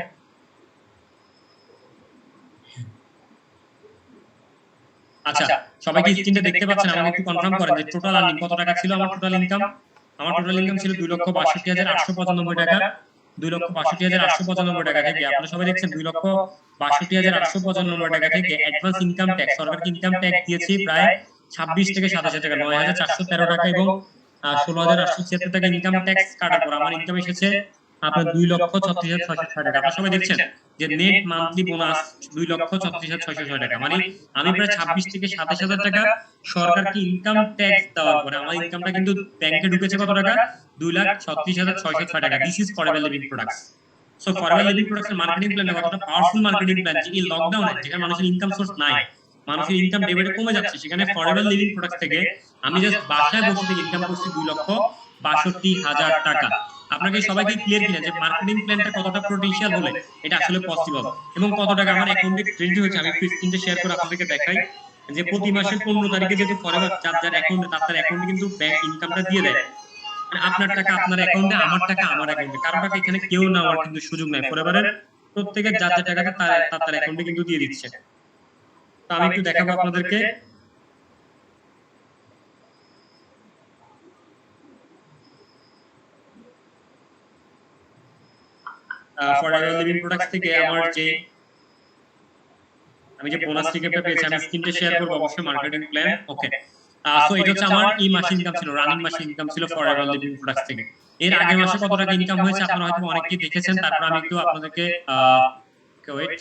আচ্ছা, সবাই কি স্ক্রিনটা দেখতে পাচ্ছেন? আমাকে একটু কনফার্ম করেন যে টোটাল আর্নিং কত টাকা ছিল আমার টোটাল ইনকাম। আমার টোটাল ইনকাম ছিল 2,62,895 টাকা। 2,62,895 টাকা থেকে আপনারা সবাই দেখছেন 2,62,895 টাকা থেকে অ্যাডভান্স ইনকাম ট্যাক্স, সরকারকে ইনকাম ট্যাক্স দিয়েছি প্রায় 26 থেকে 27 টাকা, 9,413 টাকা এবং 16,876 টাকা ইনকাম ট্যাক্স কাটার পর আমার ইনকাম এসেছে আপনার 2,36,606 টাকা। আপনারা সবাই দেখছেন যে নেট মান্থলি বোনাস 2,36,606 টাকা, মানে আমি প্রায় 26 থেকে 27,000 টাকা সরকারকে ইনকাম ট্যাক্স দেওয়ার পরে আমার ইনকামটা কিন্তু ব্যাংকে ঢুকেছে কত টাকা? 2,36,606 টাকা। This is forever Living products. So Forever Living Products এর মার্কেটিং প্ল্যান কতটা পাওয়ারফুল মার্কেটিং প্ল্যান, যে এই লকডাউনে যেখানে মানুষের ইনকাম সোর্স নাই, মানুষের ইনকাম ডে বাই ডে কমে যাচ্ছে, সেখানে ফরএভার লিভিং প্রোডাক্টস থেকে আমি জাস্ট বাসায় বসে থেকে ইনকাম করছি 2,62,000 টাকা। আপনাকে সবাইকে ক্লিয়ার কিনা যে মার্কেটিং প্ল্যানটা কতটা পটেনশিয়াল হলে এটা আসলে পসিবল এবং কত টাকা আমার অ্যাকাউন্টে ক্রেডিট হয়েছে। আমি একটু স্ক্রিনটা শেয়ার করে আপনাদেরকে দেখাই যে প্রতি মাসের 15 তারিখে যেহেতু ফরএভার যার অ্যাকাউন্টে তার অ্যাকাউন্টে কিন্তু ব্যাংক ইনকামটা দিয়ে দেয়, মানে আপনার টাকা আপনার অ্যাকাউন্টে, আমার টাকা আমার অ্যাকাউন্টে, কারো টাকা এখানে কেউ নেওয়ার কিন্তু সুযোগ নাই। ফরএভারের প্রত্যেকের যার টাকাটা তার অ্যাকাউন্টে কিন্তু দিয়ে দিচ্ছে। তো আমি একটু দেখাবো আপনাদেরকে। ফরএভার লিভিং প্রোডাক্টস থেকে আমার যে আমি যে বোনাস রিকেপটা পেয়েছি, আমি স্ক্রিনটা শেয়ার করব অবশ্যই মার্কেটিং প্ল্যান, ওকে। সো এটা হচ্ছে আমার এই মাসে ইনকাম ছিল, রানিং মাসে ইনকাম ছিল ফরএভার লিভিং প্রোডাক্টস থেকে। এর আগের মাসে কত টাকা ইনকাম হয়েছে আপনারা হয়তো অনেকেই দেখেছেন, তারপর আমি একটু আপনাদেরকে ওয়েট,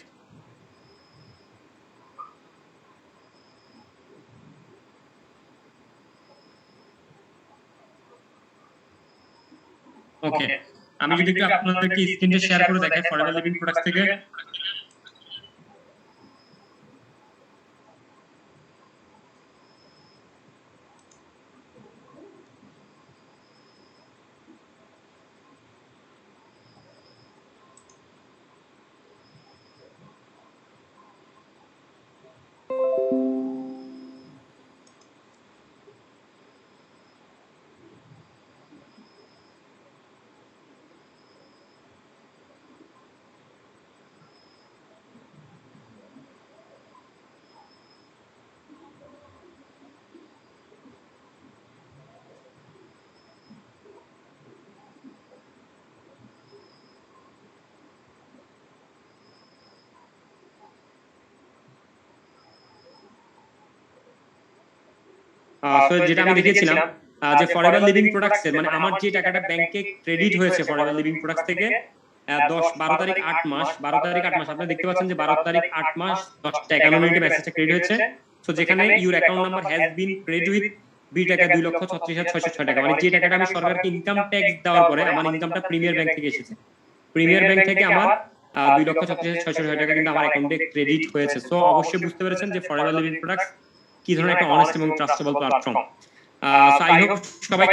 ওকে। আমি যদি একটু আপনাদেরকে স্ক্রিনটা শেয়ার করে দেখাই ফরএভার লিভিং প্রোডাক্টস থেকে। যেটা আমি দেখেছিলাম যে ফরএভার লিভিং প্রোডাক্টস এর, মানে আমার যে টাকাটা ব্যাংকে ক্রেডিট হয়েছে ফরএভার লিভিং প্রোডাক্টস থেকে 12 তারিখ 8 মাস, 12 তারিখ 8 মাস, আপনারা দেখতে পাচ্ছেন যে 12 তারিখ 8 মাস 10:51 মিনিটে মেসেজটা ক্রেডিট হয়েছে। সো যেখানে your account number has been credit with টাকা 2,36,606 টাকা, মানে যে টাকাটা আমি সরকারকে ইনকাম ট্যাক্স দেওয়ার পরে আমার ইনকামটা প্রিমিয়ার ব্যাংক থেকে এসেছে। প্রিমিয়ার ব্যাংক থেকে আমার 2,36,660 টাকা কিন্তু আমার অ্যাকাউন্টে ক্রেডিট হয়েছে। সো অবশ্যই বুঝতে পেরেছেন যে ফরএভার লিভিং প্রোডাক্টস কি ধরনের একটা অনেস্ট এবং trustable platform. So I hope সবাই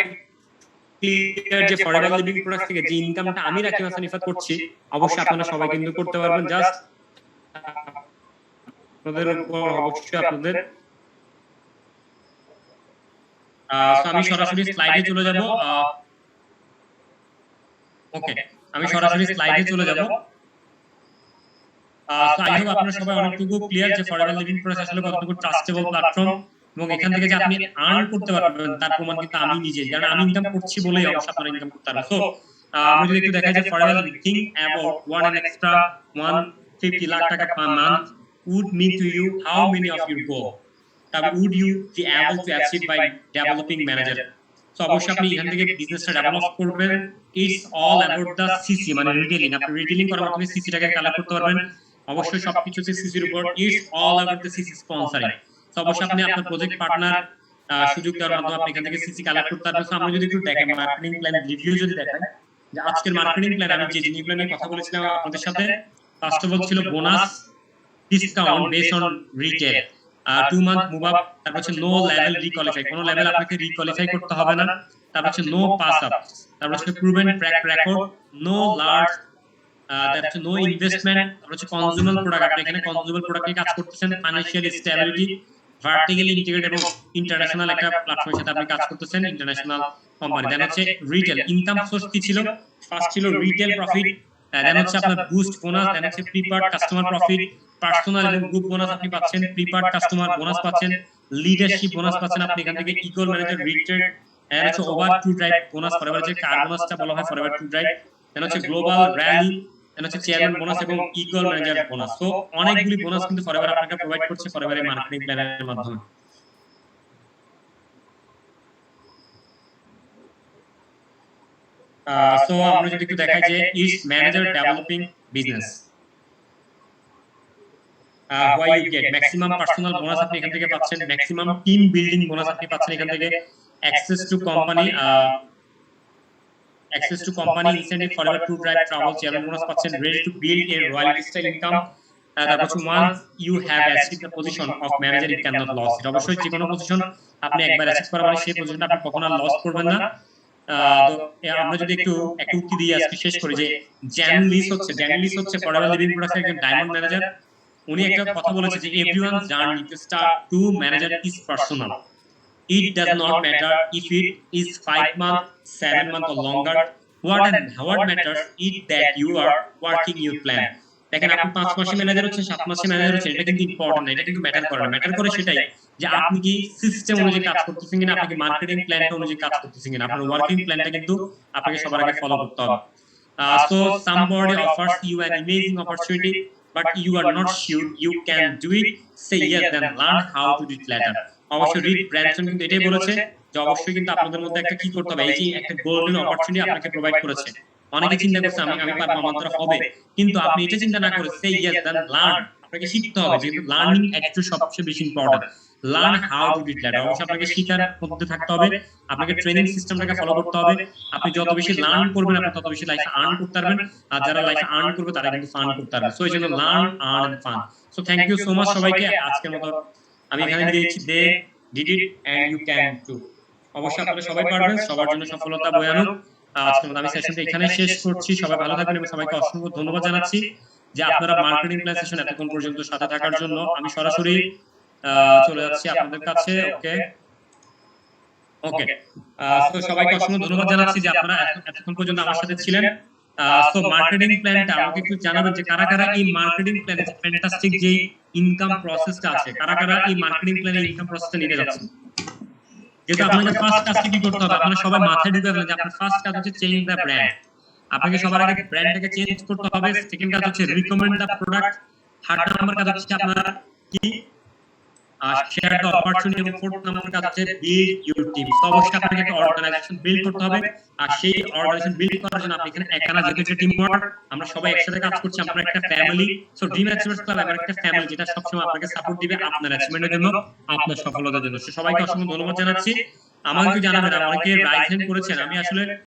ক্লিয়ার যে ফরএভার লিভিং প্রোডাক্টস থেকে যে ইনকামটা আমি রাকিব হাসান ইফাত করছি, অবশ্যই আপনারা সবাই কিন্তু করতে পারবেন। জাস্ট আপনাদের উপর অবশ্যই আপনাদের আমি সরাসরি স্লাইডে চলে যাব। ওকে, আমি সরাসরি স্লাইডে চলে যাব। আই হোপ আপনারা সবাই অনেকটুকু ক্লিয়ার যে ফরএভার লিভিং প্রোডাক্টস আসলে কতটুকু ট্রাস্টেবল প্ল্যাটফর্ম এবং এখান থেকে যে আপনি আর্ন করতে পারবেন তার প্রমাণ কিন্তু আমি নিজে, কারণ আমি ইনকাম করছি বলেই অবশ্যই আপনারা ইনকাম করতে পারবেন। সো আমি যদি একটু দেখাই যে Forever Living about one and extra 150 lakh টাকা per month would mean to you how many of your goal would you be able to achieve by developing manager. So অবশ্যই আপনি এখান থেকে বিজনেসটা ডেভেলপ করবেন। It's all about the CC, মানে retailing. আপনি retailing করার মাধ্যমে সিসি টাকা কালেক্ট করতে পারবেন। অবশ্যই সবকিছু সিসির উপর। It's all about the CC sponsoring. So অবশ্যই আপনি আপনার প্রজেক্ট পার্টনার সুযোগ দেওয়ার মাধ্যমে আপনি এখান থেকে সিসি কালেক্ট করতে পারবেন। সো আমরা যদি একটু দেখেন মার্কেটিং প্ল্যান রিভিউ যদি দেখেন, যে আজকের মার্কেটিং প্ল্যান আমি যে জিনিসগুলো নিয়ে কথা বলেছিলাম আপনাদের সাথে, ফার্স্ট অফ অল ছিল bonus discount based on retail, 2 month move up, তারপর হচ্ছে নো লেভেল রিকোয়ালিফাই, কোনো লেভেল আপনাকে রিকোয়ালিফাই করতে হবে না, তারপর হচ্ছে নো পাস আপ, তারপর হচ্ছে proven track record, no large, তারপর হচ্ছে নো ইনভেস্টমেন্ট, তারপর হচ্ছে কনজিউমার প্রোডাক্ট, আপনি এখানে কনজিউমার প্রোডাক্ট নিয়ে কাজ করতেছেন, ফাইনান্সিয়াল স্টেবিলিটি, ভার্টিক্যালি ইন্টিগ্রেটেড এবং ইন্টারন্যাশনাল একটা প্ল্যাটফর্মের সাথে আপনি কাজ করতেছেন, ইন্টারন্যাশনাল কোম্পানি। দেন হচ্ছে রিটেল ইনকাম সোর্স কি ছিল, ফার্স্ট ছিল রিটেল প্রফিট, দেন হচ্ছে আপনার বুস্ট বোনাস, দেন হচ্ছে প্রিপার্ড কাস্টমার প্রফিট, পার্সোনাল এবং গ্রুপ বোনাস আপনি পাচ্ছেন, প্রিপার্ড কাস্টমার বোনাস পাচ্ছেন, লিডারশিপ বোনাস পাচ্ছেন আপনি এখান থেকে, ইগল ম্যানেজার রিট্রেড, এন্ড হচ্ছে over to drive bonus, forever যে কার বোনাসটা বলা হয় ফরএভার টু ড্রাইভ, দেন হচ্ছে গ্লোবাল র্যালি, দেন হচ্ছে চেয়ারম্যান বোনাস এবং ইগল ম্যানেজার বোনাস। সো অনেকগুলি বোনাস কিন্তু ফরএভার আপনাকে প্রোভাইড করছে ফরএভারের মার্কেটিং প্ল্যানের মাধ্যমে। সো আমরা যদি একটু দেখাই যে is manager developing business, why you get maximum personal bonus আপনি এখান থেকে পাচ্ছেন, maximum team building bonus আপনি পাচ্ছেন এখান থেকে, access to company incentive forever to drive travel, chairman bonus পাচ্ছেন, ready to build a royalty style income, তারপর once you have achieved the position of manager you cannot lose it। অবশ্যই যে কোনো position আপনি একবার অ্যাচিভ করা মানে সেই পজিশনটা আপনি কখনো আর লস করবেন না। তো আমরা যদি একটু উক্তি দিয়ে আজকে শেষ করি যে জ্যান লিস হচ্ছে ফরএভার লিভিং প্রোডাক্টসের একজন ডায়মন্ড ম্যানেজার। উনি একটা কথা বলেছে যে everyone's journey to start to manager is personal, it does not matter if it is 5 months 7 months or longer, what matters is that you are working your plan। দেখেন আপনি 5 মাসে ম্যানেজার হচ্ছেন 7 মাসে ম্যানেজার হচ্ছেন, এটা কিন্তু ইম্পর্টেন্ট না, এটা কিন্তু ম্যাটার করে না। ম্যাটার করে সেটাই যে আপনি কি সিস্টেম অনুযায়ী কাজ করতেছেন কিনা, আপনি কি মার্কেটিং প্ল্যানটা অনুযায়ী কাজ করতেছেন কিনা, আপনার ওয়ার্কিং প্ল্যানটা কিন্তু আপনাকে সবার আগে ফলো করতে হবে। So somebody offers you an amazing opportunity but you are not sure you can do it, say yes then learn how to do it later। অবশ্যই রিক ব্র্যানসন কিন্তু এটাই বলেছে যে অবশ্যই কিন্তু আপনাদের মধ্যে একটা কি করতে হবে, এই যে একটা গোল্ডেন অপরচুনিটি আপনাকে প্রোভাইড করেছে। অনেকে চিন্তা করছে আমি পারবো, আমার দ্বারা হবে, কিন্তু আপনি এটা চিন্তা না করে say yes then learn, আপনাকে শিখতে হবে, যেহেতু লার্নিং অ্যাটিটিউড সবচেয়ে বেশি important. Learn how to do it later, অবশ্যই আপনাকে শিখার মধ্যে থাকতে হবে, আপনাকে ট্রেনিং সিস্টেমটাকে ফলো করতে হবে। আপনি যত বেশি লার্ন করবেন আপনি তত বেশি লাইফে আর্ন করতে পারবেন, আর যারা লাইফে আর্ন করবে তারা কিন্তু ফান করতে পারবে। সো এই জন্য learn earn and fun. So thank you so much সবাইকে। আজকের মতো আমি এখানে দিয়েছি they did it and you can too. অবশ্যই আপনারা সবাই পারবেন, সবার জন্য সফলতা বয়ে আনুক। আজকের মতো আমি সেশনটা এখানে শেষ করছি। সবাই ভালো থাকবেন এবং সবাইকে অসংখ্য ধন্যবাদ জানাচ্ছি যে আপনারা মার্কেটিং প্ল্যান সেশন এতক্ষণ পর্যন্ত সাথে থাকার জন্য। আমি সরাসরি চলে যাচ্ছি আপনাদের কাছে। ওকে সো সবাইকে অসংখ্য ধন্যবাদ জানাচ্ছি যে আপনারা এতক্ষণ পর্যন্ত আমার সাথে ছিলেন। সো মার্কেটিং প্ল্যানটা আমাকে একটু জানাবেন যে কারা কারা এই মার্কেটিং প্ল্যানে যে ফ্যান্টাস্টিক যে ইনকাম প্রসেসটা আছে, কারা কারা এই মার্কেটিং প্ল্যানে ইনকাম প্রসেসটা নিতে যাচ্ছেন। যেটা আপনাদের ফার্স্ট কাজ কি করতে হবে, আপনারা সবাই মাথায় ঢুকে ফেলেন যে আপনার ফার্স্ট কাজ হচ্ছে চেঞ্জ দ্য ব্র্যান্ড। আপনাকে সবার আগে ব্র্যান্ডটাকে চেঞ্জ করতে হবে। সেকেন্ড কাজ হচ্ছে recommend the product. Third number কাজ হচ্ছে আপনার কি শেয়ার দ্য অপরচুনিটি, এবং ফোর্থ নাম্বার কাজ হচ্ছে বিল্ড ইউর টিম। তো অবশ্যই আপনাকে একটা অর্গানাইজেশন বিল্ড করতে হবে, আর সেই অর্গানাইজেশন বিল্ড করার জন্য আপনি এখানে একা না, যেহেতু একটা টিম ওয়ার্ক, আমরা সবাই একসাথে কাজ করছি, আমরা একটা family. So dream achievers club এমন একটা ফ্যামিলি যেটা সবসময় আপনাকে সাপোর্ট দিবে আপনার অ্যাচিভমেন্টের জন্য, আপনার সফলতার জন্য। সবাইকে অসংখ্য ধন্যবাদ জানাচ্ছি। আমাকে জানাবেন অনেকে রাইজ হ্যান্ড করেছেন, আমি আসলে